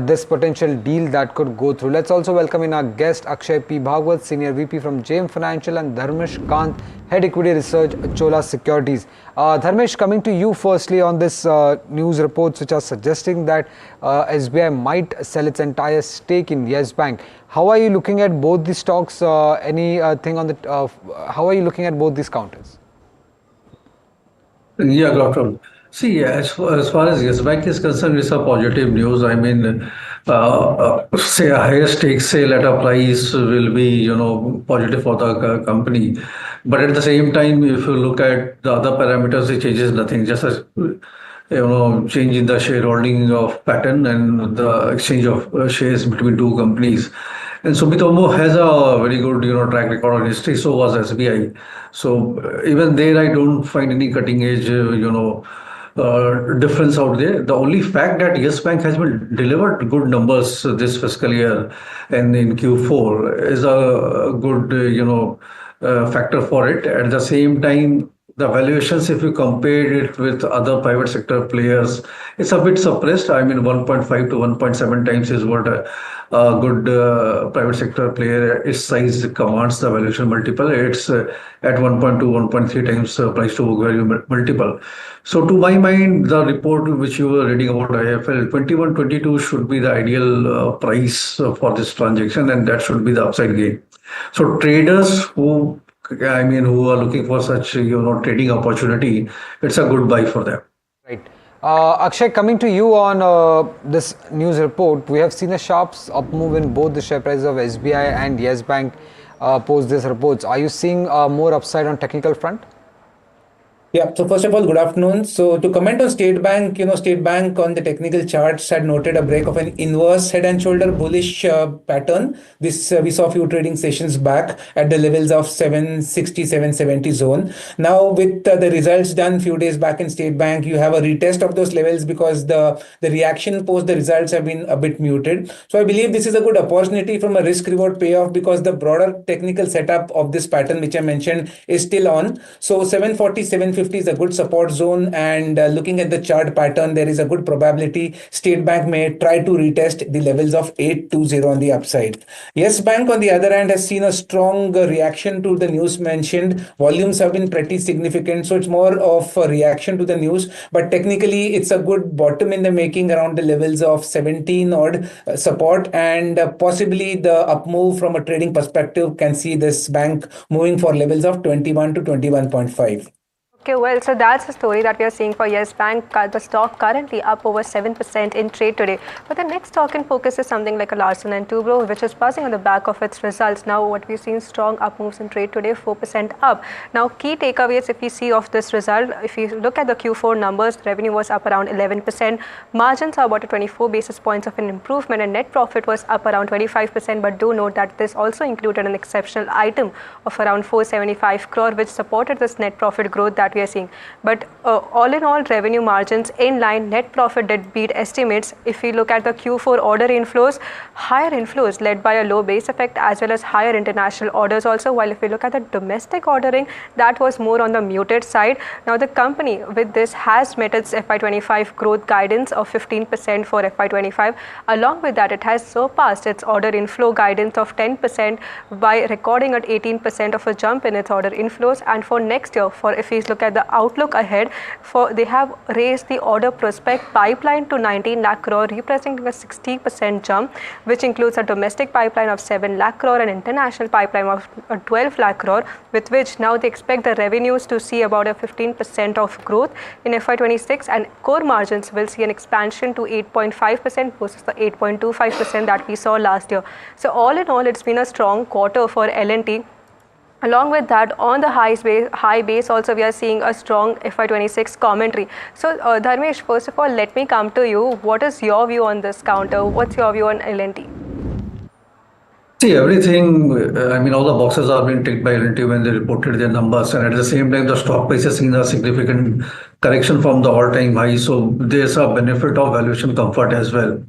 this potential deal that could go through. Let's also welcome in our guest Akshay P. Bhagwat, Senior VP from JM Financial, and Dharmesh Kant, Head Equity Research, Chola Securities. Dharmesh, coming to you firstly on this news reports which are suggesting that SBI might sell its entire stake in Yes Bank. How are you looking at both the stocks? Anything on the? How are you looking at both these counters? Yeah, Gautam. See, as far as Yes Bank is concerned, it's a positive news. I mean, say a higher stake sale at a price will be, positive for the company. But at the same time, if you look at the other parameters, it changes nothing. Just as change in the shareholding of pattern and the exchange of shares between two companies. And Sumitomo has a very good, track record on history. So was SBI. So even there, I don't find any cutting edge, difference out there. The only fact that Yes Bank has been delivered good numbers this fiscal year and in Q4 is a good, factor for it. At the same time, the valuations, if you compare it with other private sector players, it's a bit suppressed. I mean, 1.5 to 1.7 times is what a good private sector player, its size commands the valuation multiple. It's at 1.2, 1.3 times price to book value multiple. So to my mind, the report which you were reading about IIFL, 21, 22 should be the ideal price for this transaction, and that should be the upside gain. So traders who are looking for such, trading opportunity, it's a good buy for them. Right. Akshay, coming to you on this news report, we have seen a sharp up move in both the share prices of SBI and Yes Bank post these reports. Are you seeing more upside on technical front? Yeah, so first of all, good afternoon. So to comment on State Bank, State Bank on the technical charts had noted a break of an inverse head and shoulder bullish pattern. This we saw a few trading sessions back at the levels of 760, 770 zone. Now with the results done few days back in State Bank, you have a retest of those levels because the reaction post the results have been a bit muted. So I believe this is a good opportunity from a risk reward payoff because the broader technical setup of this pattern, which I mentioned, is still on. So 740, 750 is a good support zone, and looking at the chart pattern, there is a good probability State Bank may try to retest the levels of 820 on the upside. Yes Bank on the other hand has seen a strong reaction to the news mentioned. Volumes have been pretty significant, so it's more of a reaction to the news, but technically it's a good bottom in the making around the levels of 17 odd support, and possibly the up move from a trading perspective can see this bank moving for levels of 21 to 21.5. Okay, well, so that's the story that we are seeing for Yes Bank. The stock currently up over 7% in trade today. But the next stock in focus is something like a Larsen & Toubro, which is buzzing on the back of its results. Now, what we've seen strong up moves in trade today, 4% up. Now, key takeaways if we see of this result, if you look at the Q4 numbers, revenue was up around 11%. Margins are about 24 basis points of an improvement, and net profit was up around 25%. But do note that this also included an exceptional item of around 475 crore, which supported this net profit growth that that we are seeing. But all in all, revenue margins in line, net profit did beat estimates. If we look at the Q4 order inflows, higher inflows led by a low base effect as well as higher international orders also, while if we look at the domestic ordering, that was more on the muted side. Now the company with this has met its FY25 growth guidance of 15% for FY25. Along with that, it has surpassed its order inflow guidance of 10% by recording at 18% of a jump in its order inflows. And for next year, for if we look at the outlook ahead, they have raised the order prospect pipeline to 19 lakh crore, representing a 60% jump, which includes a domestic pipeline of 7 lakh crore and international pipeline of 12 lakh crore, with which now they expect the revenues to see about a 15% of growth in FY26, and core margins will see an expansion to 8.5% versus the 8.25% that we saw last year. So all in all, it's been a strong quarter for L&T. Along with that, on the high base also, we are seeing a strong FY26 commentary. So Dharmesh, first of all, let me come to you. What is your view on this counter? What's your view on L&T? See, everything, all the boxes are being ticked by L&T when they reported their numbers, and at the same time, the stock price has seen a significant correction from the all-time high. So there's a benefit of valuation comfort as well.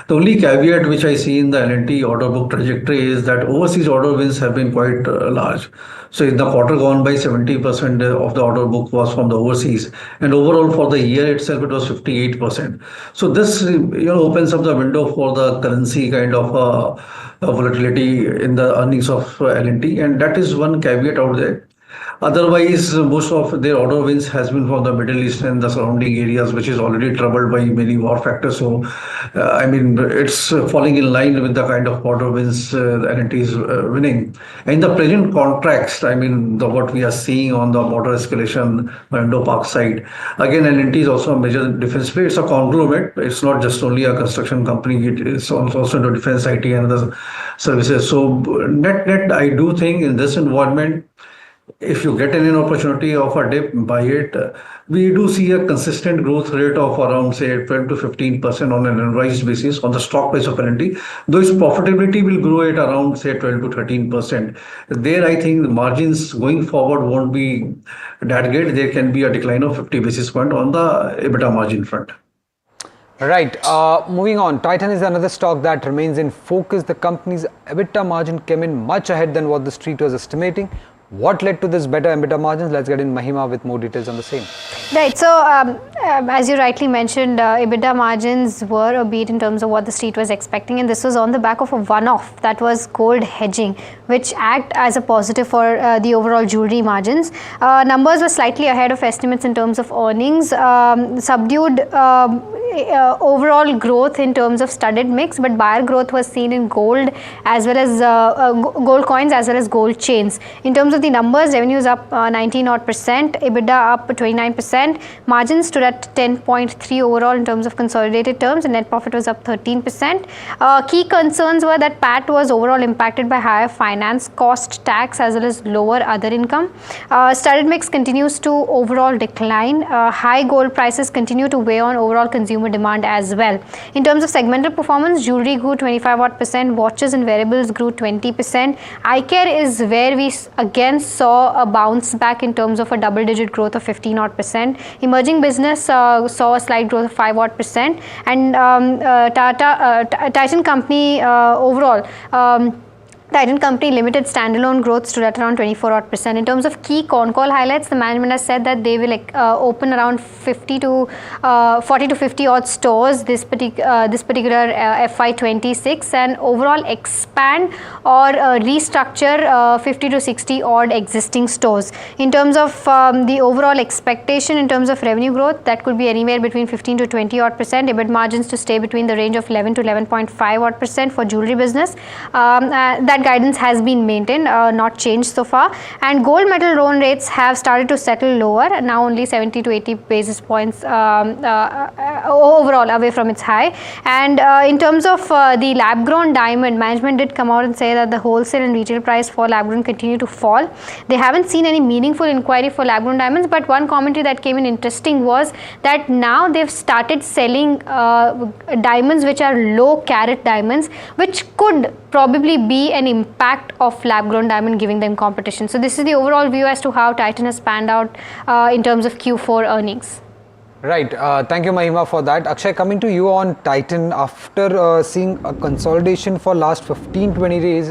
The only caveat which I see in the L&T order book trajectory is that overseas order wins have been quite large. So in the quarter gone by, 70% of the order book was from the overseas, and overall for the year itself, it was 58%. So this opens up the window for the currency kind of volatility in the earnings of L&T, and that is one caveat out there. Otherwise, most of their order wins has been from the Middle East and the surrounding areas, which is already troubled by many war factors. So, it's falling in line with the kind of order wins L&T is winning. And the present contracts, what we are seeing on the border escalation by Indo-Pak side, again, L&T is also a major defense player. It's a conglomerate. It's not just only a construction company. It is also into defense, IT, and other services. So, net, I do think in this environment, if you get an opportunity of a dip, buy it. We do see a consistent growth rate of around, say, 12 to 15% on an annualized basis on the stock price of L&T, though its profitability will grow at around, say, 12 to 13%. There, I think the margins going forward won't be that great. There can be a decline of 50 basis points on the EBITDA margin front. Right. Moving on, Titan is another stock that remains in focus. The company's EBITDA margin came in much ahead than what the street was estimating. What led to this better EBITDA margins? Let's get in Mahima with more details on the same. Right. So, as you rightly mentioned, EBITDA margins were a beat in terms of what the street was expecting, and this was on the back of a one-off, that was gold hedging, which act as a positive for the overall jewelry margins. Numbers were slightly ahead of estimates in terms of earnings, subdued overall growth in terms of studded mix, but buyer growth was seen in gold as well as gold coins as well as gold chains. In terms of the numbers, revenues up 19%, EBITDA up 29%, margins stood at 10.3 overall in terms of consolidated terms, and net profit was up 13%. Key concerns were that PAT was overall impacted by higher finance cost, tax as well as lower other income. Studded mix continues to overall decline. High gold prices continue to weigh on overall consumer demand as well. In terms of segmental performance, jewelry grew 25%, watches and wearables grew 20%. Eye care is where we again saw a bounce back in terms of a double-digit growth of 15%. Emerging business saw a slight growth of 5%, and Titan Company overall. Titan Company Limited standalone growth stood at around 24%. In terms of key con call highlights, the management has said that they will open around 40 to 50 odd stores this particular FY26, and overall expand or restructure 50 to 60 odd existing stores. In terms of the overall expectation in terms of revenue growth, that could be anywhere between 15 to 20 odd percent. EBIT margins to stay between the range of 11 to 11.5 odd percent for jewelry business. That guidance has been maintained, not changed so far, and gold metal loan rates have started to settle lower, now only 70 to 80 basis points overall away from its high. And in terms of the lab grown diamond, management did come out and say that the wholesale and retail price for lab grown continue to fall. They haven't seen any meaningful inquiry for lab grown diamonds, but one commentary that came in interesting was that now they've started selling diamonds which are low carat diamonds, which could probably be an impact of lab-grown diamond giving them competition. So this is the overall view as to how Titan has panned out in terms of Q4 earnings. Right. Thank you, Mahima, for that. Akshay, coming to you on Titan, after seeing a consolidation for last 15-20 days,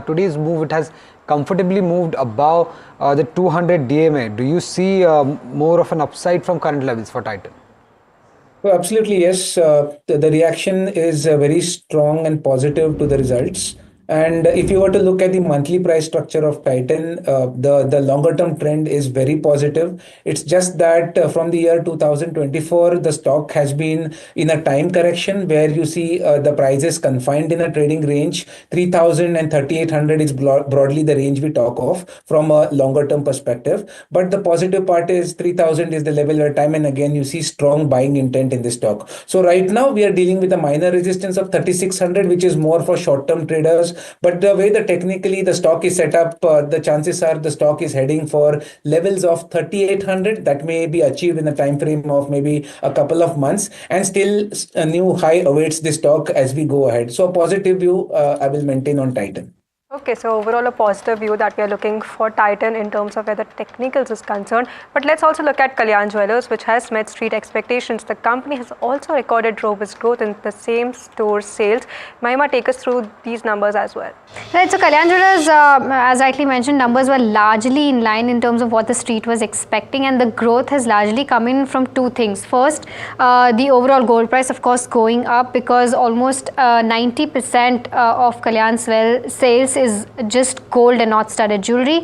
today's move, it has comfortably moved above the 200 DMA. Do you see more of an upside from current levels for Titan? So absolutely, yes. The reaction is very strong and positive to the results. And if you were to look at the monthly price structure of Titan, the longer term trend is very positive. It's just that from the year 2024, the stock has been in a time correction where you see the prices confined in a trading range. 3,000 and 3,800 is broadly the range we talk of from a longer term perspective. But the positive part is 3,000 is the level where time and again you see strong buying intent in the stock. So right now we are dealing with a minor resistance of 3,600, which is more for short term traders. But the way that technically the stock is set up, the chances are the stock is heading for levels of 3,800 that may be achieved in a time frame of maybe a couple of months, and still a new high awaits the stock as we go ahead. So a positive view I will maintain on Titan. Okay, so overall a positive view that we are looking for Titan in terms of where the technicals is concerned. But let's also look at Kalyan Jewellers, which has met street expectations. The company has also recorded robust growth in the same store sales. Mahima, take us through these numbers as well. Right, so Kalyan Jewellers, as rightly mentioned, numbers were largely in line in terms of what the street was expecting, and the growth has largely come in from two things. First, the overall gold price, of course, going up because almost 90% of Kalyan's sales is just gold and not studded jewelry.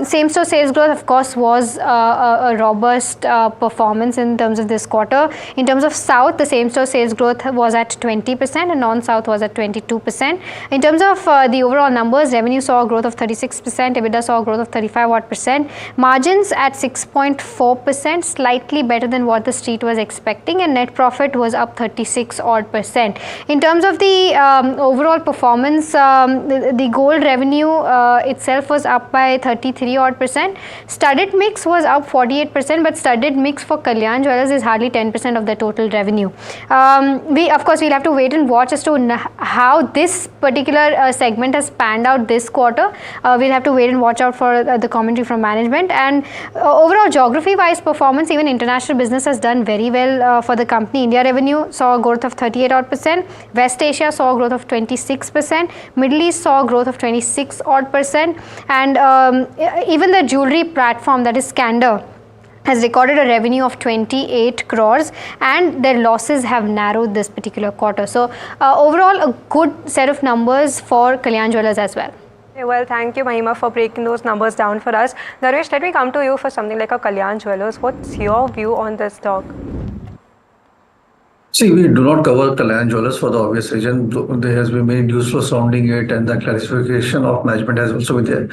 Same store sales growth, of course, was a robust performance in terms of this quarter. In terms of South, the same store sales growth was at 20% and non-South was at 22%. In terms of the overall numbers, revenue saw a growth of 36%, EBITDA saw a growth of 35%, margins at 6.4%, slightly better than what the street was expecting, and net profit was up 36%. In terms of the overall performance, the gold revenue itself was up by 33%. Studded mix was up 48%, but studded mix for Kalyan Jewellers is hardly 10% of the total revenue. We'll have to wait and watch as to how this particular segment has panned out this quarter. We'll have to wait and watch out for the commentary from management. And overall geography-wise performance, even international business has done very well for the company. India revenue saw a growth of 38%. West Asia saw a growth of 26%. Middle East saw a growth of 26%. And even the jewelry platform, that is Scandal, has recorded a revenue of 28 crores and their losses have narrowed this particular quarter. So overall, a good set of numbers for Kalyan Jewellers as well. Well, thank you, Mahima, for breaking those numbers down for us. Naresh, let me come to you for something like a Kalyan Jewellers. What's your view on this stock? See, we do not cover Kalyan Jewellers for the obvious reason. There has been many news for sounding it, and the clarification of management has also been there.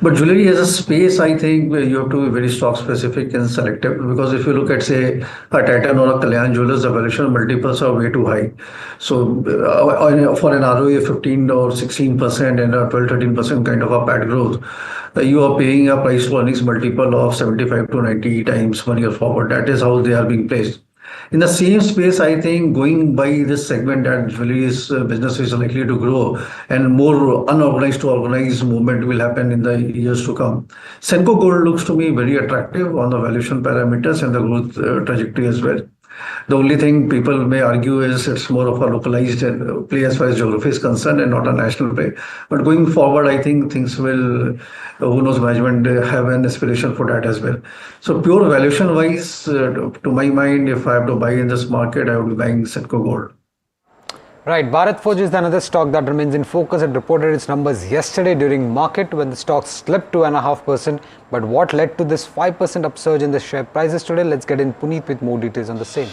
But jewelry as a space, I think you have to be very stock specific and selective, because if you look at, say, a Titan or a Kalyan Jewellers, the valuation multiples are way too high. So for an ROE of 15 or 16% and a 12-13% kind of a PAT growth, you are paying a price to earnings multiple of 75 to 90 times 1 year forward. That is how they are being placed. In the same space, I think going by this segment that jewelry's business is likely to grow and more unorganized to organized movement will happen in the years to come. Senco Gold looks to me very attractive on the valuation parameters and the growth trajectory as well. The only thing people may argue is it's more of a localized play as far as geography is concerned and not a national play. But going forward, I think things will, who knows, management have an aspiration for that as well. So pure valuation wise, to my mind, if I have to buy in this market, I would be buying Senco Gold. Right, Bharat Forge is another stock that remains in focus. It reported its numbers yesterday during market when the stock slipped 2.5%. But what led to this 5% upsurge in the share prices today? Let's get in Puneet with more details on the same.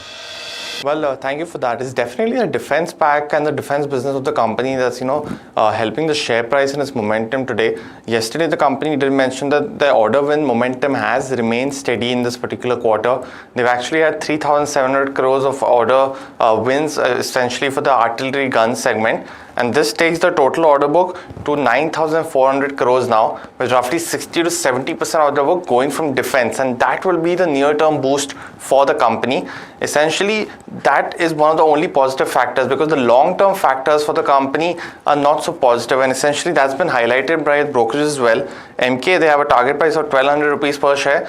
Well, thank you for that. It's definitely a defense pack and the defense business of the company that's, helping the share price and its momentum today. Yesterday, the company did mention that the order win momentum has remained steady in this particular quarter. They've actually had 3,700 crores of order wins, essentially for the artillery gun segment. And this takes the total order book to 9,400 crores now, with roughly 60 to 70% order book going from defense, and that will be the near-term boost for the company. Essentially, that is one of the only positive factors, because the long-term factors for the company are not so positive, and essentially that's been highlighted by brokerages as well. MK, they have a target price of 1,200 rupees per share.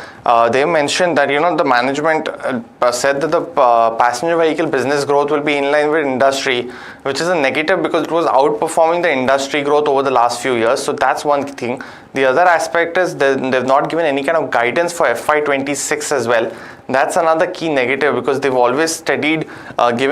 They mentioned that, the management said that the passenger vehicle business growth will be in line with industry, which is a negative because it was outperforming the industry growth over the last few years. So that's one thing. The other aspect is they've not given any kind of guidance for FY26 as well. That's another key negative, because they've always given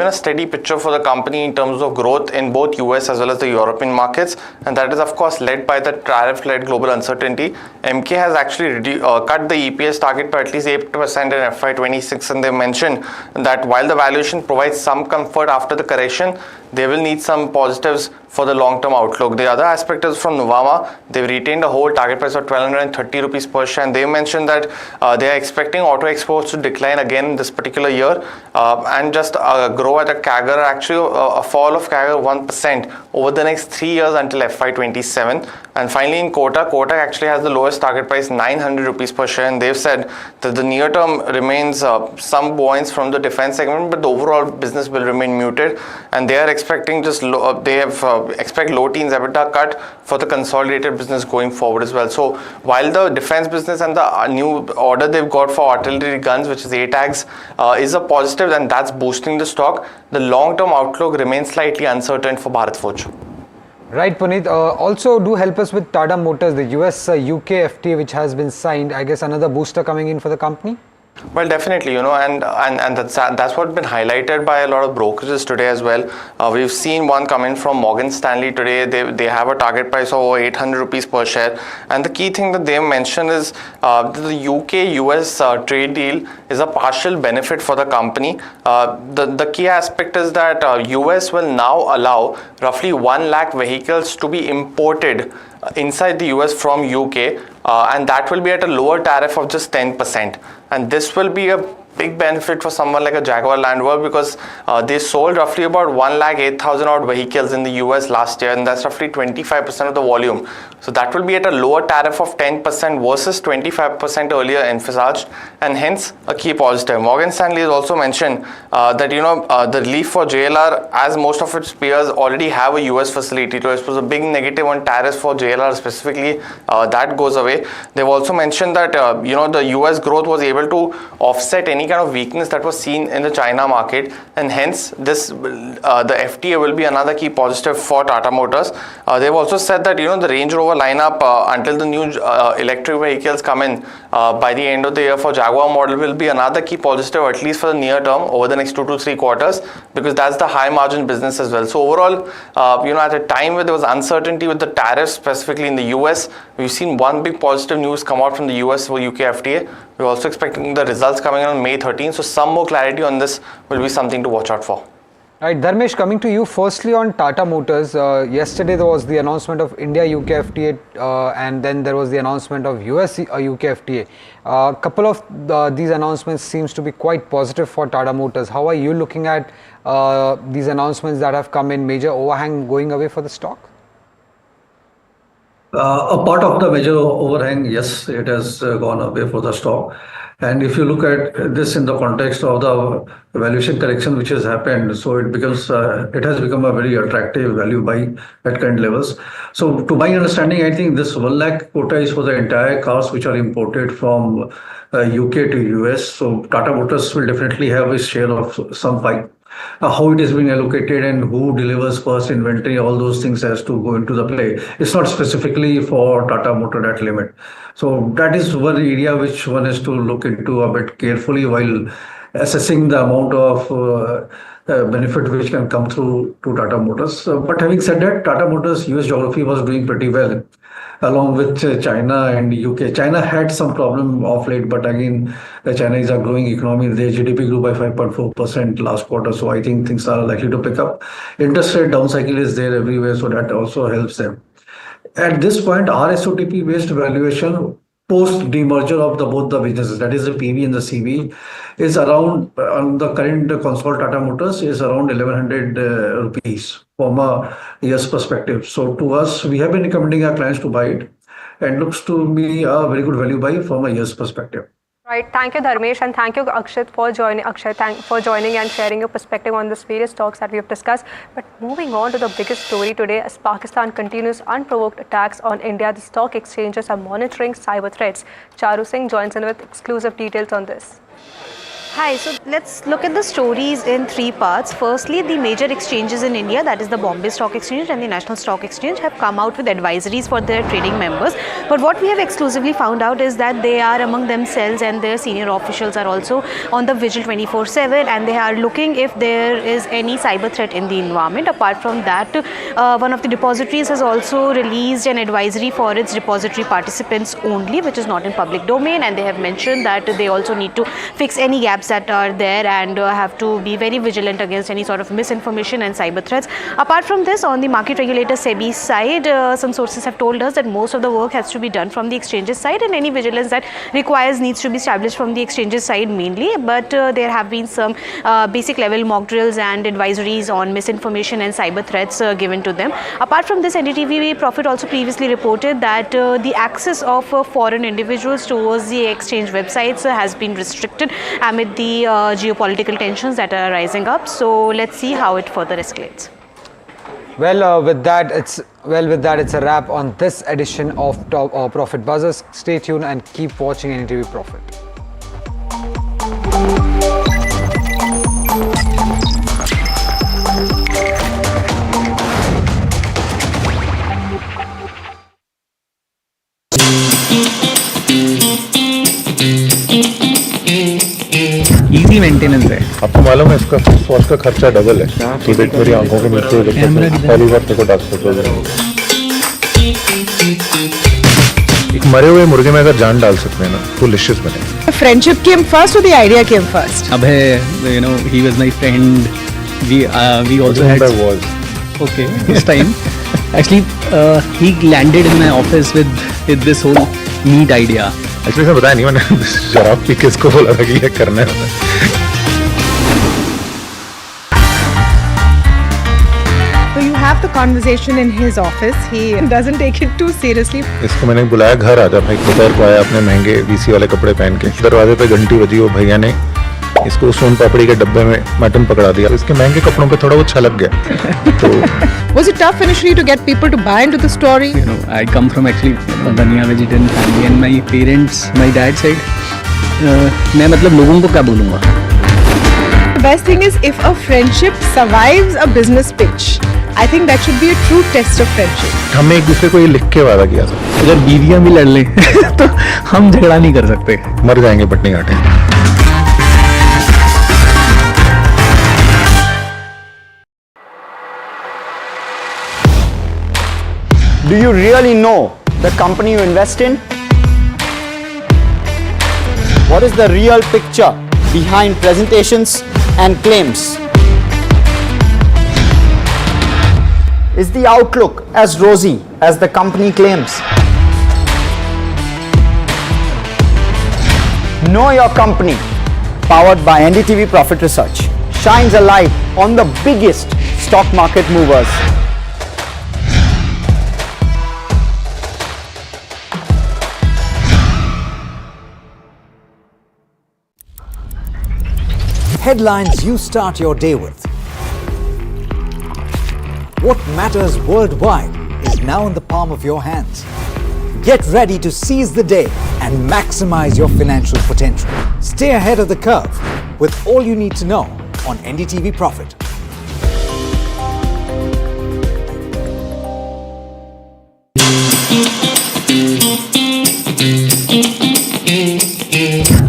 a steady picture for the company in terms of growth in both US as well as the European markets, and that is of course led by the tariff-led global uncertainty. MK has actually cut the EPS target by at least 8% in FY26, and they mentioned that while the valuation provides some comfort after the correction, they will need some positives for the long-term outlook. The other aspect is from Nuvama. They've retained a whole target price of 1,230 rupees per share, and they mentioned that they are expecting auto exports to decline again this particular year and just grow at a CAGR, actually a fall of CAGR 1% over the next 3 years until FY27. And finally, in Kotak actually has the lowest target price, 900 rupees per share, and they've said that the near term remains some buoyance from the defense segment, but the overall business will remain muted, and they are expecting expect low teens EBITDA cut for the consolidated business going forward as well. So while the defense business and the new order they've got for artillery guns, which is ATAGS, is a positive, and that's boosting the stock, the long-term outlook remains slightly uncertain for Bharat Forge. Right, Puneet. Also, do help us with Tata Motors, the US-UK FTA which has been signed. I guess another booster coming in for the company? Well, definitely, and that's what's been highlighted by a lot of brokerages today as well. We've seen one come in from Morgan Stanley today. They have a target price of over 800 rupees per share. And the key thing that they mentioned is the UK-US trade deal is a partial benefit for the company. The key aspect is that US will now allow roughly 1 lakh vehicles to be imported inside the US from UK, and that will be at a lower tariff of just 10%. And this will be a big benefit for someone like a Jaguar Land Rover, because they sold roughly about 1,08,000 odd vehicles in the US last year, and that's roughly 25% of the volume. So that will be at a lower tariff of 10% versus 25% earlier envisaged, and hence a key positive. Morgan Stanley has also mentioned that the relief for JLR, as most of its peers already have a US facility, so it was a big negative on tariffs for JLR specifically. That goes away. They've also mentioned that the US growth was able to offset any kind of weakness that was seen in the China market, and hence the FTA will be another key positive for Tata Motors. They've also said that the Range Rover lineup until the new electric vehicles come in by the end of the year for Jaguar model will be another key positive, at least for the near term over the next 2 to 3 quarters, because that's the high margin business as well. So overall, at a time where there was uncertainty with the tariffs specifically in the US, we've seen one big positive news come out from the US for UK FTA. We're also expecting the results coming on May 13th, so some more clarity on this will be something to watch out for. Right, Dharmesh, coming to you firstly on Tata Motors. Yesterday there was the announcement of India-UK FTA, and then there was the announcement of US-UK FTA. A couple of these announcements seems to be quite positive for Tata Motors. How are you looking at these announcements that have come in? Major overhang going away for the stock? A part of the major overhang, yes, it has gone away for the stock. And if you look at this in the context of the valuation correction which has happened, so it has become a very attractive value buy at current levels. So to my understanding, I think this 1 lakh quota is for the entire cars which are imported from UK to US. So Tata Motors will definitely have a share of some pie. How it is being allocated and who delivers first inventory, all those things has to go into the play. It's not specifically for Tata Motor at limit. So that is one area which one has to look into a bit carefully while assessing the amount of benefit which can come through to Tata Motors. But having said that, Tata Motors US geography was doing pretty well, along with China and UK. China had some problem of late, but again, China is a growing economy. Their GDP grew by 5.4% last quarter, so I think things are likely to pick up. Interest rate down cycle is there everywhere, so that also helps them. At this point, RSOTP based valuation post demerger of both the businesses, that is the PV and the CV, is around on the current consolidated Tata Motors is around 1100 rupees from a year's perspective. So to us, we have been recommending our clients to buy it, and looks to be a very good value buy from a year's perspective. Right. Thank you, Dharmesh, and thank you, Akshat, for joining. For joining and sharing your perspective on this various talks that we have discussed. But moving on to the biggest story today, as Pakistan continues unprovoked attacks on India, the stock exchanges are monitoring cyber threats. Charu Singh joins in with exclusive details on this. Hi, so let's look at the stories in three parts. Firstly, the major exchanges in India, that is the Bombay Stock Exchange and the National Stock Exchange, have come out with advisories for their trading members. But what we have exclusively found out is that they are among themselves, and their senior officials are also on the vigil 24/7, and they are looking if there is any cyber threat in the environment. Apart from that, one of the depositories has also released an advisory for its depository participants only, which is not in public domain, and they have mentioned that they also need to fix any gaps that are there and have to be very vigilant against any sort of misinformation and cyber threats. Apart from this, on the market regulator SEBI side, some sources have told us that most of the work has to be done from the exchanges side, and any vigilance that requires needs to be established from the exchanges side mainly. But there have been some basic level mock drills and advisories on misinformation and cyber threats given to them. Apart from this, NDTV Profit also previously reported that the access of foreign individuals towards the exchange websites has been restricted amid the geopolitical tensions that are rising up. So let's see how it further escalates. Well, with that, it's a wrap on this edition of Profit Buzzers. Stay tuned and keep watching NDTV Profit. Easy maintenance है। आपको मालूम है इसका FOSS का खर्चा double है। तो देख मेरी आंखों के नीचे पहली बार तेरे को डाक फोटो एक मरे हुए मुर्गे में अगर जान डाल सकते हैं ना तो लिशियस बने। Friendship came first or the idea came first? Abhay, he was my friend. We also had. Okay, this time. Actually, he landed in my office with this whole neat idea. Actually, मैं बताया नहीं, मैंने शराब P के इसको बोला था कि ये करना है। So you have the conversation in his office. He doesn't take it too seriously. इसको मैंने बुलाया घर आजा भाई, दोपहर को आया अपने महंगे वीसी वाले कपड़े पहन के, दरवाजे पे घंटी बजी, वो भैया ने इसको सोन पापड़ी के डब्बे में मटन पकड़ा दिया। इसके महंगे कपड़ों पे थोड़ा वो छलक गया। तो Was it tough initially to get people to buy into the story? I come from actually Baniya vegetarian family, and my parents, my dad's side, मैं मतलब लोगों को क्या बोलूँगा? The best thing is if a friendship survives a business pitch, I think that should be a true test of friendship. हमने एक दूसरे को ये लिख के वादा किया था, अगर बीवियाँ भी लड़ लें तो हम झगड़ा नहीं कर सकते। मर जाएंगे पटनी घाटे। Do you really know the company you invest in? What is the real picture behind presentations and claims? Is the outlook as rosy as the company claims? Know Your Company, powered by NDTV Profit Research, shines a light on the biggest stock market movers. Headlines you start your day with. What matters worldwide is now in the palm of your hands. Get ready to seize the day and maximize your financial potential. Stay ahead of the curve with all you need to know on NDTV Profit.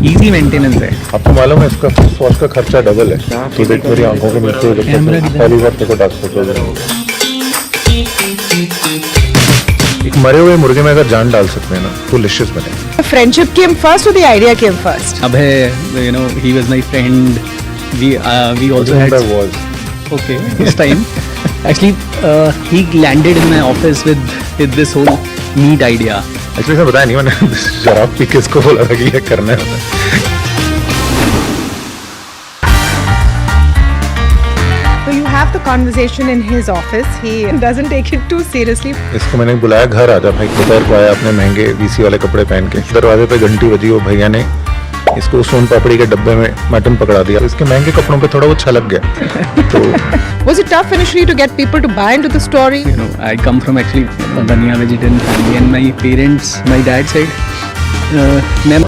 Easy maintenance है। आपको मालूम है इसका FOSS का खर्चा double है। तो देख मेरी आंखों के नीचे पहली बार तेरे को डाक फोटो एक मरे हुए मुर्गे में अगर जान डाल सकते हैं ना तो लिशियस बने। Friendship came first or the idea came first? Abhay, he was my friend. We also had. Okay, this time. Actually, he landed in my office with this whole neat idea. Actually मैं बताया नहीं, मैंने शराब P के इसको बोला था कि ये करना है. So you have the conversation in his office. He doesn't take it too seriously. इसको मैंने बुलाया, घर आजा भाई. दोपहर को आया अपने महंगे वीसी वाले कपड़े पहन के. दरवाजे पे घंटी बजी, वो भैया ने इसको सोन पापड़ी के डब्बे में मटन पकड़ा दिया. इसके महंगे कपड़ों पे थोड़ा वो छलक गया. तो Was it tough initially to get people to buy into the story? You know, I come from actually a Baniya vegetarian family, and my parents, my dad's side, never.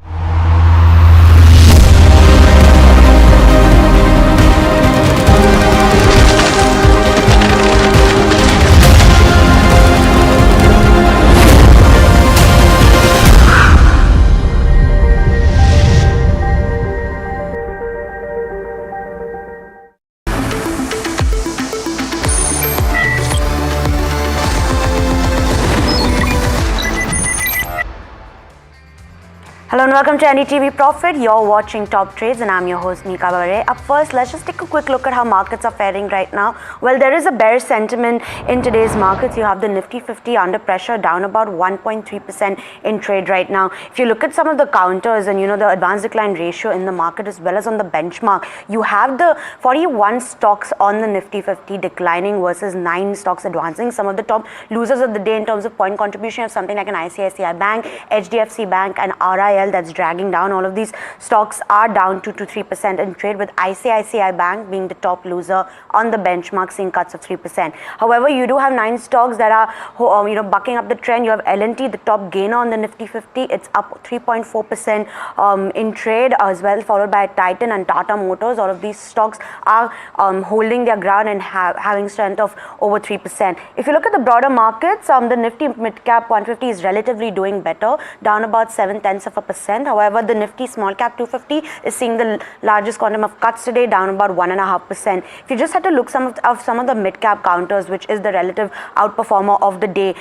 Hello and welcome to NDTV Profit. You're watching Top Trades and I'm your host Nika Bare. Up first, let's just take a quick look at how markets are faring right now. Well, there is a bearish sentiment in today's markets. You have the Nifty 50 under pressure, down about 1.3% in trade right now. If you look at some of the counters and the advanced decline ratio in the market as well as on the benchmark, you have the 41 stocks on the Nifty 50 declining versus 9 stocks advancing. Some of the top losers of the day in terms of point contribution have something like an ICICI Bank, HDFC Bank and RIL that's dragging down. All of these stocks are down 2 to 3% in trade, with ICICI Bank being the top loser on the benchmark, seeing cuts of 3%. However, you do have 9 stocks that are bucking up the trend. You have L&T, the top gainer on the Nifty 50. It's up 3.4% in trade as well, followed by Titan and Tata Motors. All of these stocks are holding their ground and having strength of over 3%. If you look at the broader markets, the Nifty Mid Cap 150 is relatively doing better, down about 0.7%. However, the Nifty Small Cap 250 is seeing the largest quantum of cuts today, down about 1.5%. If you just had to look some of the mid cap counters, which is the relative outperformer of the day,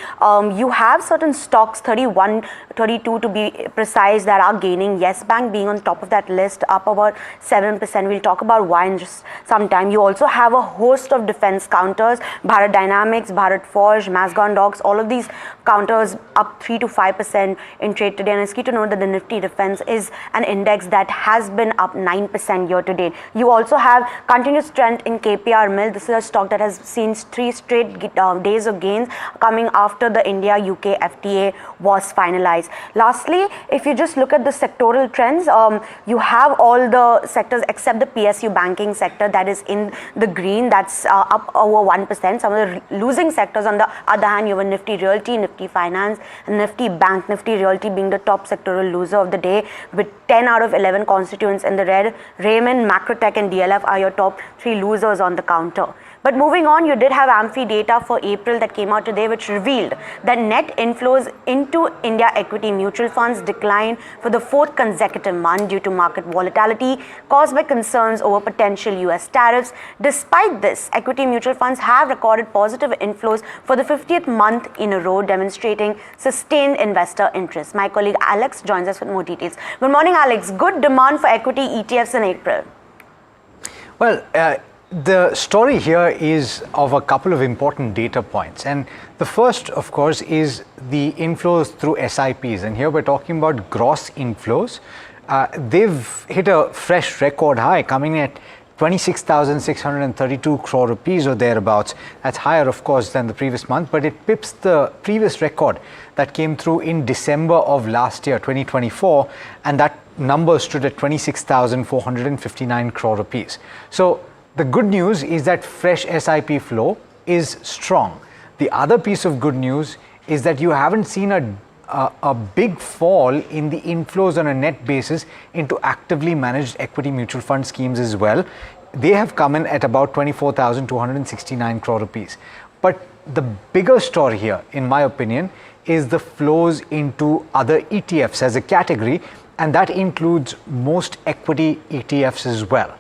you have certain stocks, 31, 32 to be precise, that are gaining. Yes Bank being on top of that list, up about 7%. We'll talk about why in just some time. You also have a host of defense counters, Bharat Dynamics, Bharat Forge, Mazagon Docs, all of these counters up 3 to 5% in trade today. And it's key to note that the Nifty Defense is an index that has been up 9% year to date. You also have continuous strength in KPR Mill. This is a stock that has seen 3 straight days of gains coming after the India-UK FTA was finalized. Lastly, if you just look at the sectoral trends, you have all the sectors except the PSU banking sector that is in the green, that's up over 1%. Some of the losing sectors, on the other hand, you have Nifty Realty, Nifty Finance, and Nifty Bank. Nifty Realty being the top sectoral loser of the day with 10 out of 11 constituents in the red. Raymond, Macrotech and DLF are your top 3 losers on the counter. But moving on, you did have AMFI data for April that came out today, which revealed that net inflows into India equity mutual funds declined for the 4th consecutive month due to market volatility caused by concerns over potential US tariffs. Despite this, equity mutual funds have recorded positive inflows for the 50th month in a row, demonstrating sustained investor interest. My colleague Alex joins us with more details. Good morning, Alex. Good demand for equity ETFs in April. Well, the story here is of a couple of important data points, and the first, of course, is the inflows through SIPs, and here we're talking about gross inflows. They've hit a fresh record high, coming at 26,632 crore rupees or thereabouts. That's higher, of course, than the previous month, but it pips the previous record that came through in December of last year, 2024, and that number stood at 26,459 crore rupees. So the good news is that fresh SIP flow is strong. The other piece of good news is that you haven't seen a big fall in the inflows on a net basis into actively managed equity mutual fund schemes as well. They have come in at about 24,269 crore rupees. But the bigger story here, in my opinion, is the flows into other ETFs as a category, and that includes most equity ETFs as well.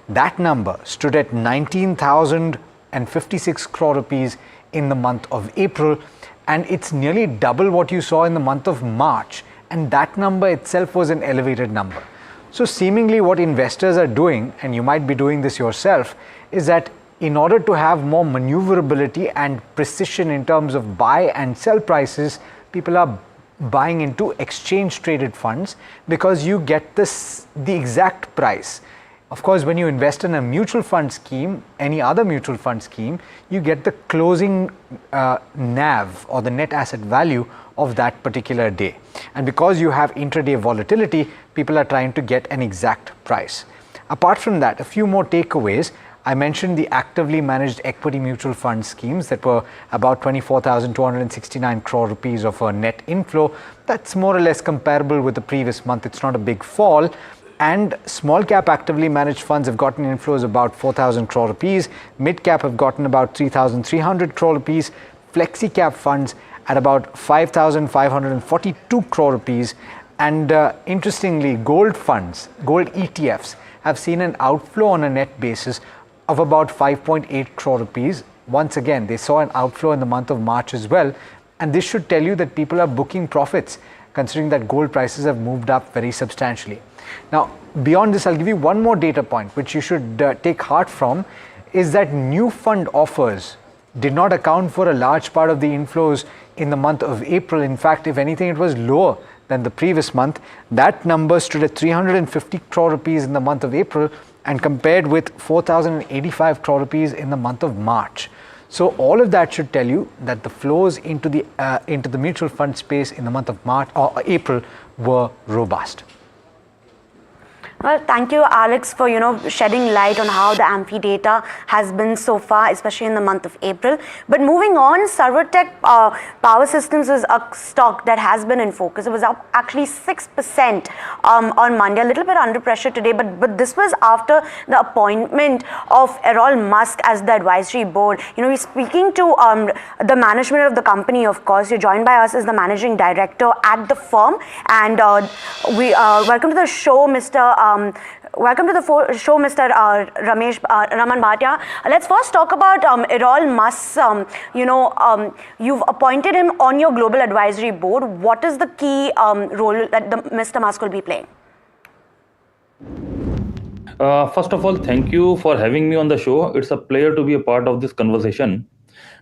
That number stood at 19,056 crore rupees in the month of April, and it's nearly double what you saw in the month of March, and that number itself was an elevated number. So seemingly what investors are doing, and you might be doing this yourself, is that in order to have more maneuverability and precision in terms of buy and sell prices, people are buying into exchange traded funds because you get the exact price. Of course, when you invest in a mutual fund scheme, any other mutual fund scheme, you get the closing NAV or the net asset value of that particular day. And because you have intraday volatility, people are trying to get an exact price. Apart from that, a few more takeaways. I mentioned the actively managed equity mutual fund schemes that were about 24,269 crore rupees of a net inflow. That's more or less comparable with the previous month. It's not a big fall. And small cap actively managed funds have gotten inflows about 4,000 crore rupees. Mid cap have gotten about 3,300 crore rupees. Flexi cap funds at about 5,542 crore rupees. And interestingly, gold funds, gold ETFs have seen an outflow on a net basis of about 5.8 crore rupees. Once again, they saw an outflow in the month of March as well. And this should tell you that people are booking profits, considering that gold prices have moved up very substantially. Now, beyond this, I'll give you one more data point, which you should take heart from, is that new fund offers did not account for a large part of the inflows in the month of April. In fact, if anything, it was lower than the previous month. That number stood at 350 crore rupees in the month of April and compared with 4,085 crore rupees in the month of March. So all of that should tell you that the flows into the mutual fund space in the month of March or April were robust. Well, thank you, Alex, for shedding light on how the AMFI data has been so far, especially in the month of April. But moving on, Servotech Power Systems is a stock that has been in focus. It was up actually 6% on Monday, a little bit under pressure today, but this was after the appointment of Errol Musk as the advisory board. We're speaking to the management of the company, of course. You're joined by us as the managing director at the firm, and we welcome to the show, Mr. Raman Bhatia. Let's first talk about Errol Musk. You've appointed him on your global advisory board. What is the key role that Mr. Musk will be playing? First of all, thank you for having me on the show. It's a pleasure to be a part of this conversation.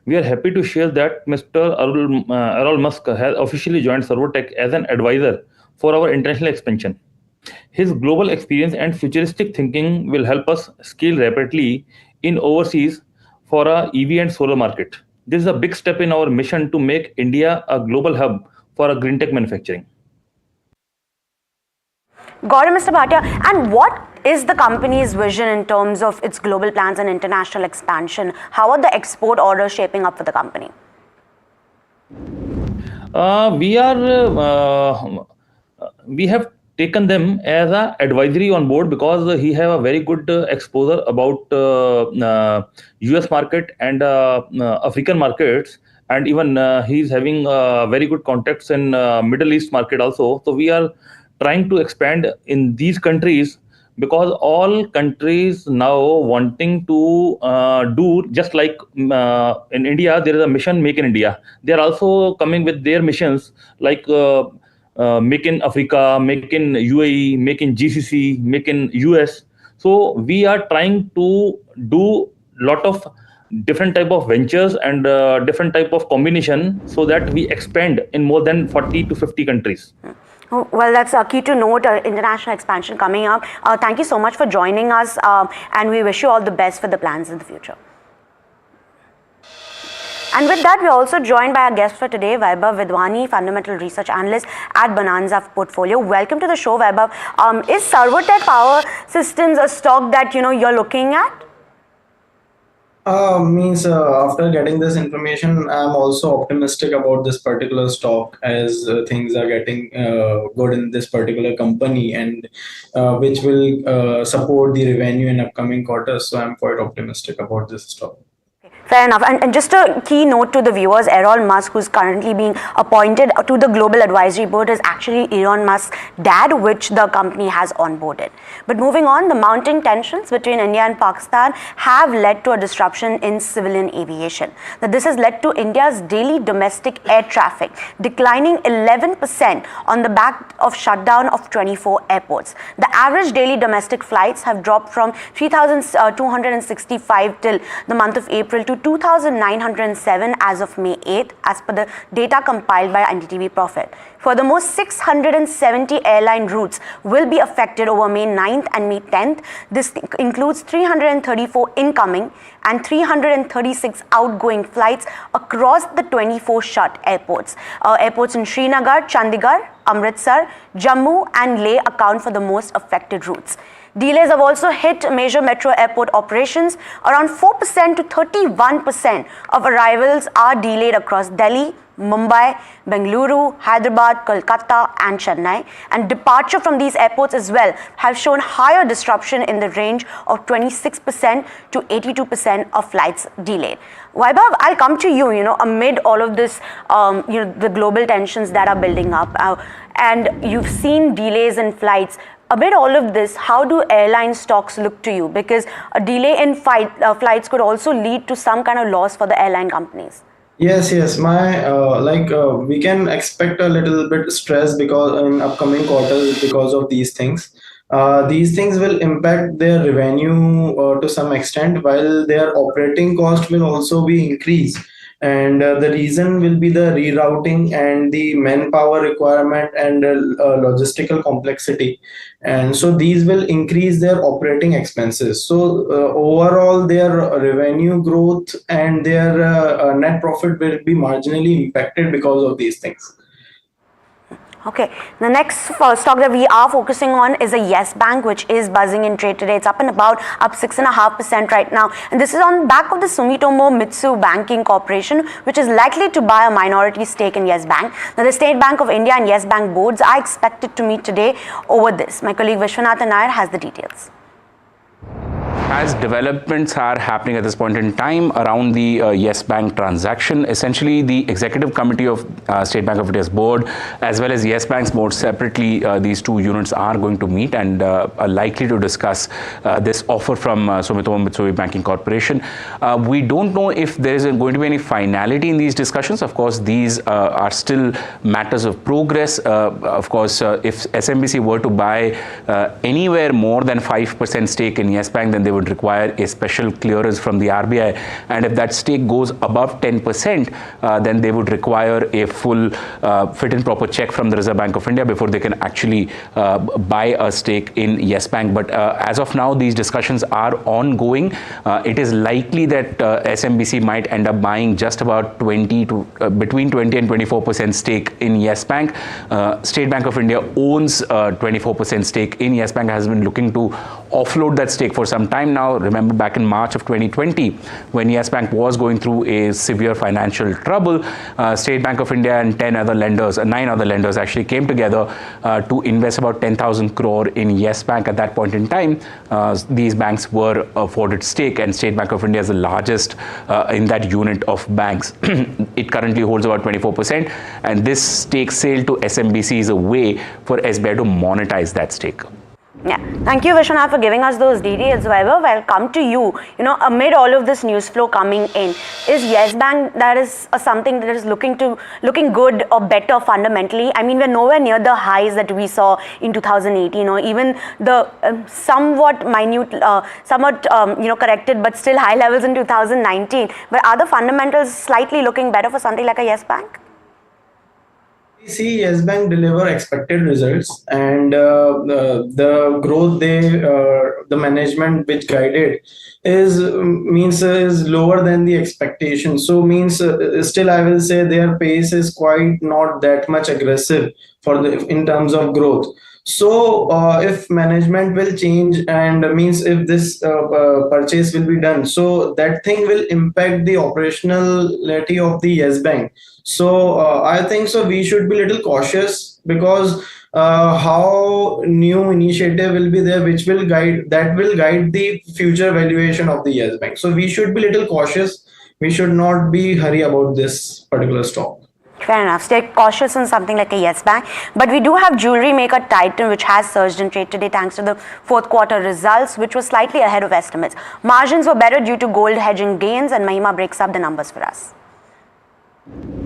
We are happy to share that Mr. Errol Musk has officially joined Servotech as an advisor for our international expansion. His global experience and futuristic thinking will help us scale rapidly in overseas for a EV and solar market. This is a big step in our mission to make India a global hub for green tech manufacturing. Got it, Mr. Bhatia. And what is the company's vision in terms of its global plans and international expansion? How are the export orders shaping up for the company? We have taken them as an advisory on board because he have a very good exposure about US market and African markets, and even he's having very good contacts in Middle East market also. So we are trying to expand in these countries because all countries now wanting to do just like in India, there is a mission Make in India. They are also coming with their missions like Make in Africa, Make in UAE, Make in GCC, Make in US. So we are trying to do lot of different type of ventures and different type of combination so that we expand in more than 40 to 50 countries. Oh, well, that's key to note, international expansion coming up. Thank you so much for joining us, and we wish you all the best for the plans in the future. And with that, we're also joined by our guest for today, Vaibhav Vidwani, Fundamental Research Analyst at Bonanza Portfolio. Welcome to the show, Vaibhav. Is Servotech Power Systems a stock that you're looking at? After getting this information, I'm also optimistic about this particular stock as things are getting good in this particular company, and which will support the revenue in upcoming quarters. So I'm quite optimistic about this stock. Fair enough. And just a key note to the viewers, Errol Musk, who's currently being appointed to the Global Advisory Board, is actually Elon Musk's dad, which the company has onboarded. But moving on, the mounting tensions between India and Pakistan have led to a disruption in civilian aviation. Now, this has led to India's daily domestic air traffic declining 11% on the back of shutdown of 24 airports. The average daily domestic flights have dropped from 3,265 till the month of April to 2,907 as of May 8th, as per the data compiled by NDTV Profit. Furthermore, 670 airline routes will be affected over May 9th and May 10th. This includes 334 incoming and 336 outgoing flights across the 24 shut airports. Airports in Srinagar, Chandigarh, Amritsar, Jammu and Leh account for the most affected routes. Delays have also hit major metro airport operations. Around 4% to 31% of arrivals are delayed across Delhi, Mumbai, Bengaluru, Hyderabad, Kolkata and Chennai, and departure from these airports as well have shown higher disruption in the range of 26% to 82% of flights delayed. Vaibhav, I'll come to you, amid all of this, the global tensions that are building up, and you've seen delays in flights. Amid all of this, how do airline stocks look to you? Because a delay in flights could also lead to some kind of loss for the airline companies. Yes. We can expect a little bit stress because in upcoming quarters because of these things. These things will impact their revenue to some extent, while their operating cost will also be increased. And the reason will be the rerouting and the manpower requirement and logistical complexity. And so these will increase their operating expenses. So overall, their revenue growth and their net profit will be marginally impacted because of these things. Okay, the next stock that we are focusing on is a Yes Bank, which is buzzing in trade today. It's up 6.5% right now. And this is on the back of the Sumitomo Mitsui Banking Corporation, which is likely to buy a minority stake in Yes Bank. Now, the State Bank of India and Yes Bank boards are expected to meet today over this. My colleague Vishwanathan Nair has the details. As developments are happening at this point in time around the Yes Bank transaction, essentially the Executive Committee of State Bank of India's board as well as Yes Bank's board separately, these two units are going to meet and are likely to discuss this offer from Sumitomo Mitsui Banking Corporation. We don't know if there is going to be any finality in these discussions. Of course, these are still matters of progress. Of course, if SMBC were to buy anywhere more than 5% stake in Yes Bank, then they would require a special clearance from the RBI, and if that stake goes above 10%, then they would require a full fit and proper check from the Reserve Bank of India before they can actually buy a stake in Yes Bank. But as of now, these discussions are ongoing. It is likely that SMBC might end up buying just about between 20 and 24% stake in Yes Bank. State Bank of India owns 24% stake in Yes Bank, has been looking to offload that stake for some time now. Remember back in March of 2020, when Yes Bank was going through a severe financial trouble, State Bank of India and 9 other lenders actually came together to invest about 10,000 crore in Yes Bank. At that point in time, these banks were afforded stake, and State Bank of India is the largest in that unit of banks. It currently holds about 24%, and this stake sale to SMBC is a way for SBI to monetize that stake. Yeah, thank you, Vishwanath, for giving us those details. Vaibhav, I'll come to you. Amid all of this news flow coming in, is Yes Bank that is something that is looking good or better fundamentally? I mean, we're nowhere near the highs that we saw in 2018, or even the somewhat corrected but still high levels in 2019. But are the fundamentals slightly looking better for something like a Yes Bank? We see Yes Bank deliver expected results, and the growth the management which guided is lower than the expectation. So still I will say their pace is quite not that much aggressive in terms of growth. So if management will change and if this purchase will be done, so that thing will impact the operationality of the Yes Bank. So I think so we should be a little cautious, because how new initiative will be there which will guide the future valuation of the Yes Bank. So we should be a little cautious. We should not be hurry about this particular stock. Fair enough. Stay cautious on something like a Yes Bank. But we do have jewelry maker Titan, which has surged in trade today thanks to the fourth quarter results, which was slightly ahead of estimates. Margins were better due to gold hedging gains, and Mahima breaks up the numbers for us.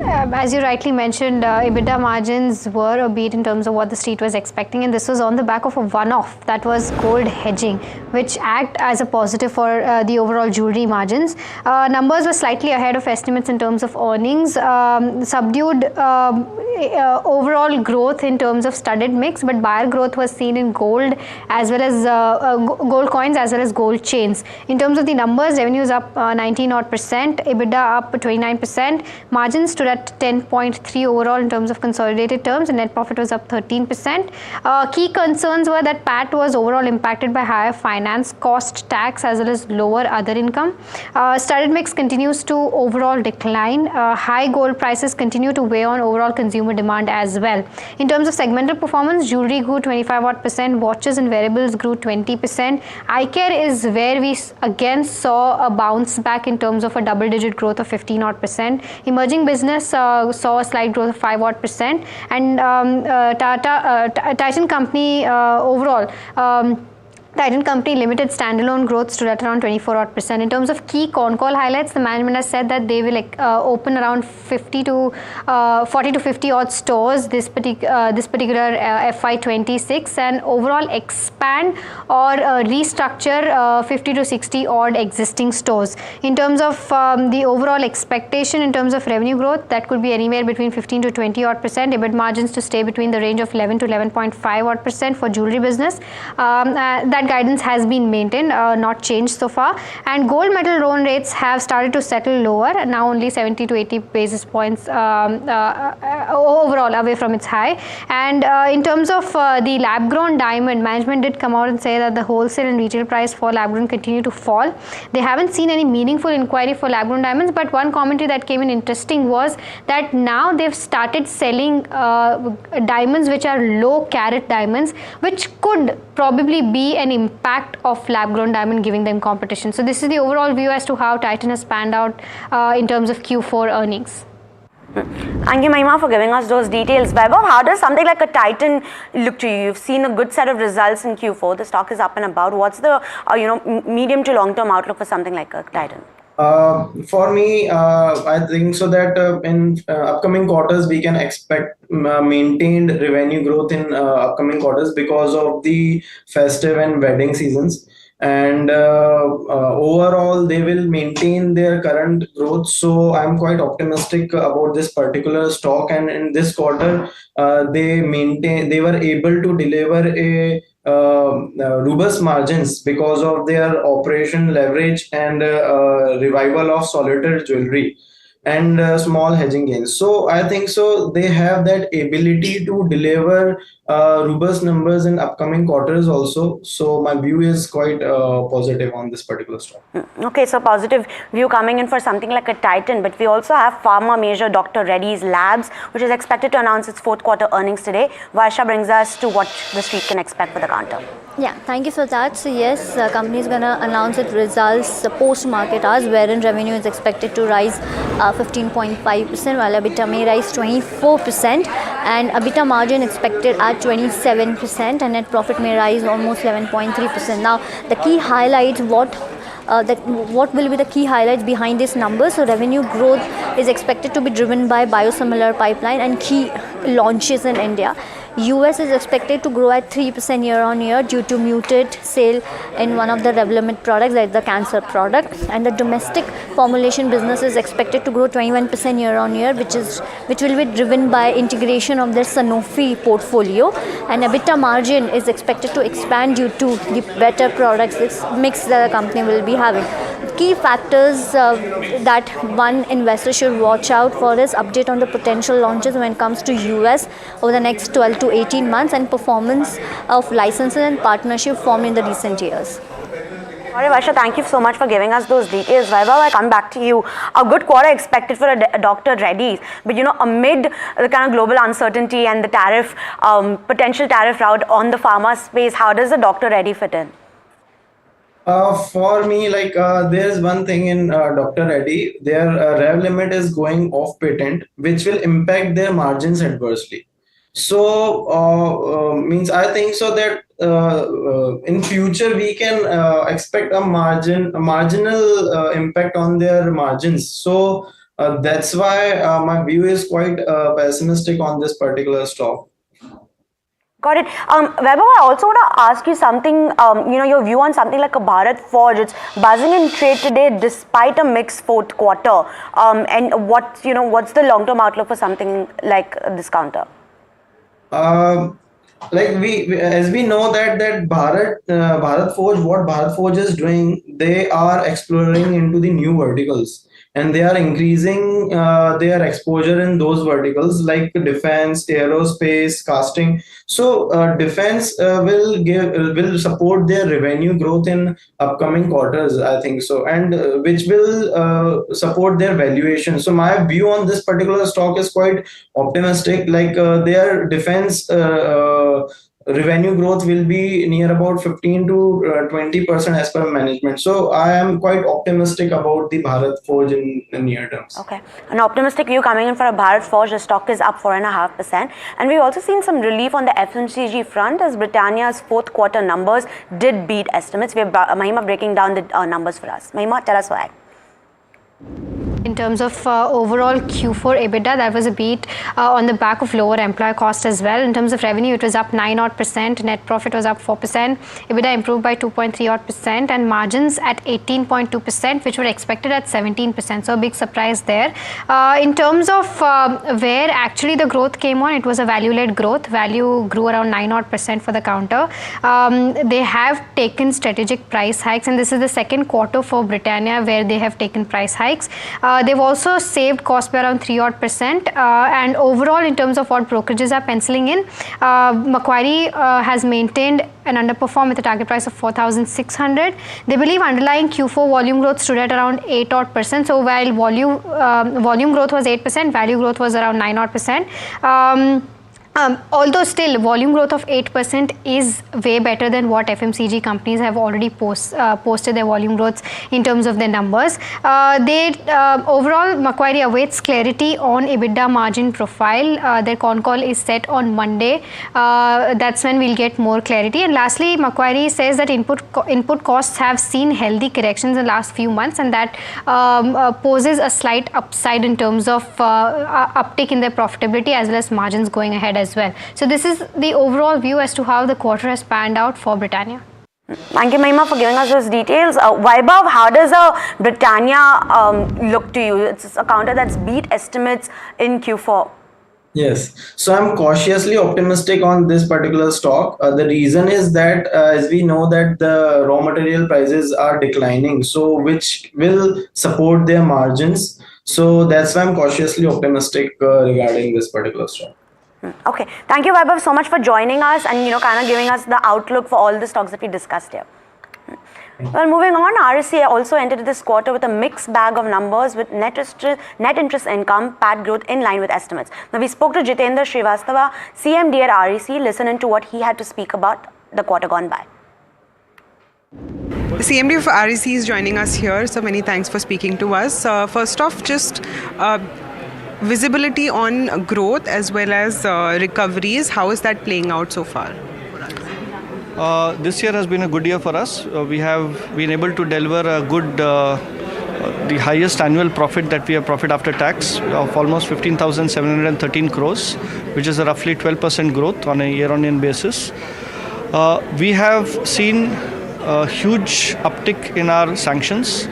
As you rightly mentioned, EBITDA margins were a beat in terms of what the street was expecting, and this was on the back of a one-off, that was gold hedging, which act as a positive for the overall jewelry margins. Numbers were slightly ahead of estimates in terms of earnings, subdued overall growth in terms of studded mix, but buyer growth was seen in gold as well as gold coins as well as gold chains. In terms of the numbers, revenues up 19%, EBITDA up 29%, margins stood at 10.3 overall in terms of consolidated terms, and net profit was up 13%. Key concerns were that PAT was overall impacted by higher finance cost, tax as well as lower other income. Studded mix continues to overall decline. High gold prices continue to weigh on overall consumer demand as well. In terms of segmental performance, jewelry grew 25%, watches and wearables grew 20%. Eye care is where we again saw a bounce back in terms of a double-digit growth of 15%. Emerging business saw a slight growth of 5%, and Titan Company overall. Titan Company Limited standalone growth stood at around 24%. In terms of key con call highlights, the management has said that they will open around 40 to 50 odd stores this particular FY26, and overall expand or restructure 50 to 60 odd existing stores. In terms of the overall expectation in terms of revenue growth, that could be anywhere between 15 to 20 odd percent. EBIT margins to stay between the range of 11 to 11.5 odd percent for jewelry business. That guidance has been maintained, not changed so far, and gold metal loan rates have started to settle lower, now only 70 to 80 basis points overall away from its high. And in terms of the lab grown diamond, management did come out and say that the wholesale and retail price for lab grown continue to fall. They haven't seen any meaningful inquiry for lab grown diamonds, but one commentary that came in interesting was that now they've started selling diamonds which are low carat diamonds, which could probably be an impact of lab grown diamond giving them competition. So this is the overall view as to how Titan has panned out in terms of Q4 earnings. Thank you, Mahima, for giving us those details. Vaibhav, how does something like a Titan look to you? You've seen a good set of results in Q4. The stock is up and about. What's the medium to long term outlook for something like a Titan? For me, I think so that in upcoming quarters we can expect maintained revenue growth in upcoming quarters because of the festive and wedding seasons, and overall they will maintain their current growth. So I'm quite optimistic about this particular stock, and in this quarter they were able to deliver a robust margins because of their operation leverage and revival of solitaire jewelry and small hedging gains. So I think so they have that ability to deliver robust numbers in upcoming quarters also. So my view is quite positive on this particular stock. Okay, so positive view coming in for something like a Titan, but we also have pharma major Dr. Reddy's Labs, which is expected to announce its fourth quarter earnings today. Varsha brings us to what the street can expect for the counter. Yeah, thank you for that. So yes, the company is going to announce its results post-market hours, wherein revenue is expected to rise 15.5%, while EBITDA may rise 24%, and EBITDA margin expected at 27%, and net profit may rise almost 11.3%. Now, the key highlights, what will be the key highlights behind this number? So revenue growth is expected to be driven by biosimilar pipeline and key launches in India. US is expected to grow at 3% year on year due to muted sale in one of the Revlimid products, that is the cancer product, and the domestic formulation business is expected to grow 21% year on year, which will be driven by integration of their Sanofi portfolio, and EBITDA margin is expected to expand due to the better products mix that the company will be having. Key factors that one investor should watch out for is update on the potential launches when it comes to US over the next 12 to 18 months and performance of licenses and partnership formed in the recent years. All right, Varsha, thank you so much for giving us those details. Vaibhav, I come back to you. A good quarter expected for a Dr. Reddy's, but amid the kind of global uncertainty and the tariff, potential tariff route on the pharma space, how does the Dr. Reddy fit in? For me, there's one thing in Dr. Reddy, their Revlimid is going off patent, which will impact their margins adversely. So I think so that in future we can expect a marginal impact on their margins. So That's why my view is quite pessimistic on this particular stock. Got it. Vaibhav, I also want to ask you something, your view on something like a Bharat Forge. It's buzzing in trade today despite a mixed fourth quarter. And what's the long-term outlook for something like this counter? Like as we know that Bharat Forge, what Bharat Forge is doing, they are exploring into the new verticals, and they are increasing their exposure in those verticals like defense, aerospace, casting. So defense will support their revenue growth in upcoming quarters, I think so, and which will support their valuation. So my view on this particular stock is quite optimistic. Like their defense revenue growth will be near about 15 to 20% as per management. So I am quite optimistic about the Bharat Forge in near terms. Okay, an optimistic view coming in for a Bharat Forge. The stock is up 4.5%, and we've also seen some relief on the FMCG front as Britannia's fourth quarter numbers did beat estimates. We have Mahima breaking down the numbers for us. Mahima, tell us why. In terms of overall Q4 EBITDA, that was a beat on the back of lower employee cost as well. In terms of revenue, it was up 9%, net profit was up 4%, EBITDA improved by 2.3%, and margins at 18.2%, which were expected at 17%. So a big surprise there. In terms of where actually the growth came on, it was a value-led growth. Value grew around 9% for the counter. They have taken strategic price hikes, and this is the second quarter for Britannia where they have taken price hikes. They've also saved cost by around 3% and overall in terms of what brokerages are penciling in, Macquarie has maintained an underperform with a target price of 4,600. They believe underlying Q4 volume growth stood at around 8%. So while volume growth was 8%, value growth was around 9%. Although still volume growth of 8% is way better than what FMCG companies have already posted their volume growths in terms of their numbers. Overall, Macquarie awaits clarity on EBITDA margin profile. Their con call is set on Monday. That's when we'll get more clarity. And lastly, Macquarie says that input costs have seen healthy corrections in the last few months, and that poses a slight upside in terms of uptick in their profitability as well as margins going ahead as well. So this is the overall view as to how the quarter has panned out for Britannia. Thank you, Mahima, for giving us those details. Vaibhav, how does Britannia look to you? It's a counter that's beat estimates in Q4. Yes, so I'm cautiously optimistic on this particular stock. The reason is that as we know that the raw material prices are declining, so which will support their margins. So that's why I'm cautiously optimistic regarding this particular stock. Okay, thank you, Vaibhav, so much for joining us and kind of giving us the outlook for all the stocks that we discussed here. Well, moving on, RSC also entered this quarter with a mixed bag of numbers with net interest income, PAT growth in line with estimates. Now, we spoke to Jitendra Srivastava, CMD at RSC. Listen into what he had to speak about the quarter gone by. The CMD of RSC is joining us here, so many thanks for speaking to us. First off, just visibility on growth as well as recoveries. How is that playing out so far? This year has been a good year for us. We have been able to deliver a good, the highest annual profit that we have, profit after tax of almost 15,713 crores, which is a roughly 12% growth on a year-on-year basis. We have seen a huge uptick in our sanctions.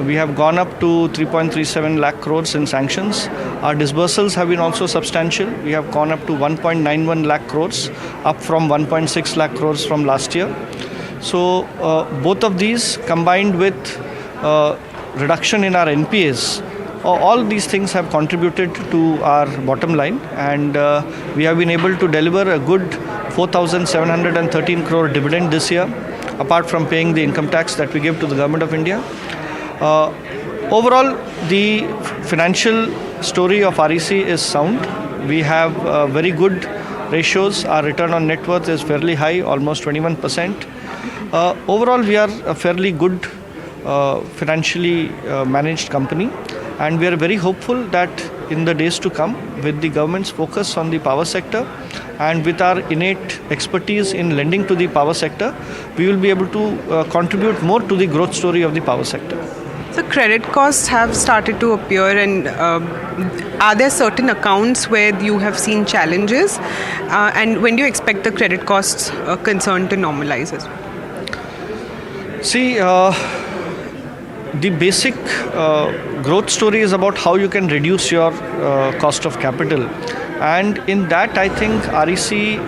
We have gone up to 3.37 lakh crores in sanctions. Our disbursals have been also substantial. We have gone up to 1.91 lakh crores, up from 1.6 lakh crores from last year. So both of these combined with reduction in our NPAs, all these things have contributed to our bottom line, and we have been able to deliver a good 4,713 crore dividend this year, apart from paying the income tax that we give to the Government of India. Overall, the financial story of REC is sound. We have very good ratios. Our return on net worth is fairly high, almost 21%. Overall, we are a fairly good financially managed company, and we are very hopeful that in the days to come, with the government's focus on the power sector and with our innate expertise in lending to the power sector, we will be able to contribute more to the growth story of the power sector. So credit costs have started to appear, and are there certain accounts where you have seen challenges? And when do you expect the credit costs concern to normalize as well? See, the basic growth story is about how you can reduce your cost of capital. And in that, I think REC,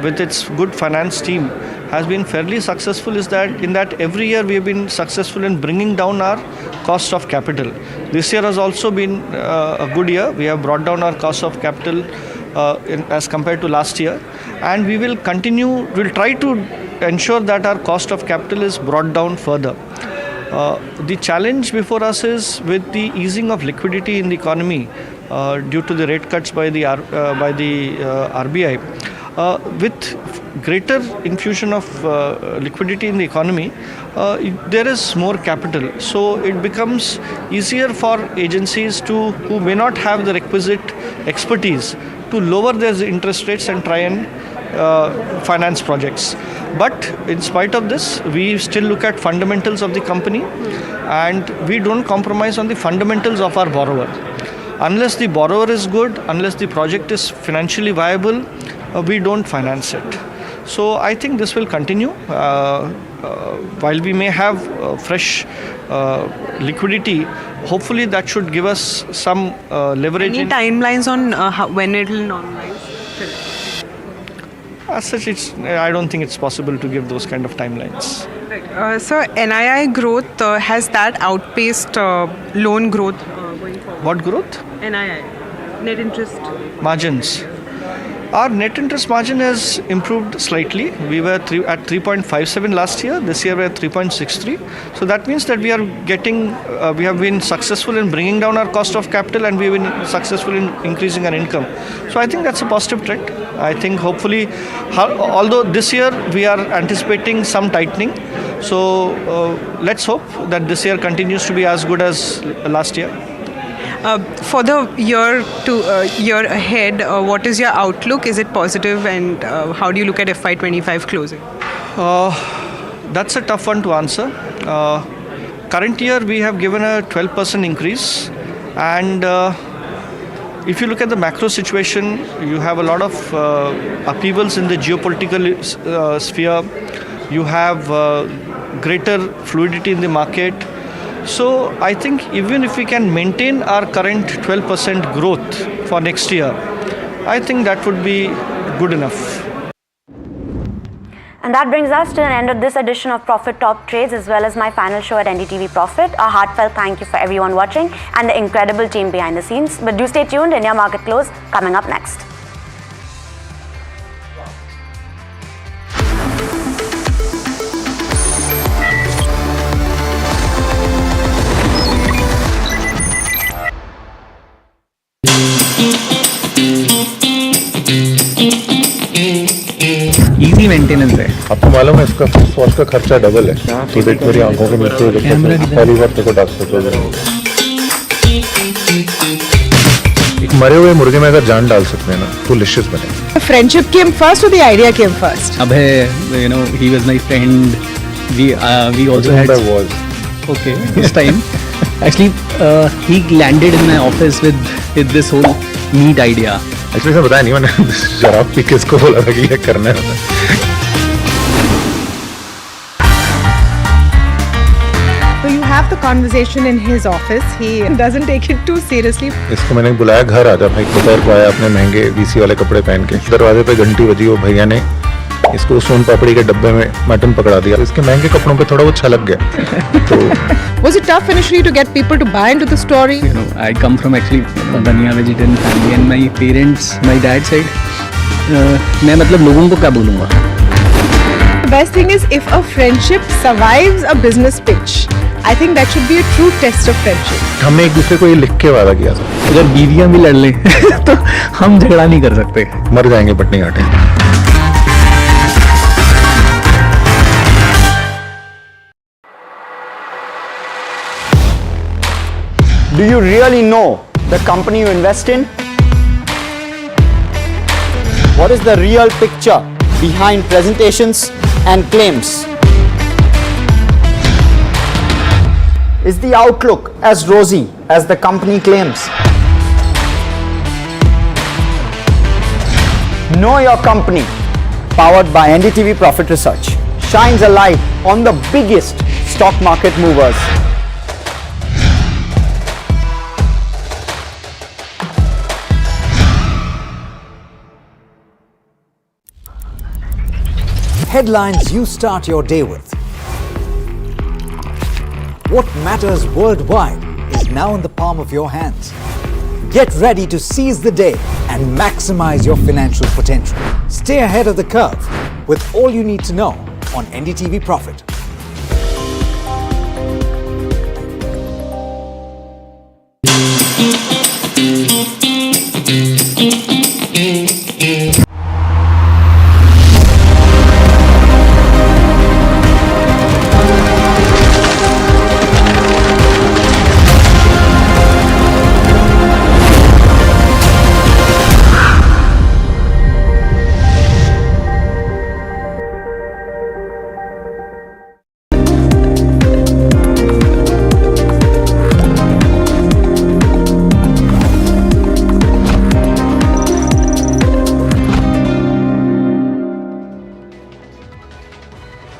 with its good finance team, has been fairly successful. Is that in that every year we have been successful in bringing down our cost of capital. This year has also been a good year. We have brought down our cost of capital as compared to last year, and we will continue. We'll try to ensure that our cost of capital is brought down further. The challenge before us is with the easing of liquidity in the economy due to the rate cuts by the RBI. With greater infusion of liquidity in the economy, there is more capital. So it becomes easier for agencies who may not have the requisite expertise to lower their interest rates and try and finance projects. But in spite of this, we still look at fundamentals of the company, and we don't compromise on the fundamentals of our borrower. Unless the borrower is good, unless the project is financially viable, we don't finance it. So I think this will continue. While we may have fresh liquidity, hopefully that should give us some leverage. Any timelines on when it will normalize? As such, I don't think it's possible to give those kind of timelines. So NII growth, has that outpaced loan growth going forward? What growth? NII, net interest margins. Our net interest margin has improved slightly. We were at 3.57 last year. This year we are at 3.63. So that means that we are getting, we have been successful in bringing down our cost of capital, and we have been successful in increasing our income. So I think that's a positive trend. I think hopefully, although this year we are anticipating some tightening, so let's hope that this year continues to be as good as last year. For the year ahead, what is your outlook? Is it positive, and how do you look at FY25 closing? That's a tough one to answer. Current year we have given a 12% increase, and if you look at the macro situation, you have a lot of upheavals in the geopolitical sphere. You have greater fluidity in the market. So I think even if we can maintain our current 12% growth for next year, I think that would be good enough. And that brings us to an end of this edition of Profit Top Trades, as well as my final show at NDTV Profit. A heartfelt thank you for everyone watching and the incredible team behind the scenes. But do stay tuned. India Market Close coming up next. Easy maintenance है। आपको मालूम है इसका sauce का खर्चा double है। तो देख मेरी आंखों के नीचे पहली बार तेरे को डाक सकते हो। एक मरे हुए मुर्गे में अगर जान डाल सकते हैं ना तो डिलिशियस बनेगा। Friendship came first or the idea came first? Abhay, you know, he was my friend. We also had. Okay, this time. Actually, he landed in my office with this whole meat idea. Actually से बताया नहीं मैंने शराब P के इसको बोला था कि ये करना है। So you have the conversation in his office. He doesn't take it too seriously. इसको मैंने बुलाया घर आजा भाई, दोपहर को आया अपने महंगे वीसी वाले कपड़े पहन के। दरवाजे पे घंटी बजी, वो भैया ने इसको सोन पापड़ी के डब्बे में मटन पकड़ा दिया। इसके महंगे कपड़ों पे थोड़ा वो छलक गया। तो Was it tough initially to get people to buy into the story? You know, I come from actually a Baniya vegetarian family, and my parents, my dad said, मैं मतलब लोगों को क्या बोलूँगा? The best thing is if a friendship survives a business pitch, I think that should be a true test of friendship. हमने एक दूसरे को ये लिख के वादा किया था। अगर बीवियाँ भी लड़ लें तो हम झगड़ा नहीं कर सकते। मर जाएंगे पटनी घाटे। Do you really know the company you invest in? What is the real picture behind presentations and claims? Is the outlook as rosy as the company claims? Know Your Company, powered by NDTV Profit Research, shines a light on the biggest stock market movers. Headlines you start your day with. What matters worldwide is now in the palm of your hands. Get ready to seize the day and maximize your financial potential. Stay ahead of the curve with all you need to know on NDTV Profit.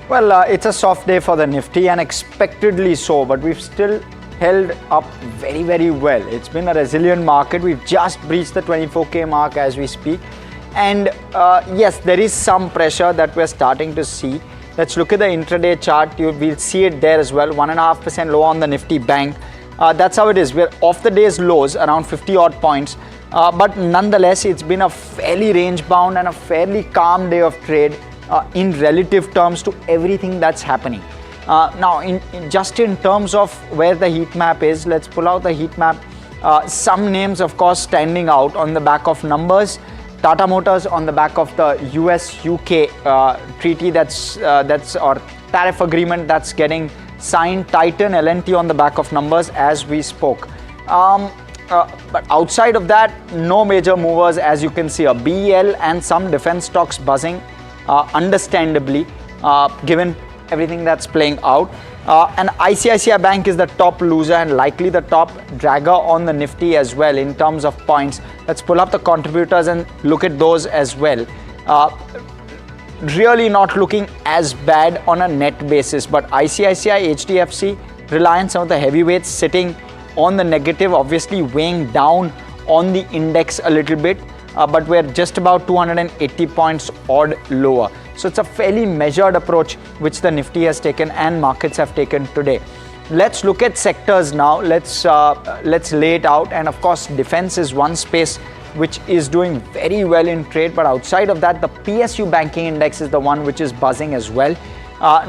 Well, it's a soft day for the Nifty, and expectedly so, but we've still held up very, very well. It's been a resilient market. We've just breached the 24K mark as we speak. And yes, there is some pressure that we're starting to see. Let's look at the intraday chart. We'll see it there as well. 1.5% low on the Nifty Bank. That's how it is. We're off the day's lows, around 50 odd points. But nonetheless, it's been a fairly range bound and a fairly calm day of trade. In relative terms to everything that's happening. Now, just in terms of where the heat map is, let's pull out the heat map. Some names, of course, standing out on the back of numbers. Tata Motors on the back of the US-UK treaty or tariff agreement that's getting signed. Titan, L&T on the back of numbers as we spoke. But outside of that, no major movers as you can see. A BEL and some defense stocks buzzing. Understandably, given everything that's playing out. And ICICI Bank is the top loser and likely the top dragger on the Nifty as well in terms of points. Let's pull up the contributors and look at those as well. Really not looking as bad on a net basis, but ICICI, HDFC, Reliance, some of the heavyweights sitting on the negative, obviously weighing down on the index a little bit. But we're just about 280 points odd lower. So it's a fairly measured approach which the Nifty has taken and markets have taken today. Let's look at sectors now. Let's lay it out. And of course, defense is one space which is doing very well in trade. But outside of that, the PSU banking index is the one which is buzzing as well.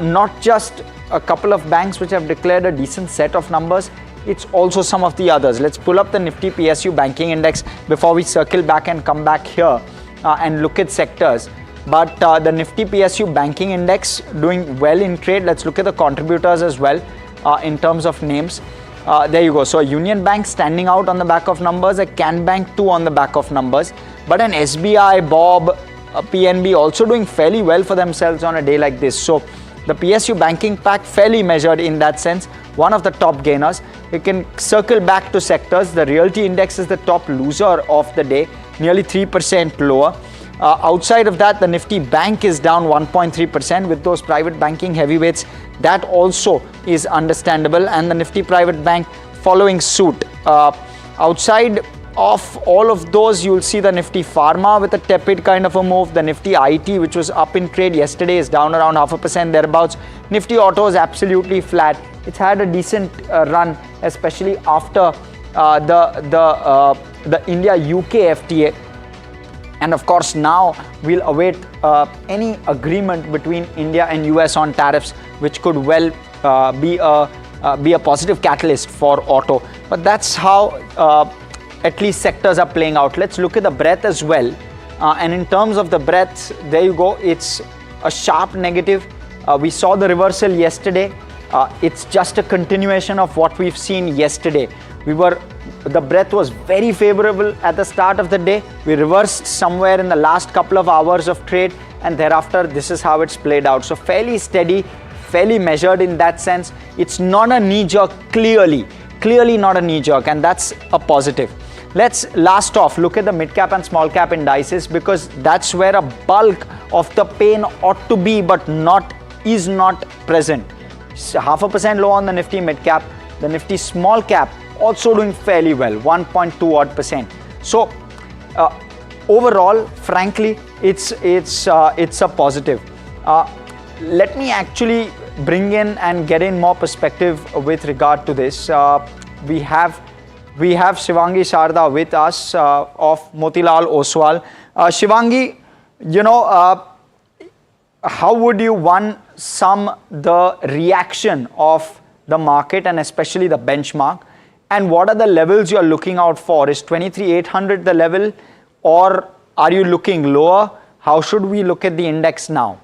Not just a couple of banks which have declared a decent set of numbers. It's also some of the others. Let's pull up the Nifty PSU banking index before we circle back and come back here and look at sectors. But the Nifty PSU banking index doing well in trade. Let's look at the contributors as well in terms of names. There you go. So a Union Bank standing out on the back of numbers, a Can Bank too on the back of numbers. But an SBI, Bob, PNB also doing fairly well for themselves on a day like this. So the PSU banking pack fairly measured in that sense. One of the top gainers. You can circle back to sectors. The realty index is the top loser of the day, nearly 3% lower. Outside of that, the Nifty Bank is down 1.3% with those private banking heavyweights. That also is understandable, and the Nifty Private Bank following suit. Outside of all of those, you'll see the Nifty Pharma with a tepid kind of a move. The Nifty IT, which was up in trade yesterday, is down around 0.5% thereabouts. Nifty Auto is absolutely flat. It's had a decent run, especially after the India-UK FTA. And of course, now we'll await any agreement between India and US on tariffs, which could well be a positive catalyst for auto. But that's how at least sectors are playing out. Let's look at the breadth as well. And in terms of the breadth, there you go. It's a sharp negative. We saw the reversal yesterday. It's just a continuation of what we've seen yesterday. The breadth was very favorable at the start of the day. We reversed somewhere in the last couple of hours of trade, and thereafter this is how it's played out. So fairly steady, fairly measured in that sense. It's not a knee-jerk, clearly not a knee-jerk, and that's a positive. Let's last off look at the mid-cap and small-cap indices, because that's where a bulk of the pain ought to be, but is not present. 0.5% low on the Nifty mid-cap, the Nifty small-cap also doing fairly well, 1.2 odd percent. So overall, frankly, it's a positive. Let me actually bring in and get in more perspective with regard to this. We have Shivangi Sharda with us of Motilal Oswal. Shivangi, how would you sum the reaction of the market and especially the benchmark, and what are the levels you are looking out for? Is 23,800 the level, or are you looking lower? How should we look at the index now?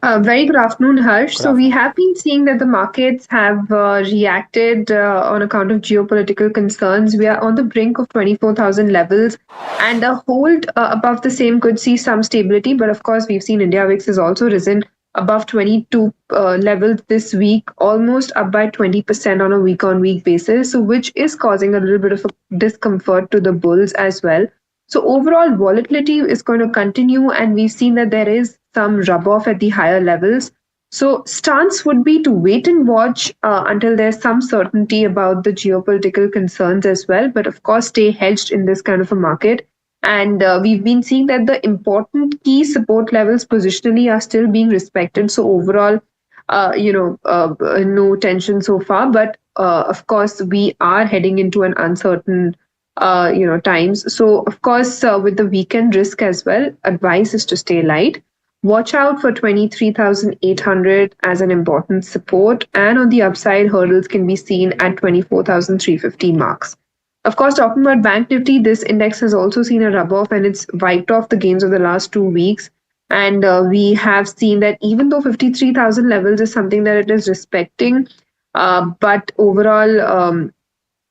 Very good afternoon, Harsh. So we have been seeing that the markets have reacted on account of geopolitical concerns. We are on the brink of 24,000 levels, and a hold above the same could see some stability. But of course, we've seen India VIX has also risen above 22 levels this week, almost up by 20% on a week-on-week basis, so which is causing a little bit of a discomfort to the bulls as well. So overall volatility is going to continue, and we've seen that there is some rub-off at the higher levels. So stance would be to wait and watch until there's some certainty about the geopolitical concerns as well, but of course stay hedged in this kind of a market. And we've been seeing that the important key support levels positionally are still being respected. So overall, no tension so far, but of course we are heading into an uncertain times. So of course, with the weekend risk as well, advice is to stay light. Watch out for 23,800 as an important support, and on the upside, hurdles can be seen at 24,350 marks. Of course, talking about Bank Nifty, this index has also seen a rub-off, and it's wiped off the gains of the last 2 weeks. And we have seen that even though 53,000 levels is something that it is respecting, but overall,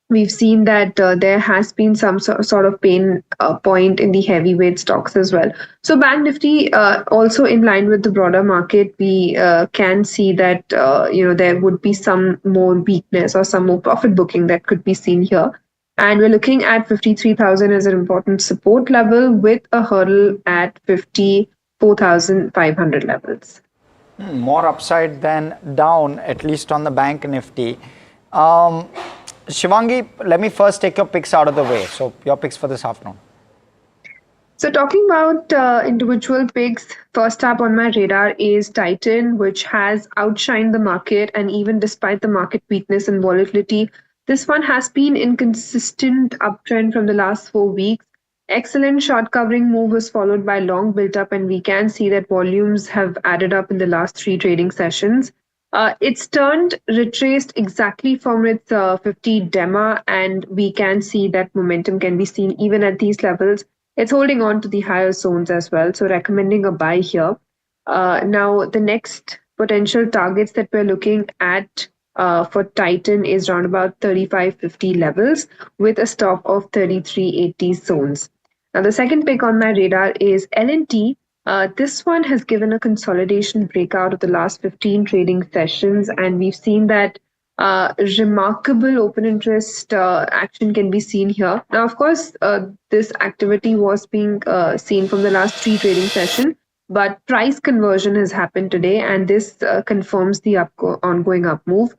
we've seen that there has been some sort of pain point in the heavyweight stocks as well. So Bank Nifty also in line with the broader market, we can see that there would be some more weakness or some more profit booking that could be seen here. And we're looking at 53,000 as an important support level with a hurdle at 54,500 levels. More upside than down, at least on the Bank Nifty. Shivangi, let me first take your picks out of the way. So your picks for this afternoon. So talking about individual picks, first up on my radar is Titan, which has outshined the market, and even despite the market weakness and volatility, this one has been in consistent uptrend from the last 4 weeks. Excellent short covering move was followed by long built up, and we can see that volumes have added up in the last 3 trading sessions. It's retraced exactly from its 50 DEMA, and we can see that momentum can be seen even at these levels. It's holding on to the higher zones as well, so recommending a buy here. Now, the next potential targets that we're looking at for Titan is around about 3550 levels with a stop of 3380 zones. Now, the second pick on my radar is L&T. This one has given a consolidation breakout of the last 15 trading sessions, and we've seen that remarkable open interest action can be seen here. Now, of course, this activity was being seen from the last 3 trading sessions, but price conversion has happened today, and this confirms the ongoing up move.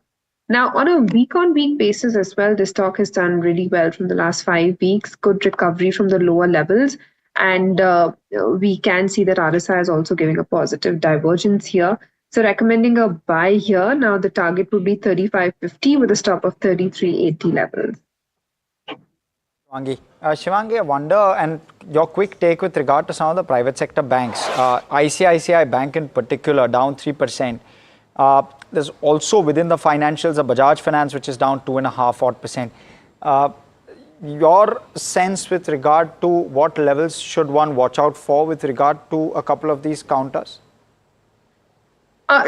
Now, on a week-on-week basis as well, this stock has done really well from the last 5 weeks, good recovery from the lower levels. And we can see that RSI is also giving a positive divergence here. So recommending a buy here. Now the target would be 3550 with a stop of 3380 levels. Shivangi, I wonder, and your quick take with regard to some of the private sector banks, ICICI Bank in particular, down 3%. There's also within the financials, a Bajaj Finance, which is down 2.5% odd. Your sense with regard to what levels should one watch out for with regard to a couple of these counters?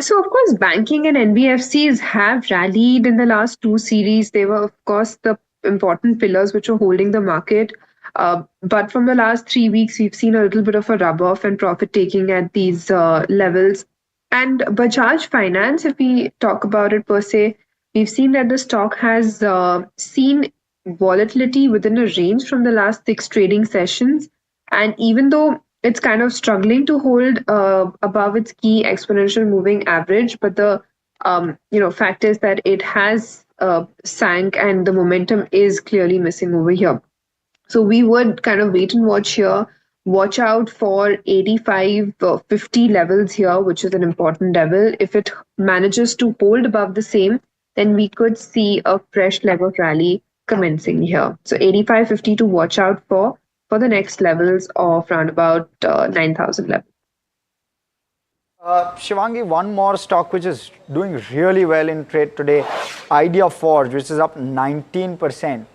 So, of course, banking and NBFCs have rallied in the last 2 series. They were, of course, the important pillars which are holding the market. But from the last 3 weeks, we've seen a little bit of a rub-off and profit taking at these levels. And Bajaj Finance, if we talk about it per se, we've seen that the stock has seen volatility within a range from the last 6 trading sessions. And even though it's kind of struggling to hold above its key exponential moving average, but the fact is that it has sank and the momentum is clearly missing over here. So we would kind of wait and watch here. Watch out for 85.50 levels here, which is an important level. If it manages to hold above the same, then we could see a fresh leg of rally commencing here. So 85.50 to watch out for the next levels of around about 9,000 levels. Shivangi, one more stock which is doing really well in trade today, Idea Forge, which is up 19%.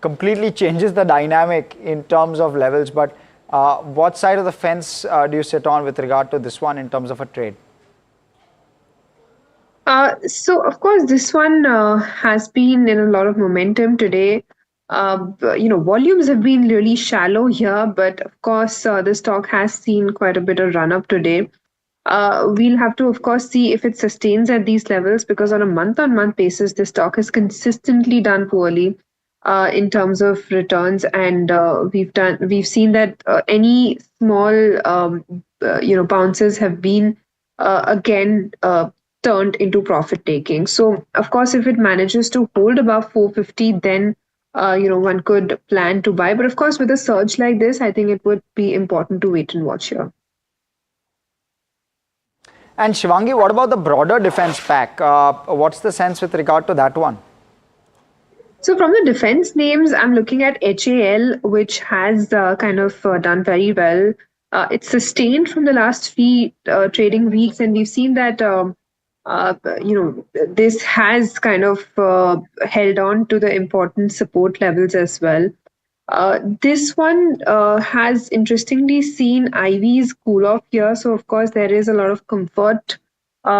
Completely changes the dynamic in terms of levels, but what side of the fence do you sit on with regard to this one in terms of a trade? So of course this one has been in a lot of momentum today. Volumes have been really shallow here, but of course the stock has seen quite a bit of run up today. We'll have to, of course, see if it sustains at these levels, because on a month-on-month basis, the stock has consistently done poorly in terms of returns, and we've seen that any small bounces have been again turned into profit taking. So of course, if it manages to hold above 450, then one could plan to buy. But of course, with a surge like this, I think it would be important to wait and watch here. And Shivangi, what about the broader defense pack? What's the sense with regard to that one? So from the defense names, I'm looking at HAL, which has kind of done very well. It's sustained from the last 3 trading weeks, and we've seen that this has kind of held on to the important support levels as well. This one has interestingly seen IVs cool off here. So of course there is a lot of comfort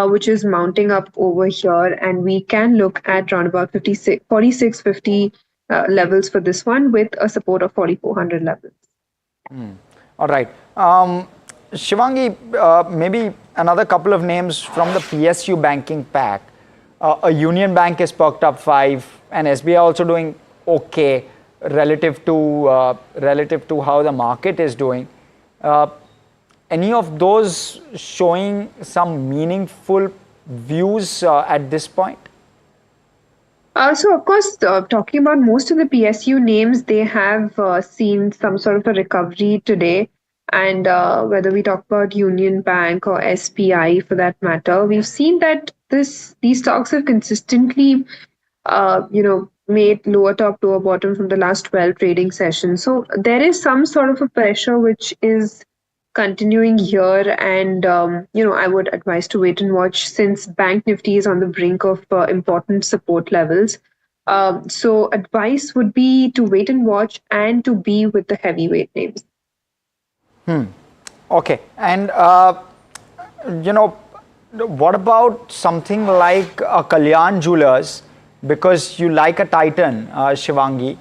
which is mounting up over here, and we can look at around about 46.50 levels for this one, with a support of 4,400 levels. All right. Shivangi, maybe another couple of names from the PSU banking pack. A Union Bank is perked up 5, and SBI also doing okay relative to how the market is doing. Any of those showing some meaningful views at this point? So of course, talking about most of the PSU names, they have seen some sort of a recovery today. And whether we talk about Union Bank or SBI for that matter, we've seen that these stocks have consistently, made lower top, lower bottom from the last 12 trading sessions. So there is some sort of a pressure which is continuing here, and I would advise to wait and watch, since Bank Nifty is on the brink of important support levels. So advice would be to wait and watch and to be with the heavyweight names. Okay, and what about something like Kalyan Jewelers? Because you like a Titan, Shivangi,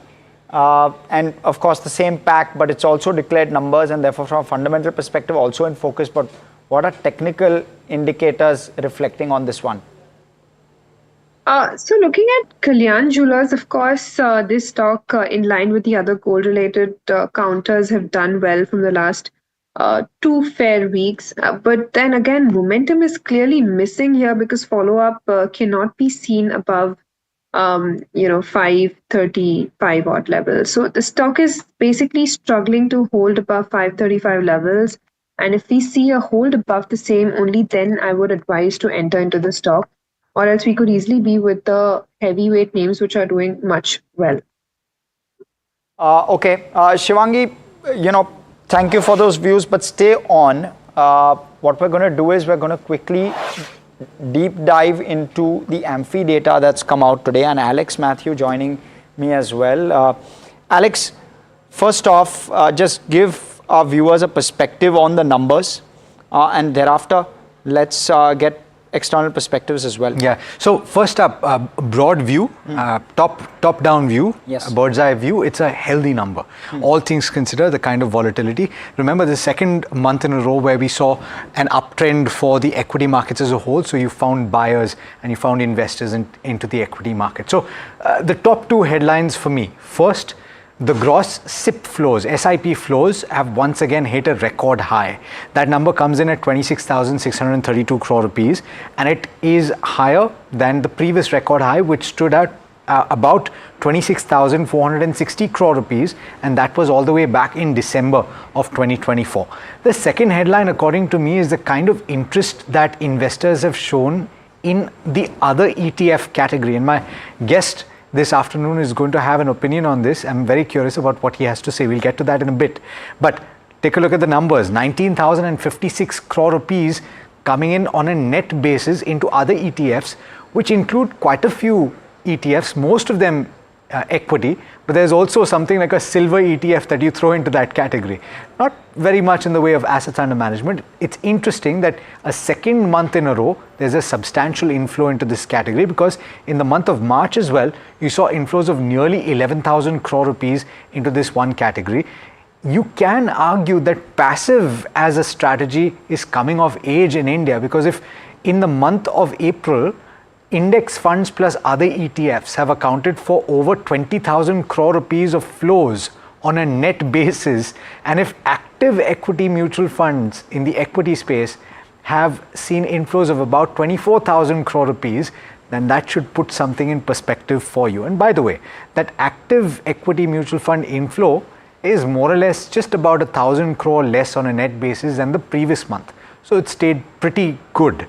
and of course the same pack, but it's also declared numbers, and therefore from a fundamental perspective also in focus. But what are technical indicators reflecting on this one? So looking at Kalyan Jewelers, of course, this stock in line with the other gold-related counters have done well from the last 2 fair weeks. But then again, momentum is clearly missing here, because follow-up cannot be seen above 535 odd levels. So the stock is basically struggling to hold above 535 levels. And if we see a hold above the same, only then I would advise to enter into the stock, or else we could easily be with the heavyweight names which are doing much well. Okay, Shivangi, thank you for those views, but stay on. What we're going to do is we're going to quickly deep dive into the Amphi data that's come out today, and Alex Matthew joining me as well. Alex, first off, just give our viewers a perspective on the numbers, and thereafter let's get external perspectives as well. Yeah. So first up, broad view, top-down view, Yes. bird's eye view. It's a healthy number. All things considered, the kind of volatility. Remember, the second month in a row where we saw an uptrend for the equity markets as a whole. So you found buyers and you found investors into the equity market. So the top two headlines for me. First, the gross SIP flows, SIP flows, have once again hit a record high. That number comes in at 26,632 crore rupees, and it is higher than the previous record high, which stood at about 26,460 crore rupees, and that was all the way back in December of 2024. The second headline, according to me, is the kind of interest that investors have shown in the other ETF category. And my guest this afternoon is going to have an opinion on this. I'm very curious about what he has to say. We'll get to that in a bit. But take a look at the numbers. 19,056 crore rupees coming in on a net basis into other ETFs, which include quite a few ETFs, most of them equity, but there's also something like a silver ETF that you throw into that category. Not very much in the way of assets under management. It's interesting that a second month in a row, there's a substantial inflow into this category, because in the month of March as well, you saw inflows of nearly 11,000 crore rupees into this one category. You can argue that passive as a strategy is coming of age in India, because if in the month of April, index funds plus other ETFs have accounted for over 20,000 crore rupees of flows on a net basis, and if active equity mutual funds in the equity space have seen inflows of about 24,000 crore rupees, then that should put something in perspective for you. And by the way, that active equity mutual fund inflow is more or less just about 1,000 crore less on a net basis than the previous month. So it stayed pretty good.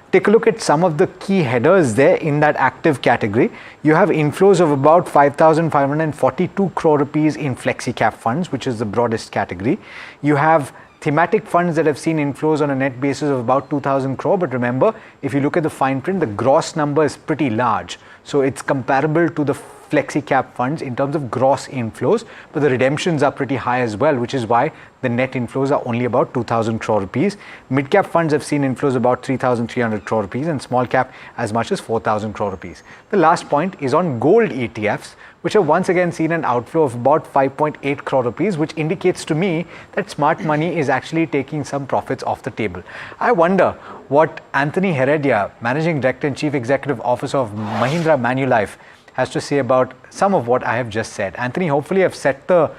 Take a look at some of the key headers there in that active category. You have inflows of about 5,542 crore rupees in flexi cap funds, which is the broadest category. You have thematic funds that have seen inflows on a net basis of about 2,000 crore. But remember, if you look at the fine print, the gross number is pretty large. So it's comparable to the flexi cap funds in terms of gross inflows, but the redemptions are pretty high as well, which is why the net inflows are only about 2,000 crore rupees. Mid cap funds have seen inflows about 3,300 crore rupees, and small cap as much as 4,000 crore rupees. The last point is on gold ETFs, which have once again seen an outflow of about 5.8 crore rupees, which indicates to me that smart money is actually taking some profits off the table. I wonder what Anthony Heredia, Managing Director and Chief Executive Officer of Mahindra Manulife, has to say about some of what I have just said. Anthony, hopefully I've set the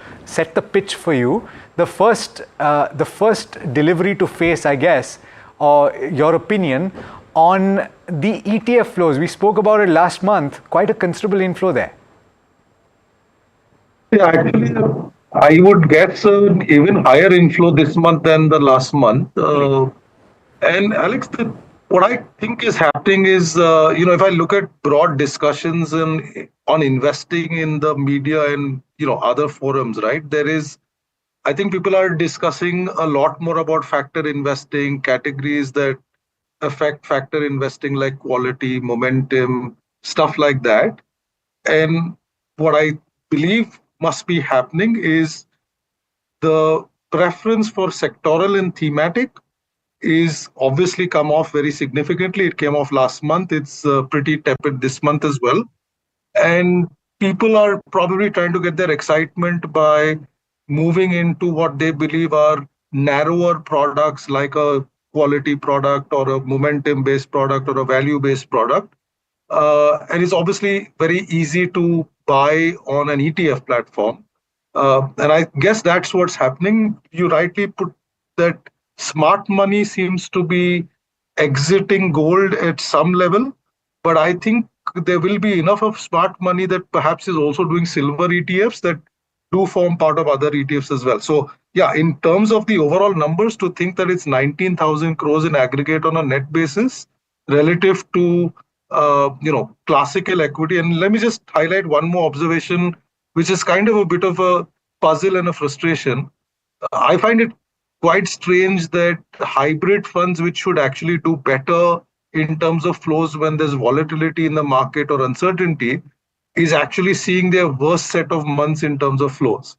pitch for you. The first delivery to face, I guess, or your opinion on the ETF flows. We spoke about it last month. Quite a considerable inflow there. Yeah, actually, I would guess an even higher inflow this month than the last month. And Alex, what I think is happening is, if I look at broad discussions on investing in the media and, other forums, right, I think people are discussing a lot more about factor investing, categories that affect factor investing like quality, momentum, stuff like that. And what I believe must be happening is the preference for sectoral and thematic is obviously come off very significantly. It came off last month. It's pretty tepid this month as well. And people are probably trying to get their excitement by moving into what they believe are narrower products, like a quality product or a momentum-based product or a value-based product. And it's obviously very easy to buy on an ETF platform. And I guess that's what's happening. You rightly put that smart money seems to be exiting gold at some level, but I think there will be enough of smart money that perhaps is also doing silver ETFs that do form part of other ETFs as well. So yeah, in terms of the overall numbers, to think that it's 19,000 crores in aggregate on a net basis relative to classical equity. And let me just highlight one more observation, which is kind of a bit of a puzzle and a frustration. I find it quite strange that hybrid funds, which should actually do better in terms of flows when there's volatility in the market or uncertainty, is actually seeing their worst set of months in terms of flows.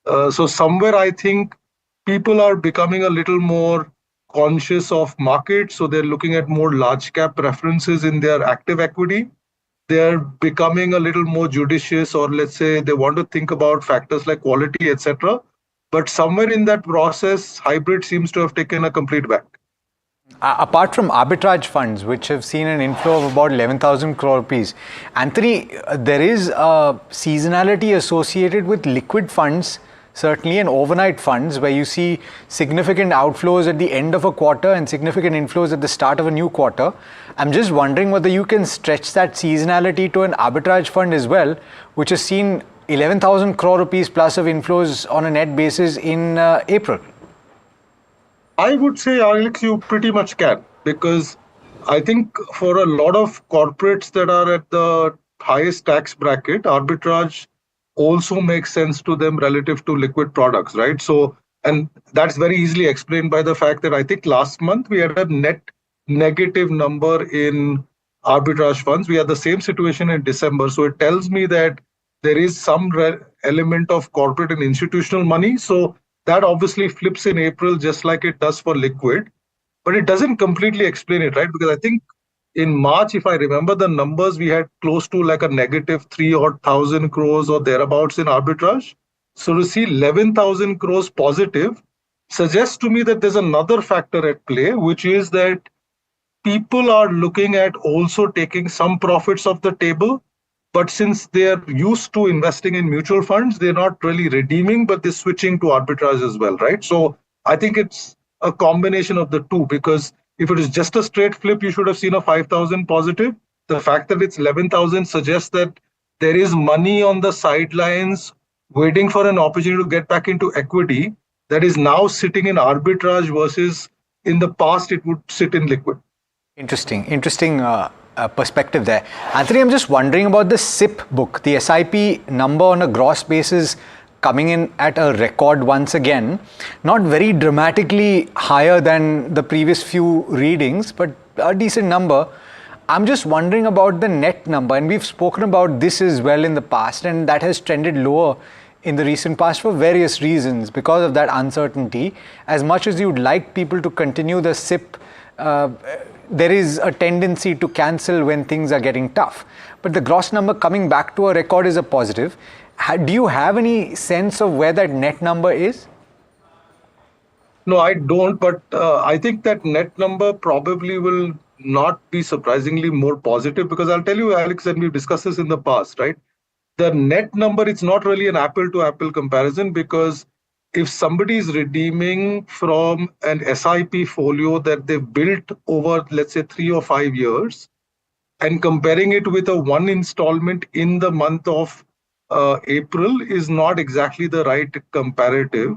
So somewhere I think people are becoming a little more conscious of markets, so they're looking at more large cap preferences in their active equity. They're becoming a little more judicious, or let's say they want to think about factors like quality, etc. But somewhere in that process, hybrid seems to have taken a complete back. Apart from arbitrage funds, which have seen an inflow of about 11,000 crore rupees, Anthony, there is a seasonality associated with liquid funds, certainly, and overnight funds, where you see significant outflows at the end of a quarter and significant inflows at the start of a new quarter. I'm just wondering whether you can stretch that seasonality to an arbitrage fund as well, which has seen 11,000 crore rupees plus of inflows on a net basis in April. I would say, Alex, you pretty much can, because I think for a lot of corporates that are at the highest tax bracket, arbitrage also makes sense to them relative to liquid products, right? So, and that's very easily explained by the fact that I think last month we had a net negative number in arbitrage funds. We had the same situation in December. So it tells me that there is some element of corporate and institutional money. So that obviously flips in April just like it does for liquid. But it doesn't completely explain it, right? Because I think in March, if I remember the numbers, we had close to like a negative 3,000 crores or thereabouts in arbitrage. So to see 11,000 crores positive suggests to me that there's another factor at play, which is that people are looking at also taking some profits off the table. But since they are used to investing in mutual funds, they're not really redeeming, but they're switching to arbitrage as well, right? So I think it's a combination of the two, because if it is just a straight flip, you should have seen a 5,000 positive. The fact that it's 11,000 suggests that there is money on the sidelines waiting for an opportunity to get back into equity that is now sitting in arbitrage versus in the past it would sit in liquid. Interesting perspective there. Anthony, I'm just wondering about the SIP book, the SIP number on a gross basis coming in at a record once again, not very dramatically higher than the previous few readings, but a decent number. I'm just wondering about the net number, and we've spoken about this as well in the past, and that has trended lower in the recent past for various reasons because of that uncertainty. As much as you'd like people to continue the SIP, there is a tendency to cancel when things are getting tough. But the gross number coming back to a record is a positive. Do you have any sense of where that net number is? No, I don't, but I think that net number probably will not be surprisingly more positive, because I'll tell you, Alex, and we've discussed this in the past, right? The net number, it's not really an apple-to-apple comparison, because if somebody is redeeming from an SIP folio that they've built over, let's say, 3 or 5 years, and comparing it with a one installment in the month of April is not exactly the right comparative.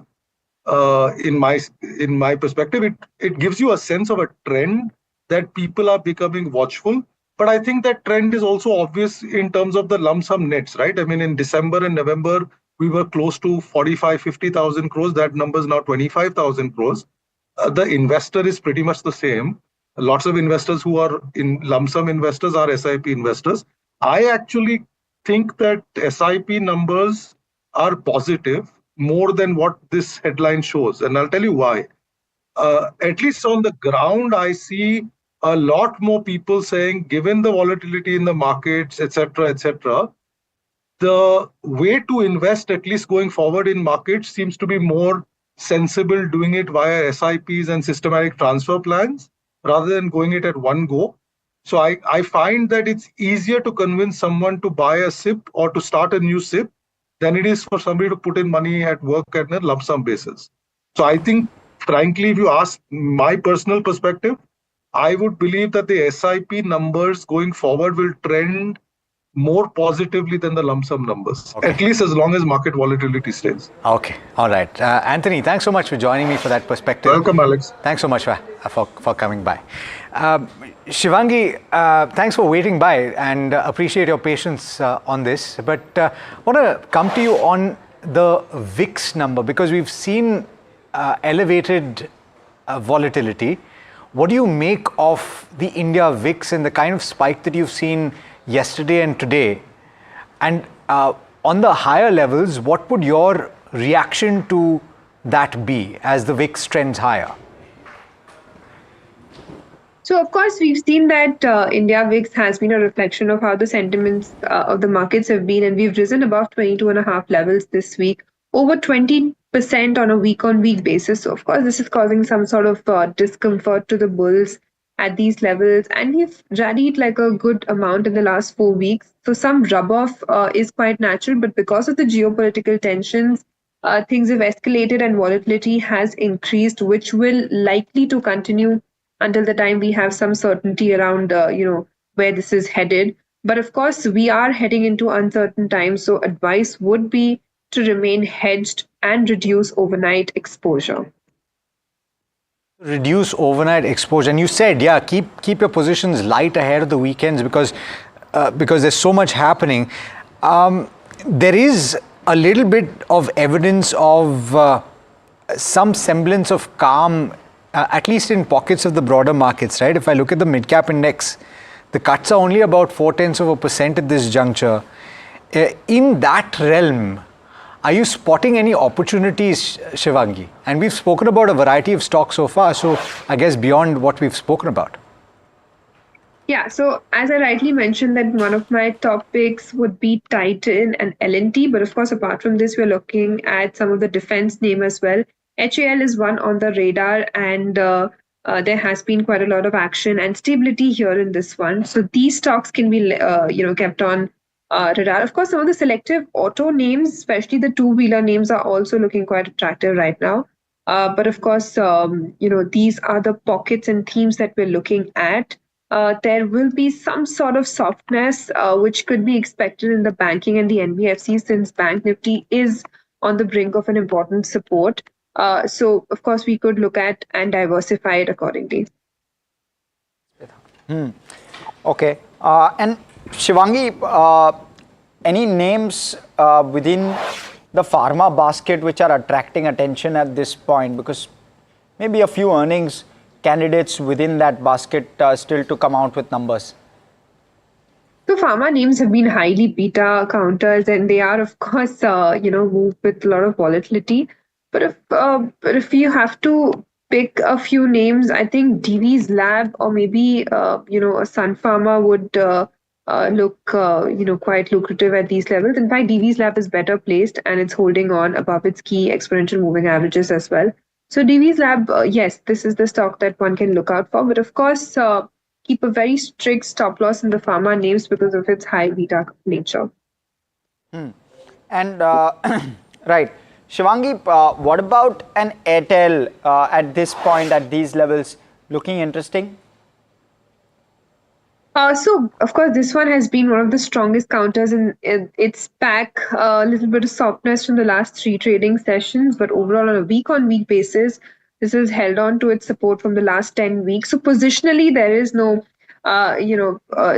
In my perspective, it gives you a sense of a trend that people are becoming watchful. But I think that trend is also obvious in terms of the lump sum nets, right? I mean, in December and November, we were close to 50,000 crores. That number is now 25,000 crores. The investor is pretty much the same. Lots of investors who are in lump sum investors are SIP investors. I actually think that SIP numbers are positive more than what this headline shows. And I'll tell you why. At least on the ground, I see a lot more people saying, given the volatility in the markets, etc., the way to invest, at least going forward in markets, seems to be more sensible doing it via SIPs and systematic transfer plans rather than going it at one go. So I find that it's easier to convince someone to buy a SIP or to start a new SIP than it is for somebody to put in money at work at a lump sum basis. So I think, frankly, if you ask my personal perspective, I would believe that the SIP numbers going forward will trend more positively than the lump sum numbers, at least as long as market volatility stays. Okay, all right. Anthony, thanks so much for joining me for that perspective. Welcome, Alex. Thanks so much for coming by. Shivangi, thanks for waiting by, and appreciate your patience on this. But I want to come to you on the VIX number, because we've seen elevated volatility. What do you make of the India VIX and the kind of spike that you've seen yesterday and today? And on the higher levels, what would your reaction to that be as the VIX trends higher? So, of course, we've seen that India VIX has been a reflection of how the sentiments of the markets have been, and we've risen above 22.5 levels this week, over 20% on a week-on-week basis. So, of course, this is causing some sort of discomfort to the bulls at these levels, and we've rallied like a good amount in the last 4 weeks. So, some rub-off is quite natural, but because of the geopolitical tensions, things have escalated and volatility has increased, which will likely to continue until the time we have some certainty around, where this is headed. But of course, we are heading into uncertain times, so advice would be to remain hedged and reduce overnight exposure. Reduce overnight exposure, and you said, yeah, keep your positions light ahead of the weekends because there's so much happening. There is a little bit of evidence of some semblance of calm, at least in pockets of the broader markets, right? If I look at the mid-cap index, the cuts are only about 0.4% at this juncture. In that realm, are you spotting any opportunities, Shivangi? And we've spoken about a variety of stocks so far, so I guess beyond what we've spoken about. Yeah, so as I rightly mentioned, that one of my top picks would be Titan and L&T, but of course, apart from this, we're looking at some of the defense name as well. HAL is one on the radar, and there has been quite a lot of action and stability here in this one. So these stocks can be, kept on radar. Of course, some of the selective auto names, especially the two-wheeler names, are also looking quite attractive right now. But of course, these are the pockets and themes that we're looking at. There will be some sort of softness which could be expected in the banking and the NBFC, since Bank Nifty is on the brink of an important support. So, of course, we could look at and diversify it accordingly. Okay. And Shivangi, any names within the pharma basket which are attracting attention at this point? Because maybe a few earnings candidates within that basket still to come out with numbers. So pharma names have been highly beta counters, and they are, of course, moved with a lot of volatility. But if you have to pick a few names, I think Divi's Lab or maybe a Sun Pharma would look quite lucrative at these levels. In fact, Divi's Lab is better placed and it's holding on above its key exponential moving averages as well. So Divi's Lab, yes, this is the stock that one can look out for. But of course, keep a very strict stop loss in the pharma names because of its high beta nature. And right. Shivangi, what about an Airtel at this point, at these levels, looking interesting? So, of course, this one has been one of the strongest counters in its pack. A little bit of softness from the last 3 trading sessions, but overall on a week-on-week basis, this has held on to its support from the last 10 weeks. So, positionally, there is no,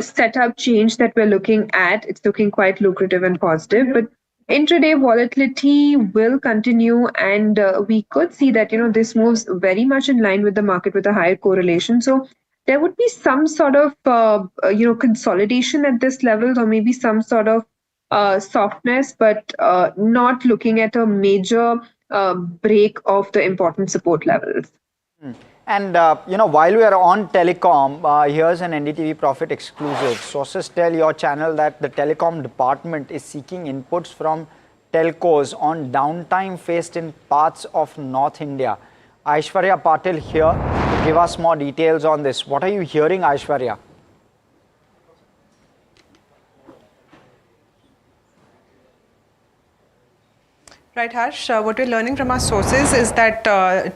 setup change that we're looking at. It's looking quite lucrative and positive, but intraday volatility will continue, and we could see that this moves very much in line with the market with a higher correlation. So there would be some sort of consolidation at this level, or maybe some sort of softness, but not looking at a major break of the important support levels. And while we are on telecom, here's an NDTV Profit exclusive. Sources tell your channel that the telecom department is seeking inputs from telcos on downtime faced in parts of North India. Aishwarya Patil here to give us more details on this. What are you hearing, Aishwarya? Right, Harsh. What we're learning from our sources is that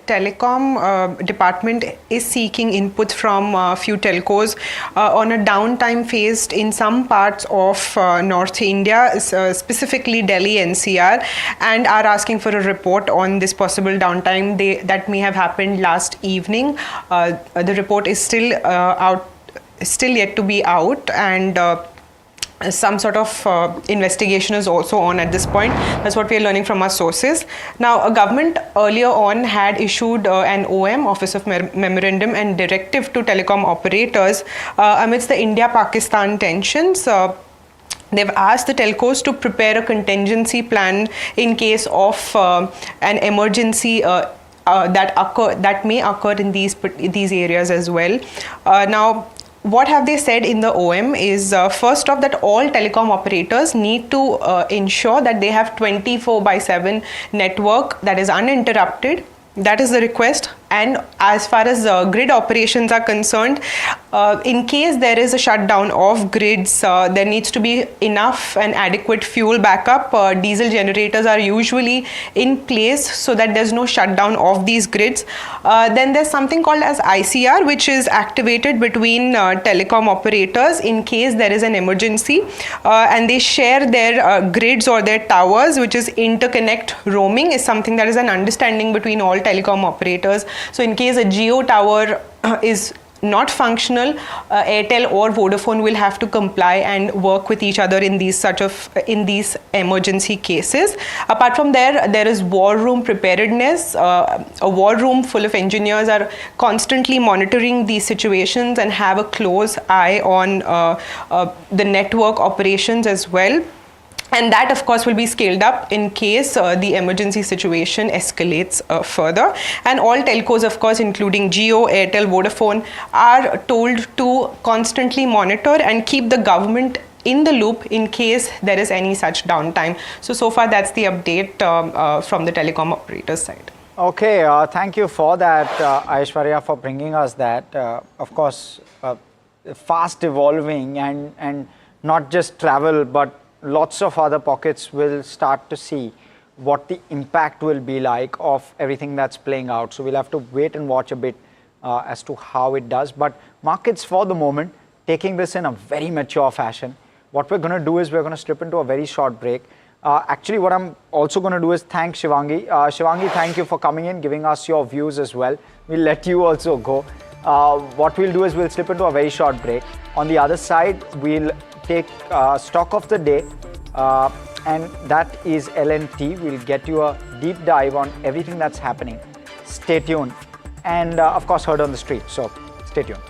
telecom department is seeking inputs from a few telcos on a downtime faced in some parts of North India, specifically Delhi NCR, and are asking for a report on this possible downtime that may have happened last evening. The report is still yet to be out, and some sort of investigation is also on at this point. That's what we are learning from our sources. Now, a government earlier on had issued an OM, Office of Memorandum and Directive to telecom operators amidst the India-Pakistan tensions. They've asked the telcos to prepare a contingency plan in case of an emergency that may occur in these areas as well. Now, what have they said in the OM is first off that all telecom operators need to ensure that they have 24/7 network that is uninterrupted. That is the request. And as far as grid operations are concerned, in case there is a shutdown of grids, there needs to be enough and adequate fuel backup. Diesel generators are usually in place so that there's no shutdown of these grids. Then there's something called as ICR, which is activated between telecom operators in case there is an emergency, and they share their grids or their towers, which is interconnect roaming, is something that is an understanding between all telecom operators. So in case a Jio tower is not functional, Airtel or Vodafone will have to comply and work with each other in these emergency cases. Apart from there is war room preparedness. A war room full of engineers are constantly monitoring these situations and have a close eye on the network operations as well. And that, of course, will be scaled up in case the emergency situation escalates further. And all telcos, of course, including Jio, Airtel, Vodafone, are told to constantly monitor and keep the government in the loop in case there is any such downtime. So far, that's the update from the telecom operator side. Okay, thank you for that, Aishwarya, for bringing us that. Of course, fast evolving and not just travel, but lots of other pockets will start to see what the impact will be like of everything that's playing out. So we'll have to wait and watch a bit as to how it does. But markets for the moment, taking this in a very mature fashion. What we're going to do is we're going to slip into a very short break. Actually, what I'm also going to do is thank Shivangi. Shivangi, thank you for coming in, giving us your views as well. We'll let you also go. What we'll do is we'll slip into a very short break. On the other side, we'll take stock of the day, and that is L&T. We'll get you a deep dive on everything that's happening. Stay tuned, and of course heard on the street, so stay tuned.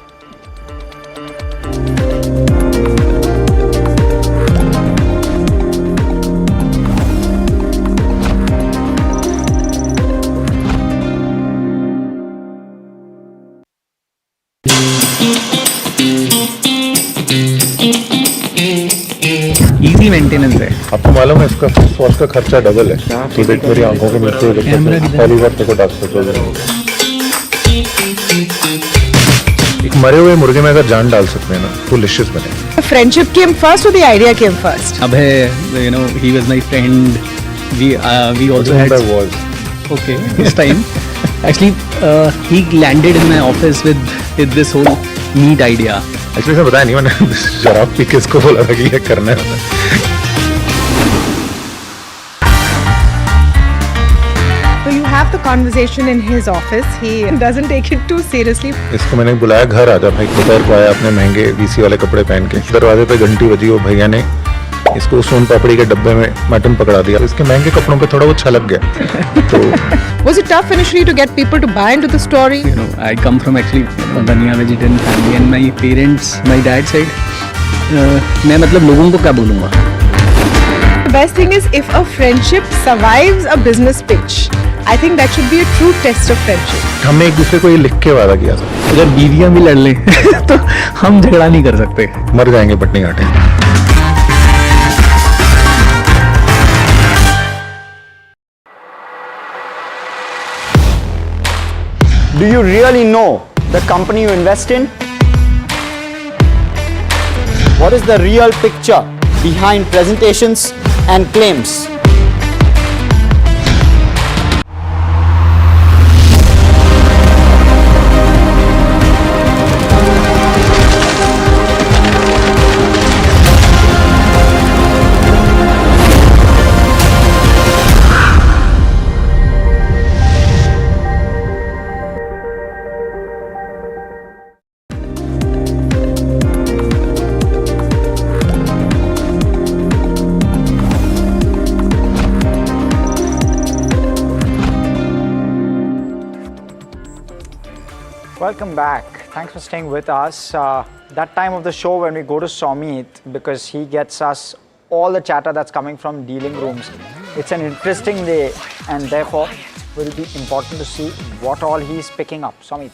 Easy maintenance है। आपको मालूम है इसका sauce का खर्चा double है। तो देख मेरी आंखों के नीचे पहली बार तेरे को डाक सकते हो। एक मरे हुए मुर्गे में अगर जान डाल सकते हैं ना तो डिलिशियस बने। Friendship came first or the idea came first? Abhay, you know, he was my friend. We also had. Okay, this time. Actually, he landed in my office with this whole meat idea. Actually बताया नहीं मैंने शराब P के इसको बोला था कि ये करना है। So you have the conversation in his office. He doesn't take it too seriously. इसको मैंने बुलाया घर आजा भाई, दोपहर को आया अपने महंगे वीसी वाले कपड़े पहन के। दरवाजे पे घंटी बजी, वो भैया ने इसको सोन पापड़ी के डब्बे में मटन पकड़ा दिया। इसके महंगे कपड़ों पे थोड़ा वो छलक गया। तो Was it tough initially to get people to buy into the story? You know, I come from actually a Baniya vegetarian family, and my parents, my dad said, मैं मतलब लोगों को क्या बोलूँगा? The best thing is if a friendship survives a business pitch, I think that should be a true test of friendship. हमने एक दूसरे को ये लिख के वादा किया था, अगर बीवियाँ भी लड़ लें तो हम झगड़ा नहीं कर सकते। मर जाएंगे पटनी घाटे। Do you really know the company you invest in? What is the real picture behind presentations and claims? Welcome back. Thanks for staying with us. That time of the show when we go to Somit, because he gets us all the chatter that's coming from dealing rooms. It's an interesting day, and therefore will be important to see what all he is picking up. Samit.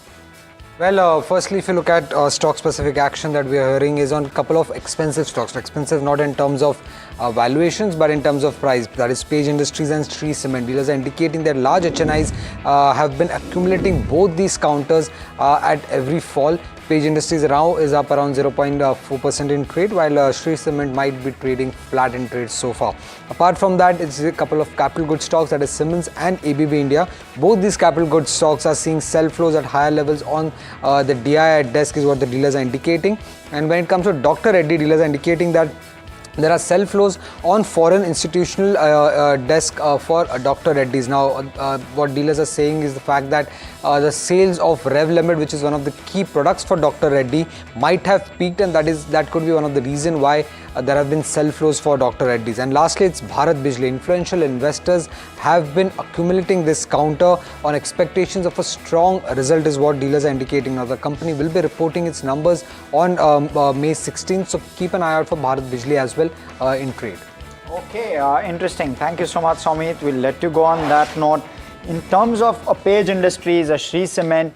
Well, firstly, if you look at stock-specific action that we are hearing is on a couple of expensive stocks. Expensive not in terms of valuations, but in terms of price. That is Page Industries and Shree Cement. Dealers are indicating that large HNIs have been accumulating both these counters at every fall. Page Industries now is up around 0.4% in trade, while Shree Cement might be trading flat in trade so far. Apart from that, it's a couple of capital goods stocks, that is Siemens and ABB India. Both these capital goods stocks are seeing sell flows at higher levels on the DI at desk is what the dealers are indicating. And when it comes to Dr. Reddy, dealers are indicating that there are sell flows on foreign institutional desk for Dr. Reddy's. Now, what dealers are saying is the fact that the sales of Rev Limit, which is one of the key products for Dr. Reddy, might have peaked, and that could be one of the reason why there have been sell flows for Dr. Reddy's. And lastly, it's Bharat Bijlee. Influential investors have been accumulating this counter on expectations of a strong result is what dealers are indicating. Now, the company will be reporting its numbers on May 16th, so keep an eye out for Bharat Bijlee as well in trade. Okay, interesting. Thank you so much, Samit. We'll let you go on that note. In terms of a Page Industries, a Shree Cement,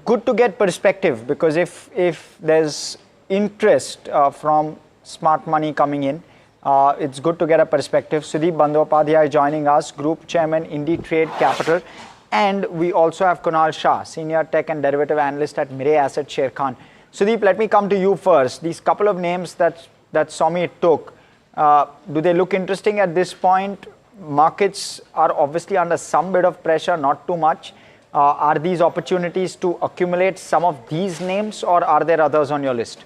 good to get perspective, because if there's interest from smart money coming in, it's good to get a perspective. Sudeep Bandyopadhyay joining us, Group Chairman, IndiTrade Capital, and we also have Kunal Shah, Senior Tech and Derivative Analyst at Mirae Asset Sharekhan. Sudeep, let me come to you first. These couple of names that Samit took, do they look interesting at this point? Markets are obviously under some bit of pressure, not too much. Are these opportunities to accumulate some of these names, or are there others on your list?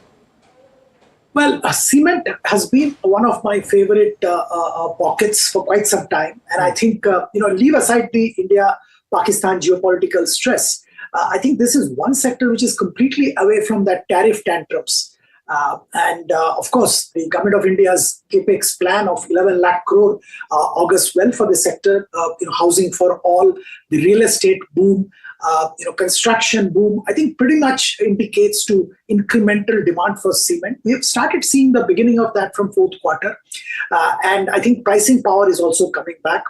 Well, cement has been one of my favorite pockets for quite some time. And I think, leave aside the India-Pakistan geopolitical stress, I think this is one sector which is completely away from that tariff tantrums. Of course, the government of India's capex plan of 11 lakh crore augurs well for the sector. Housing for all, the real estate boom, construction boom, I think pretty much indicates to incremental demand for cement. We have started seeing the beginning of that from fourth quarter, and I think pricing power is also coming back.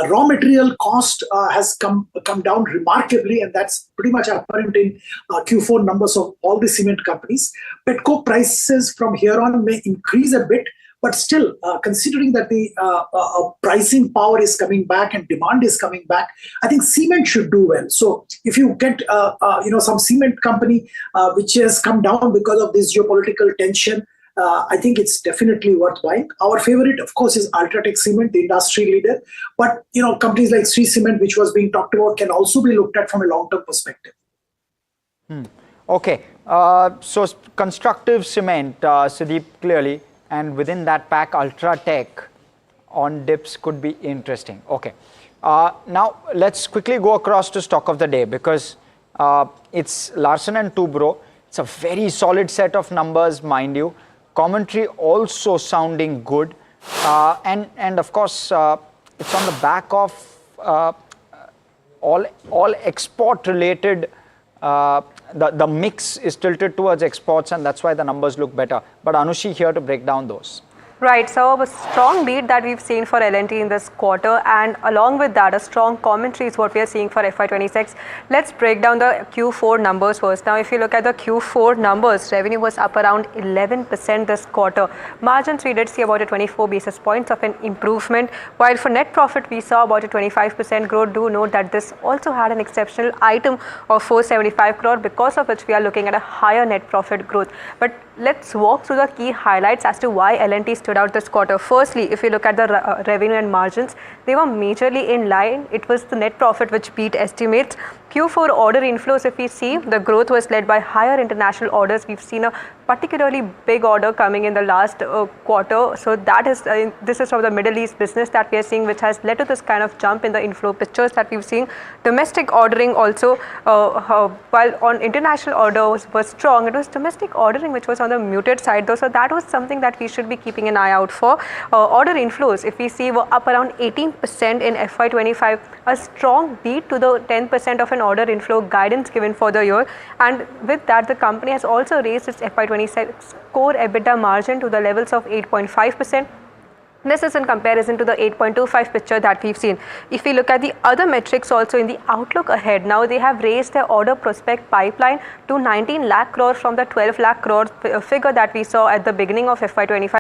Raw material cost has come down remarkably, and that's pretty much apparent in Q4 numbers of all the cement companies. Petcoke prices from here on may increase a bit, but still, considering that the pricing power is coming back and demand is coming back, I think cement should do well. So if you get some cement company which has come down because of this geopolitical tension, I think it's definitely worth buying. Our favorite, of course, is Ultratech Cement, the industry leader. But companies like Shree Cement, which was being talked about, can also be looked at from a long-term perspective. Okay, so constructive cement, Sudeep, clearly, and within that pack, Ultratech on dips could be interesting. Okay, now let's quickly go across to stock of the day, because it's Larsen & Toubro. It's a very solid set of numbers, mind you. Commentary also sounding good, and of course it's on the back of all export related. The mix is tilted towards exports, and that's why the numbers look better. But Anushi here to break down those. Right, so a strong beat that we've seen for L&T in this quarter, and along with that, a strong commentary is what we are seeing for FY26. Let's break down the Q4 numbers first. Now, if you look at the Q4 numbers, revenue was up around 11% this quarter. Margins, we did see about a 24 basis points of an improvement, while for net profit, we saw about a 25% growth. Do note that this also had an exceptional item of 475 crore, because of which we are looking at a higher net profit growth. But let's walk through the key highlights as to why L&T stood out this quarter. Firstly, if you look at the revenue and margins, they were majorly in line. It was the net profit which beat estimates. Q4 order inflows, if we see, the growth was led by higher international orders. We've seen a particularly big order coming in the last quarter. So that is this is from the Middle East business that we are seeing, which has led to this kind of jump in the inflow pictures that we've seen. Domestic ordering also, while on international orders was strong, it was domestic ordering which was on the muted side though. So that was something that we should be keeping an eye out for. Order inflows, if we see, were up around 18% in FY25, a strong beat to the 10% of an order inflow guidance given for the year. And with that, the company has also raised its FY26 core EBITDA margin to the levels of 8.5%. This is in comparison to the 8.25 picture that we've seen. If we look at the other metrics also in the outlook ahead, now they have raised their order prospect pipeline to 19 lakh crore from the 12 lakh crore figure that we saw at the beginning of FY25.